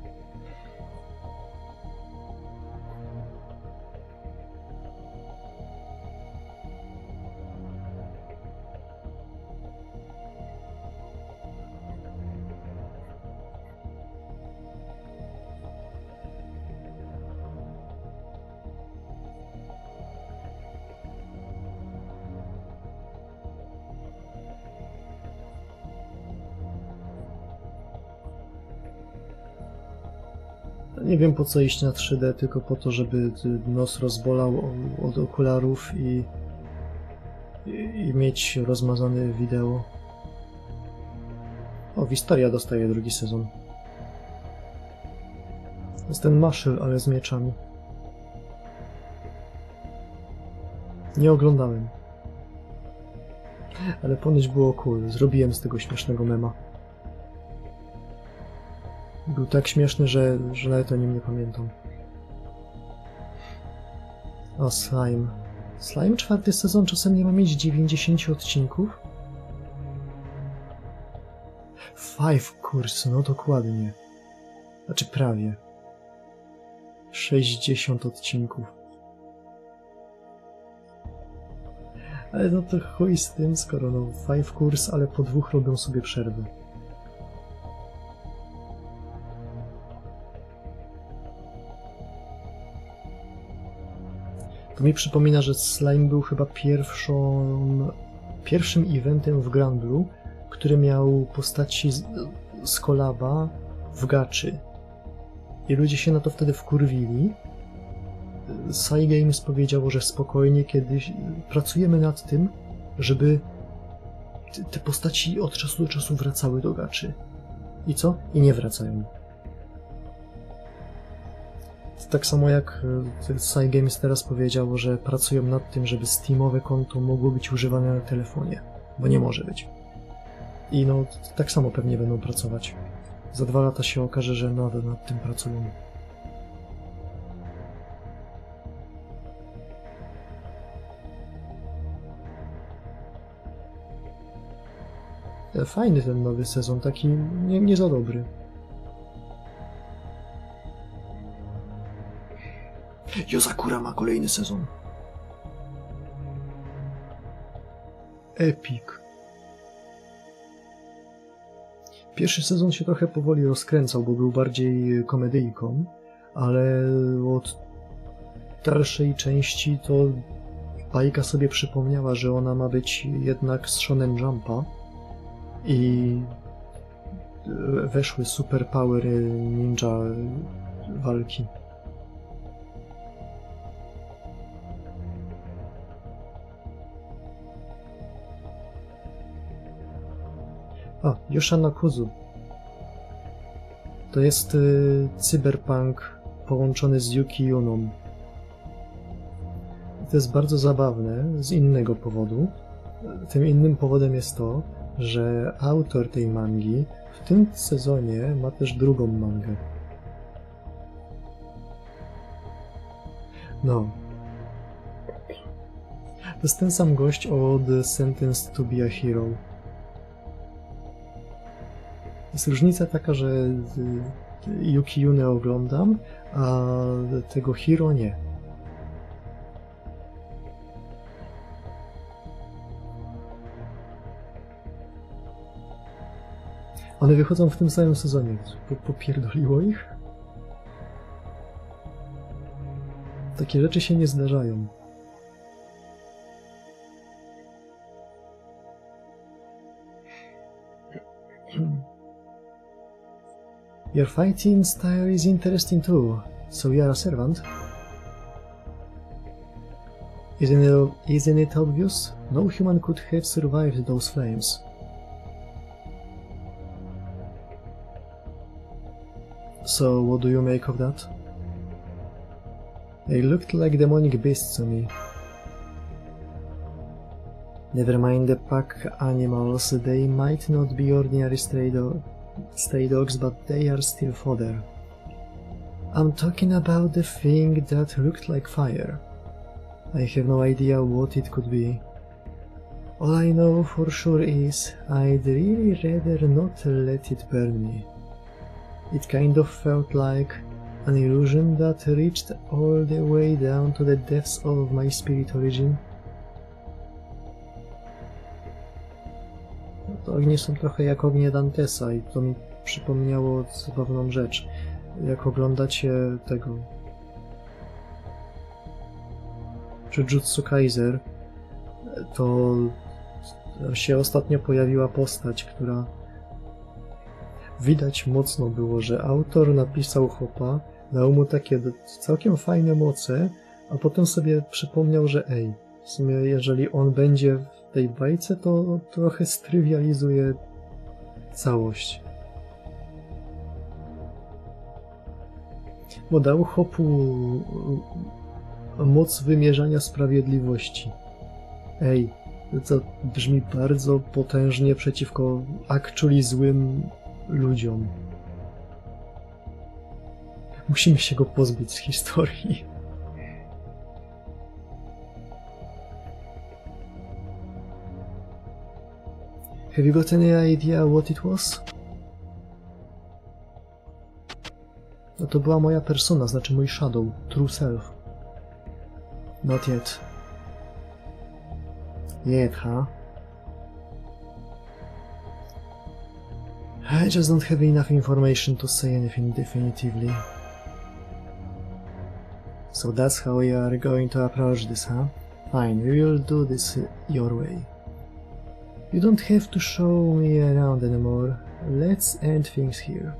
Nie wiem po co iść na 3D, tylko po to, żeby nos rozbolał od okularów i mieć rozmazane wideo. O, Wisteria dostaje drugi sezon. To jest ten Maszyl, ale z mieczami. Nie oglądałem. Ale ponoć było cool. Zrobiłem z tego śmiesznego mema. Był tak śmieszny, że nawet o nim nie pamiętam. O, Slime. Slime 4. sezon czasem nie ma mieć 90 odcinków? 5 kurs, no dokładnie. Znaczy prawie. 60 odcinków. Ale no to chuj z tym, skoro no 5 kurs, ale po 2 robią sobie przerwę. To mi przypomina, że Slime był chyba pierwszym eventem w Granblu, który miał postaci z kolaba w gaczy. I ludzie się na to wtedy wkurwili. Cygames powiedziało, że spokojnie, kiedyś pracujemy nad tym, żeby te postaci od czasu do czasu wracały do gaczy. I co? I nie wracają. Tak samo jak Cygames teraz powiedziało, że pracują nad tym, żeby Steamowe konto mogło być używane na telefonie, bo nie może być. I no, tak samo pewnie będą pracować. Za 2 lata się okaże, że nadal nad tym pracują. Fajny ten nowy sezon, taki nie za dobry. Yozakura ma kolejny sezon. Epic. Pierwszy sezon się trochę powoli rozkręcał, bo był bardziej komedyjką, ale od dalszej części to bajka sobie przypomniała, że ona ma być jednak z Shonen Jumpa i weszły superpowery ninja walki. A, Yoshana Kuzu. To jest cyberpunk połączony z Yuki Yuną. To jest bardzo zabawne z innego powodu. Tym innym powodem jest to, że autor tej mangi w tym sezonie ma też drugą mangę. No. To jest ten sam gość od Sentenced to be a Hero. Jest różnica taka, że Yuki Yunę oglądam, a tego Hero nie. One wychodzą w tym samym sezonie. Popierdoliło ich? Takie rzeczy się nie zdarzają. Your fighting style is interesting too. So you are a servant? Isn't it obvious? No human could have survived those flames. So what do you make of that? They looked like demonic beasts to me. Never mind the pack animals, they might not be ordinary stray dogs, but they are still fodder. I'm talking about the thing that looked like fire. I have no idea what it could be. All I know for sure is I'd really rather not let it burn me. It kind of felt like an illusion that reached all the way down to the depths of my spirit origin. To ognie są trochę jak ognie Dantesa i to mi przypomniało zabawną rzecz. Jak oglądacie tego Jujutsu Kaisen, to się ostatnio pojawiła postać, która widać mocno było, że autor napisał chłopa, dał mu takie całkiem fajne moce, a potem sobie przypomniał, że w sumie jeżeli on będzie w tej bajce, to trochę strywializuje całość. Bo dał chłopu moc wymierzania sprawiedliwości. To brzmi bardzo potężnie przeciwko actually złym ludziom. Musimy się go pozbyć z historii. Have you got any idea what it was? No to była moja persona, znaczy mój shadow, true self. Not yet. Yet, huh? I just don't have enough information to say anything definitively. So that's how we are going to approach this, huh? Fine, we will do this your way. You don't have to show me around anymore. Let's end things here.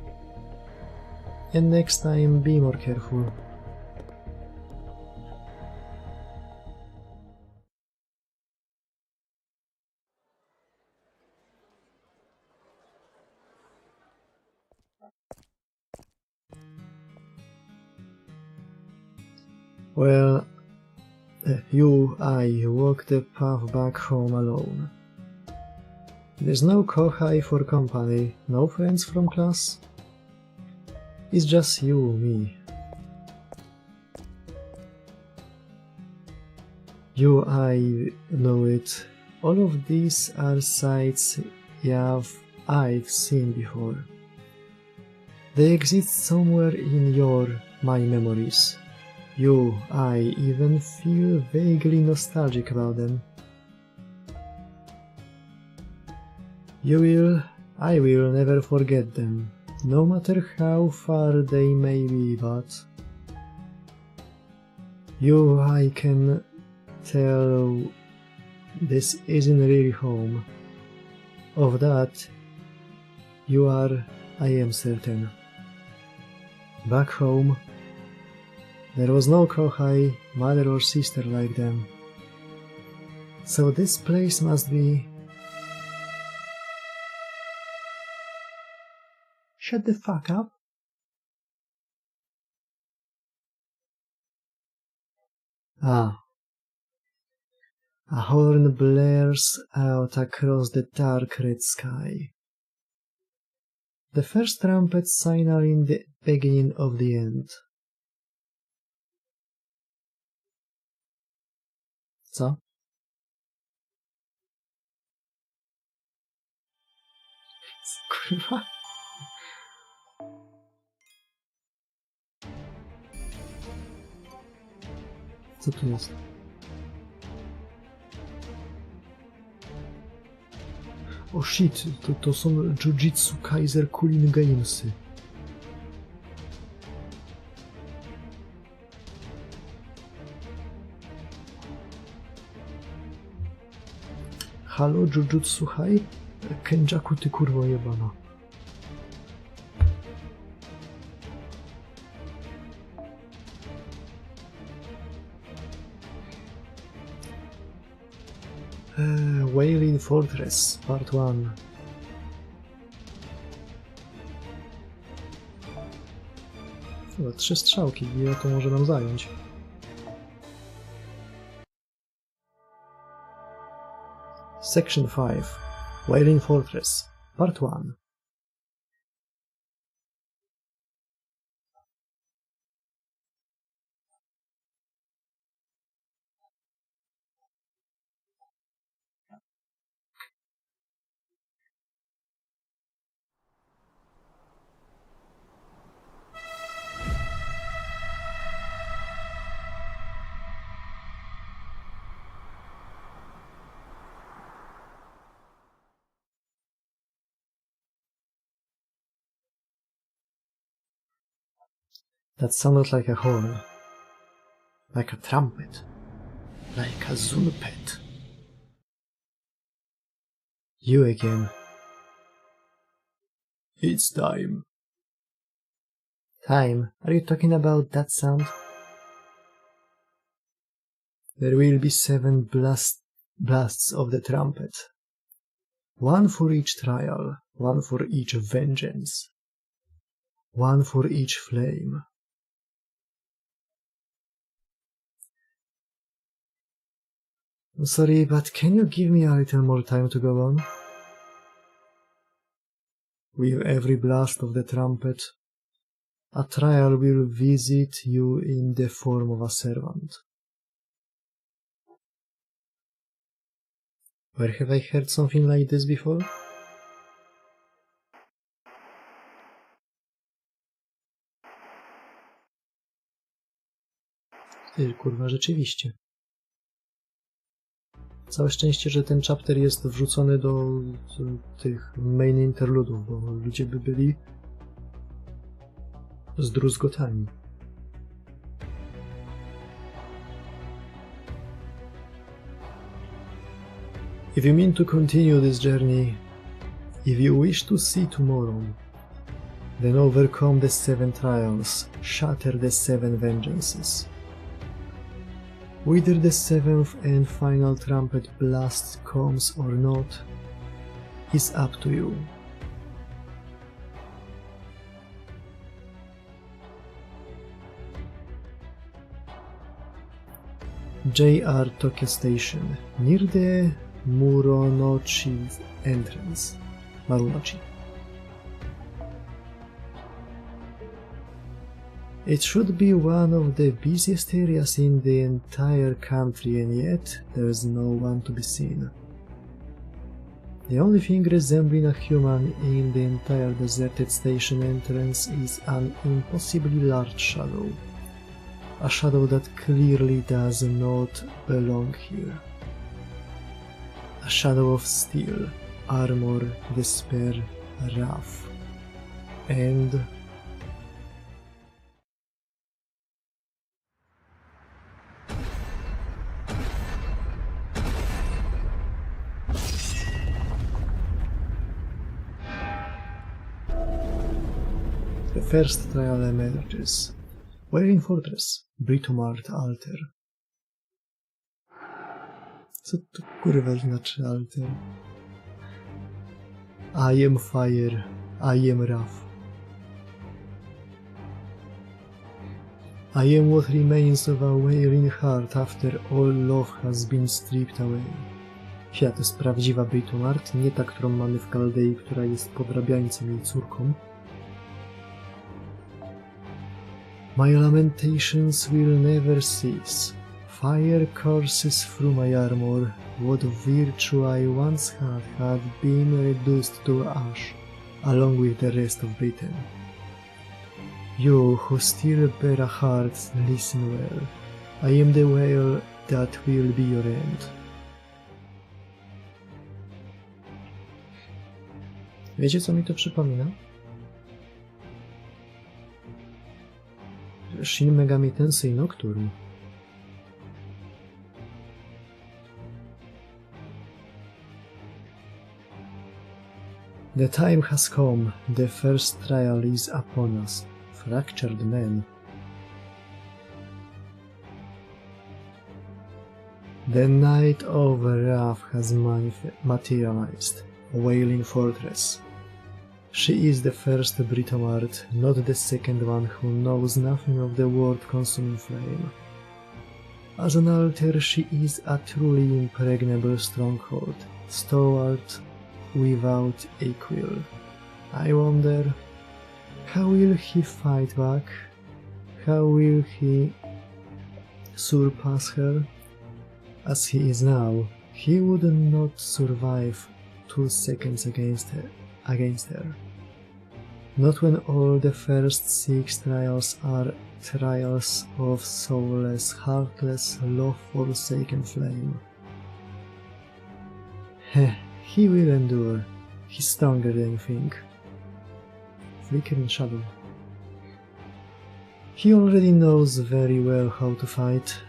And next time, be more careful. Well, I walk the path back home alone. There's no Kohai for company, no friends from class. It's just you, me. I know it. All of these are sights I've seen before. They exist somewhere in my memories. I even feel vaguely nostalgic about them. I will never forget them, no matter how far they may be, but I can tell this isn't really home. Of that, I am certain. Back home, there was no Kohai, mother or sister like them. So this place must be... Shut the fuck up. A horn blares out across the dark red sky. The first trumpet signal in the beginning of the end. Co? Kurwa. Co tu jest? O shit, to są Jujutsu Kaisen Cooling Gamesy. Halo, Jujutsu Hai? Kenjaku, ty kurwo jebana. Wailing Fortress, Part 1. Chyba 3 strzałki, ile to może nam zająć? Section 5, Wailing Fortress, Part 1. That sounded like a horn, like a trumpet, like a zulpet. You again. It's time. Time? Are you talking about that sound? There will be 7 blasts of the trumpet. 1 for each trial, 1 for each vengeance, 1 for each flame. I'm sorry, but can you give me a little more time to go on? With every blast of the trumpet, a trial will visit you in the form of a servant. Where have I heard something like this before? Kurwa, rzeczywiście. Całe szczęście, że ten chapter jest wrzucony do tych main interludów, bo ludzie by byli zdruzgotani. If you mean to continue this journey, if you wish to see tomorrow, then overcome the 7 trials, shatter the 7 vengeances. Whether the 7th and final trumpet blast comes or not is up to you. J.R. Tokyo Station, near the Muronochi entrance. Marunochi. It should be one of the busiest areas in the entire country, and yet there is no one to be seen. The only thing resembling a human in the entire deserted station entrance is an impossibly large shadow. A shadow that clearly does not belong here. A shadow of steel, armor, despair, wrath, and the first trial emerges. Wailing Fortress, Britomart Altar. Co to kurwa znaczy altar? I am fire, I am wrath. I am what remains of a wailing heart after all love has been stripped away. Ja, to jest prawdziwa Britomart, nie ta, którą mamy w Kaldei, która jest podrabiańcem jej córką. My lamentations will never cease. Fire courses through my armor. What virtue I once had been reduced to ash, along with the rest of Britain. You who still bear a heart, listen well. I am the wail that will be your end. Wiecie, co mi to przypomina? Shin Megami Tensei Nocturne. The time has come, the first trial is upon us. Fractured men. The Night of Wrath has materialized. Wailing Fortress. She is the first Britomart, not the second one who knows nothing of the world-consuming flame. As an altar, she is a truly impregnable stronghold, stalwart without a quill. I wonder, how will he fight back? How will he surpass her? As he is now, he would not survive 2 seconds against her. Not when all the first 6 trials are trials of soulless, heartless, love-forsaken flame. Heh, he will endure. He's stronger than you think. Flickering shadow. He already knows very well how to fight.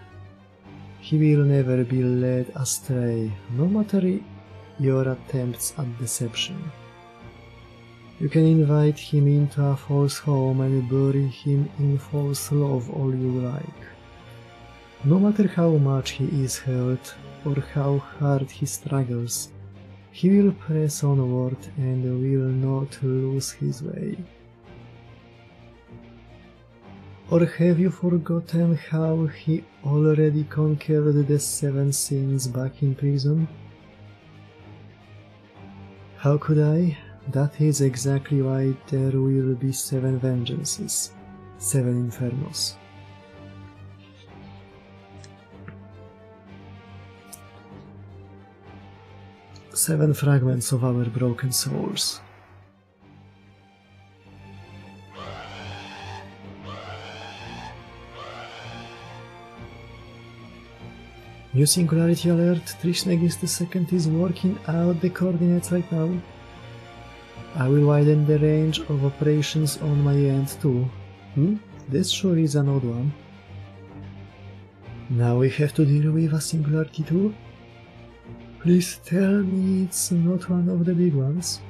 He will never be led astray, no matter your attempts at deception. You can invite him into a false home and bury him in false love all you like. No matter how much he is hurt or how hard he struggles, he will press onward and will not lose his way. Or have you forgotten how he already conquered the 7 sins back in prison? How could I? That is exactly why there will be 7 vengeances, 7 infernos. Seven fragments of our broken souls. New singularity alert, Trismegistus II is working out the coordinates right now. I will widen the range of operations on my end too. This sure is an odd one. Now we have to deal with a singularity too? Please tell me it's not one of the big ones.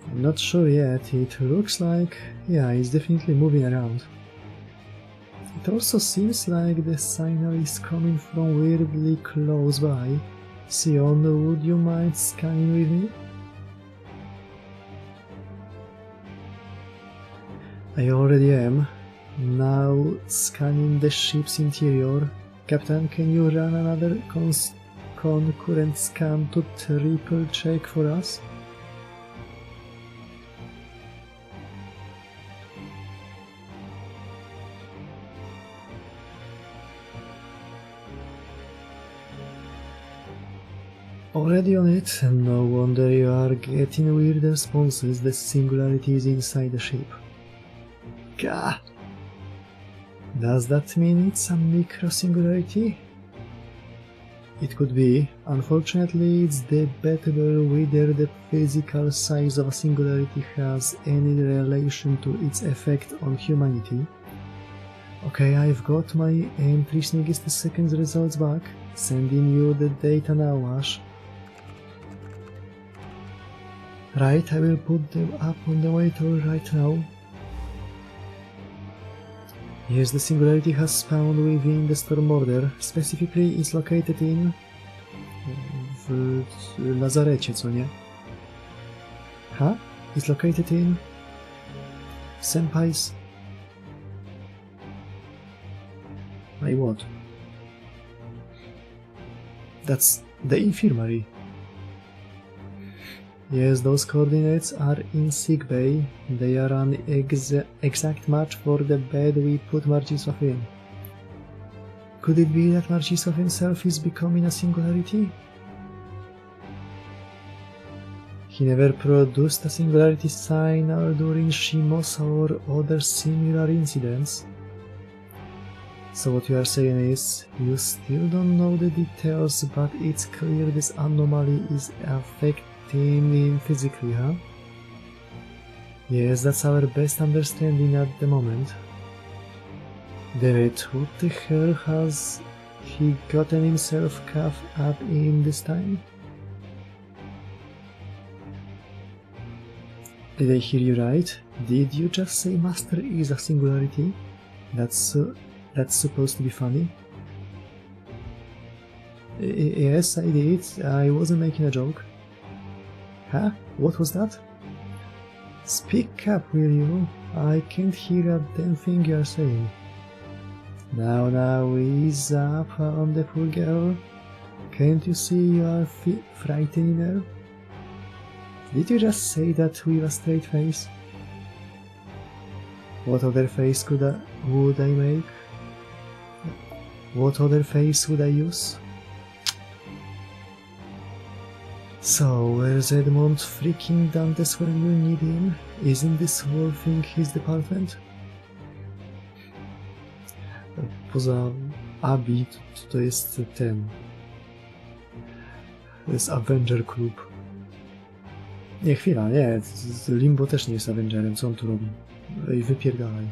I'm not sure yet, it looks like... yeah, it's definitely moving around. It also seems like the signal is coming from weirdly close by. Sion, would you mind scanning with me? I already am. Now scanning the ship's interior. Captain, can you run another concurrent scan to triple check for us? Already on it, no wonder you are getting weird responses. The singularity is inside the ship. Gah! Does that mean it's a micro-singularity? It could be. Unfortunately, it's debatable whether the physical size of a singularity has any relation to its effect on humanity. Okay, I've got my Trismegistus II's results back. Sending you the data now, Ash. Right, I will put them up on the monitor right now. Yes, the singularity has spawned within the storm order. Specifically, it's located in... w lazarecie, co nie? Huh? It's located in... Senpai's... My what? That's the infirmary. Yes, those coordinates are in sickbay. They are an exact match for the bed we put Marcisław in. Could it be that Marcisław himself is becoming a singularity? He never produced a singularity signal during Shimosa or other similar incidents. So what you are saying is, you still don't know the details, but it's clear this anomaly is affecting him physically, huh? Yes, that's our best understanding at the moment. Damn it, what the hell has he gotten himself caught up in this time? Did I hear you right? Did you just say Master is a singularity? That's supposed to be funny? Yes, I did. I wasn't making a joke. Huh? What was that? Speak up, will you? I can't hear a damn thing you're saying. Now, ease up on the poor girl. Can't you see you are frightening her? Did you just say that with a straight face? What other face would I make? What other face would I use? So, where's Edmond freaking Dantes when you need him? Isn't this whole thing his department? Poza Abi, to jest ten... To jest Avenger Club. Nie, chwila, nie. Limbo też nie jest Avengerem. Co on tu robi? Ej, wypierdalaj.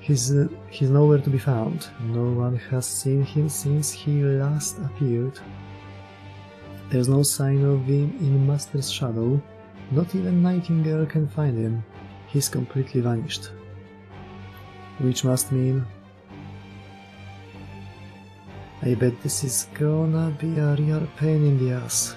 He's nowhere to be found. No one has seen him since he last appeared. There's no sign of him in Master's shadow. Not even Nightingale can find him. He's completely vanished. Which must mean... I bet this is gonna be a real pain in the ass.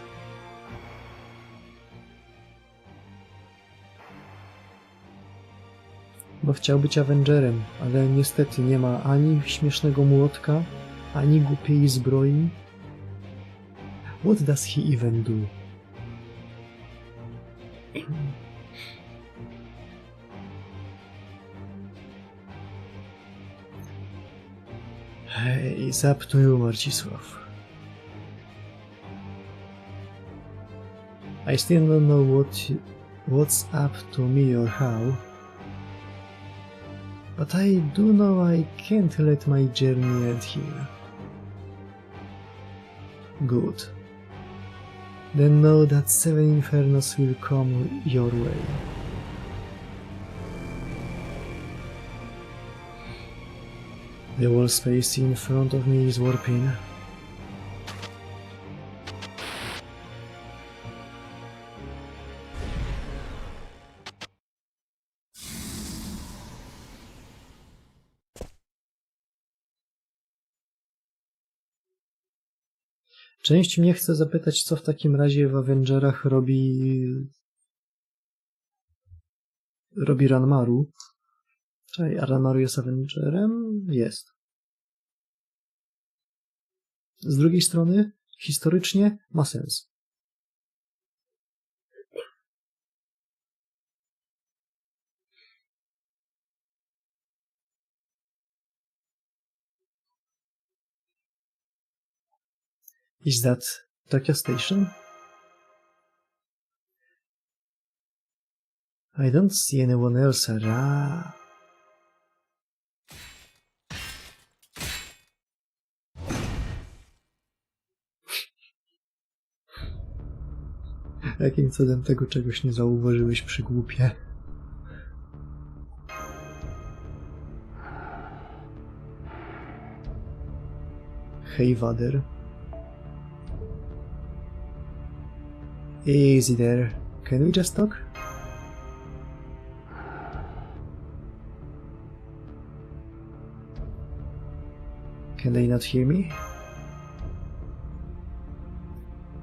Bo chciał być Avengerem, ale niestety nie ma ani śmiesznego młotka, ani głupiej zbroi. What does he even do? Hey, it's up to you, Marcisław. I still don't know what's up to me or how. But I do know I can't let my journey end here. Good. Then know that 7 infernos will come your way. The wall space in front of me is warping. Część mnie chce zapytać, co w takim razie w Avengerach robi Ranmaru. Czekaj, a Ranmaru jest Avengerem? Jest. Z drugiej strony, historycznie ma sens. Is that Tokyo Station? I don't see anyone else around. Jakim cudem tego czegoś nie zauważyłeś, przygłupie? Hey, Vader. Easy there. Can we just talk? Can they not hear me?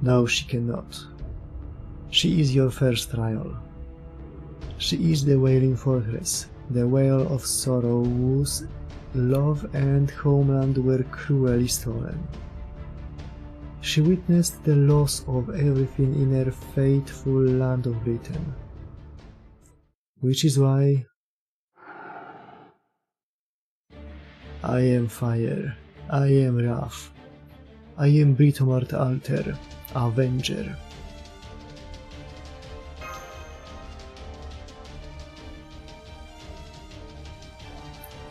No, she cannot. She is your first trial. She is the Wailing Fortress, the Whale of Sorrow whose love and homeland were cruelly stolen. She witnessed the loss of everything in her faithful land of Britain. Which is why I am fire, I am wrath, I am Britomart Alter, Avenger.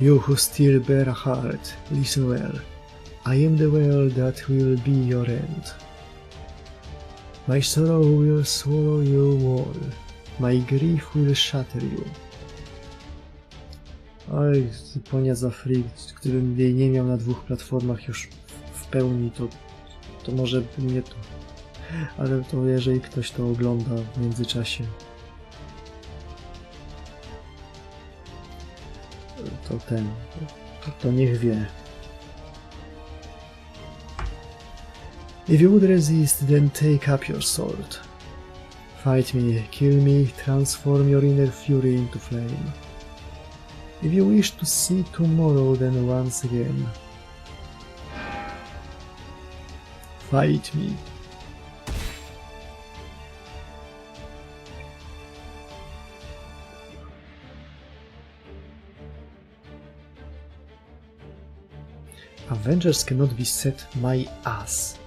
You who still bear a heart, listen well. I am the well that will be your end. My sorrow will swallow you whole. My grief will shatter you. Oj, Japonia za free, gdybym jej nie miał na 2 platformach już w pełni, to może by mnie to... Ale to jeżeli ktoś to ogląda w międzyczasie, to niech wie. If you would resist, then take up your sword. Fight me, kill me, transform your inner fury into flame. If you wish to see tomorrow, then once again. Fight me. Avengers cannot be set my ass.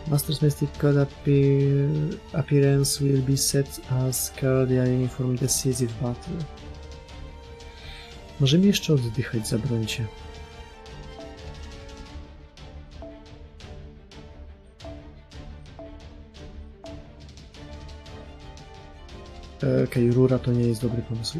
Master's mystical appearance will be set as Guardian uniform in the Syzyfowe battle. Możemy jeszcze oddychać, zabrońcie. Okej, rura to nie jest dobry pomysł.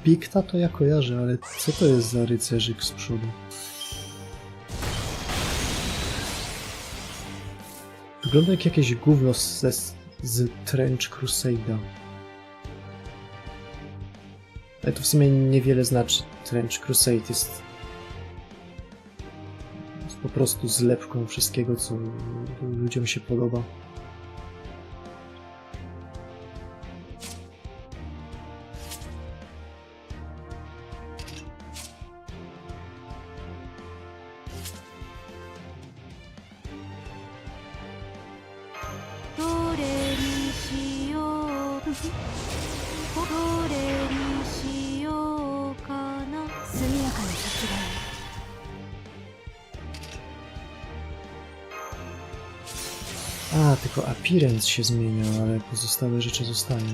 Pikta to ja kojarzę, ale co to jest za rycerzyk z przodu? Wygląda jak jakieś gówno z Trench Crusade'a. Ale to w sumie niewiele znaczy. Trench Crusade jest po prostu zlepką wszystkiego, co ludziom się podoba. A, tylko appearance się zmienia, ale pozostałe rzeczy zostają.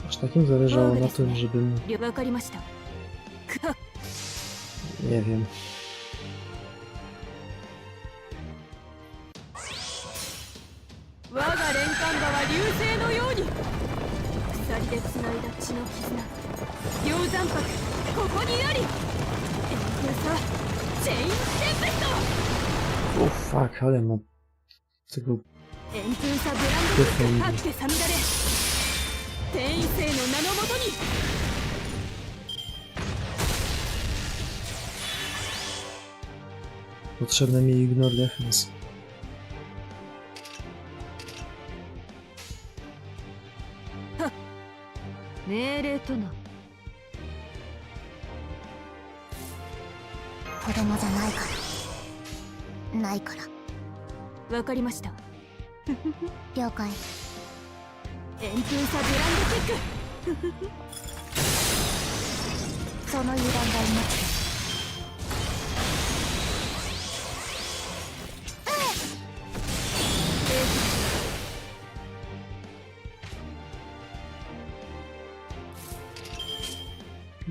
Aż takim zależało na tym, żebym... Nie wiem. O fuck, ale ma tego defendu. Potrzebne mi ignore defense.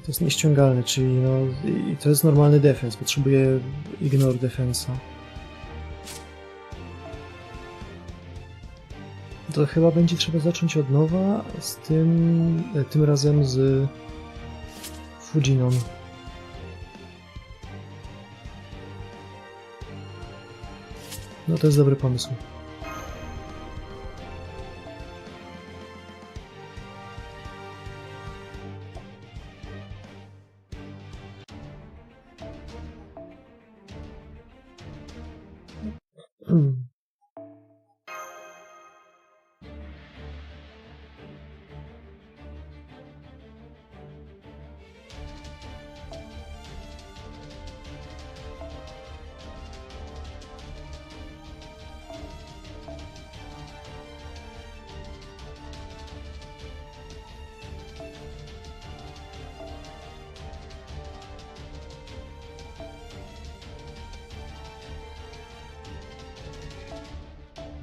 To jest nieściągalne, czyli no i to jest normalny defense, potrzebuję ignore defensa. To chyba będzie trzeba zacząć od nowa z tym razem z Fujinon. No to jest dobry pomysł.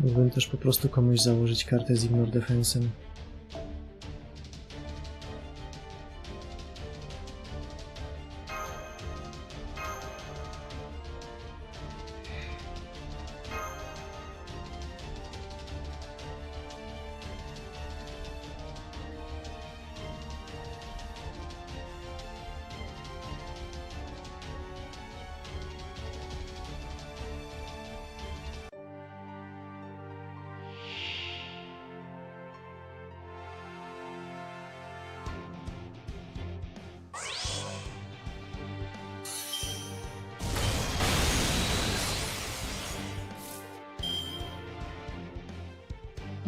Mógłbym też po prostu komuś założyć kartę z Ignore Defensem.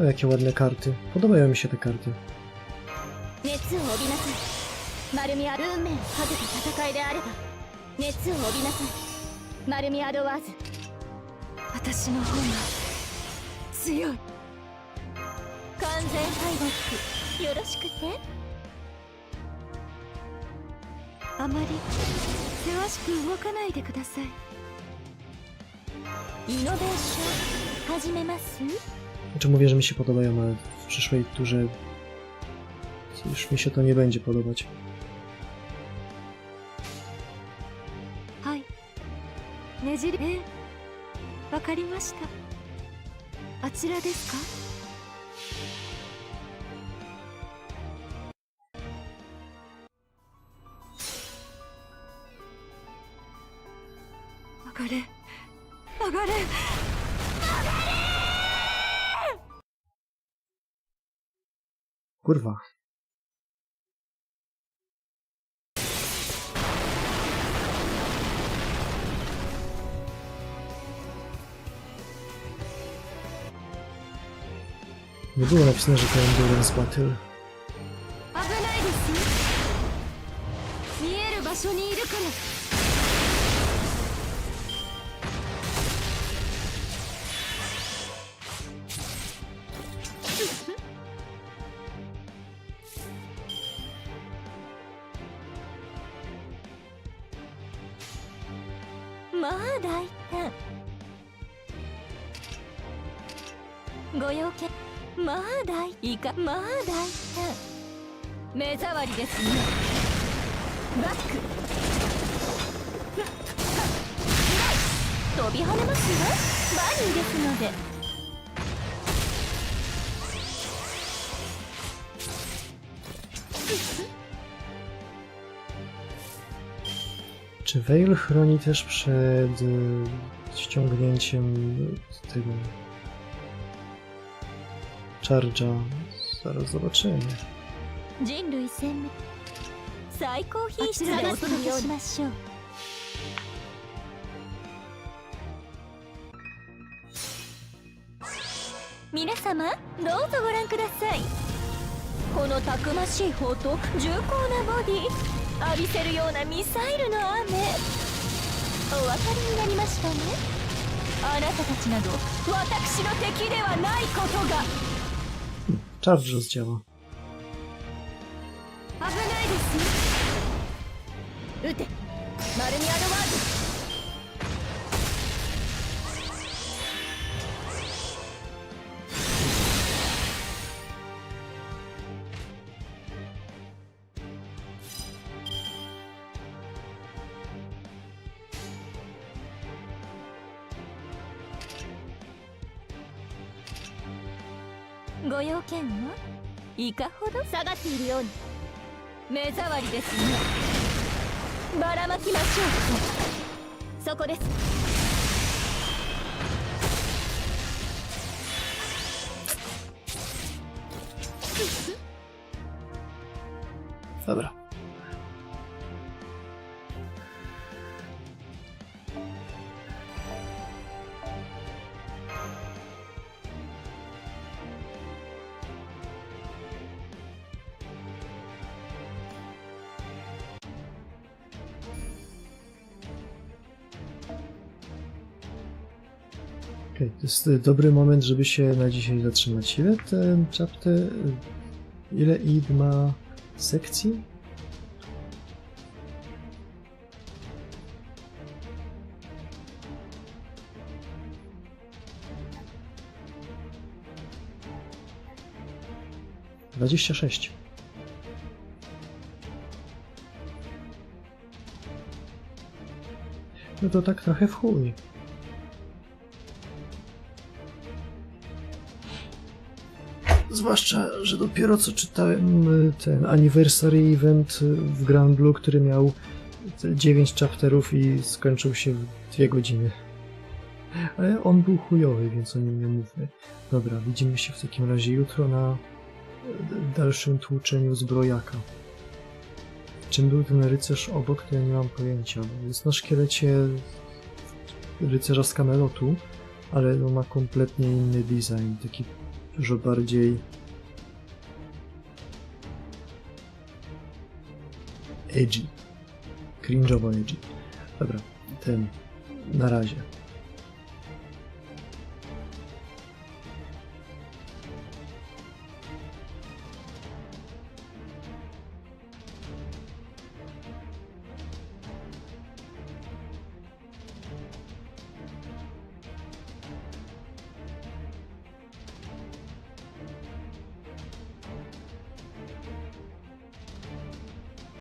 O, jakie ładne karty. Podobają mi się te karty. 熱を帯びなさい。丸みある運命をかけた戦いであれば熱を帯びなさい。丸みアドワーズ。私の方が強い。完全敗北よろしくて。あまりせわしく動かないでください。イノベーション始めます？ Znaczy mówię, że mi się podobają, ale w przyszłej turze już mi się to nie będzie podobać. はい。ねじり、わかりました。あちらですか？上がれ、上がれ。 Kurwa. Nie było napisane, że to Endurance Battle. 危ないですよ。見える場所にいるから。 まあ大胆。ご用件。まあ大いか。まあ大胆。目障りですね。バック。飛び跳ねますよ。バニーですので。 Czy Veil chroni też przed ściągnięciem tego charge'a? Zaraz zobaczymy. 人類戦滅最高品質でお届けしましょう。皆様どうぞご覧ください。このたくましい砲と重厚なボディ、浴びせるようなミサイルの雨、お分かりになりましたね。あなたたちなど私の敵ではないことが。 Charge rozdziała. 危ないですよ。撃て、マルミアドワーズ。 ご用件はいかほど下がっているように目障りですね。ばらまきましょう。そこです。 Dobra. Okay, to jest dobry moment, żeby się na dzisiaj zatrzymać. Ile ten chapter... Ile id ma sekcji? - 26. No to tak trochę w chuj. Zwłaszcza, że dopiero co czytałem ten anniversary event w Grand Blue, który miał 9 chapterów i skończył się w 2 godziny. Ale on był chujowy, więc o nim nie mówmy. Dobra, widzimy się w takim razie jutro na dalszym tłuczeniu zbrojaka. Czym był ten rycerz obok, to ja nie mam pojęcia. Jest na szkielecie rycerza z Camelotu, ale on ma kompletnie inny design, taki dużo bardziej edgy. Cringe'owo edgy. Dobra, na razie.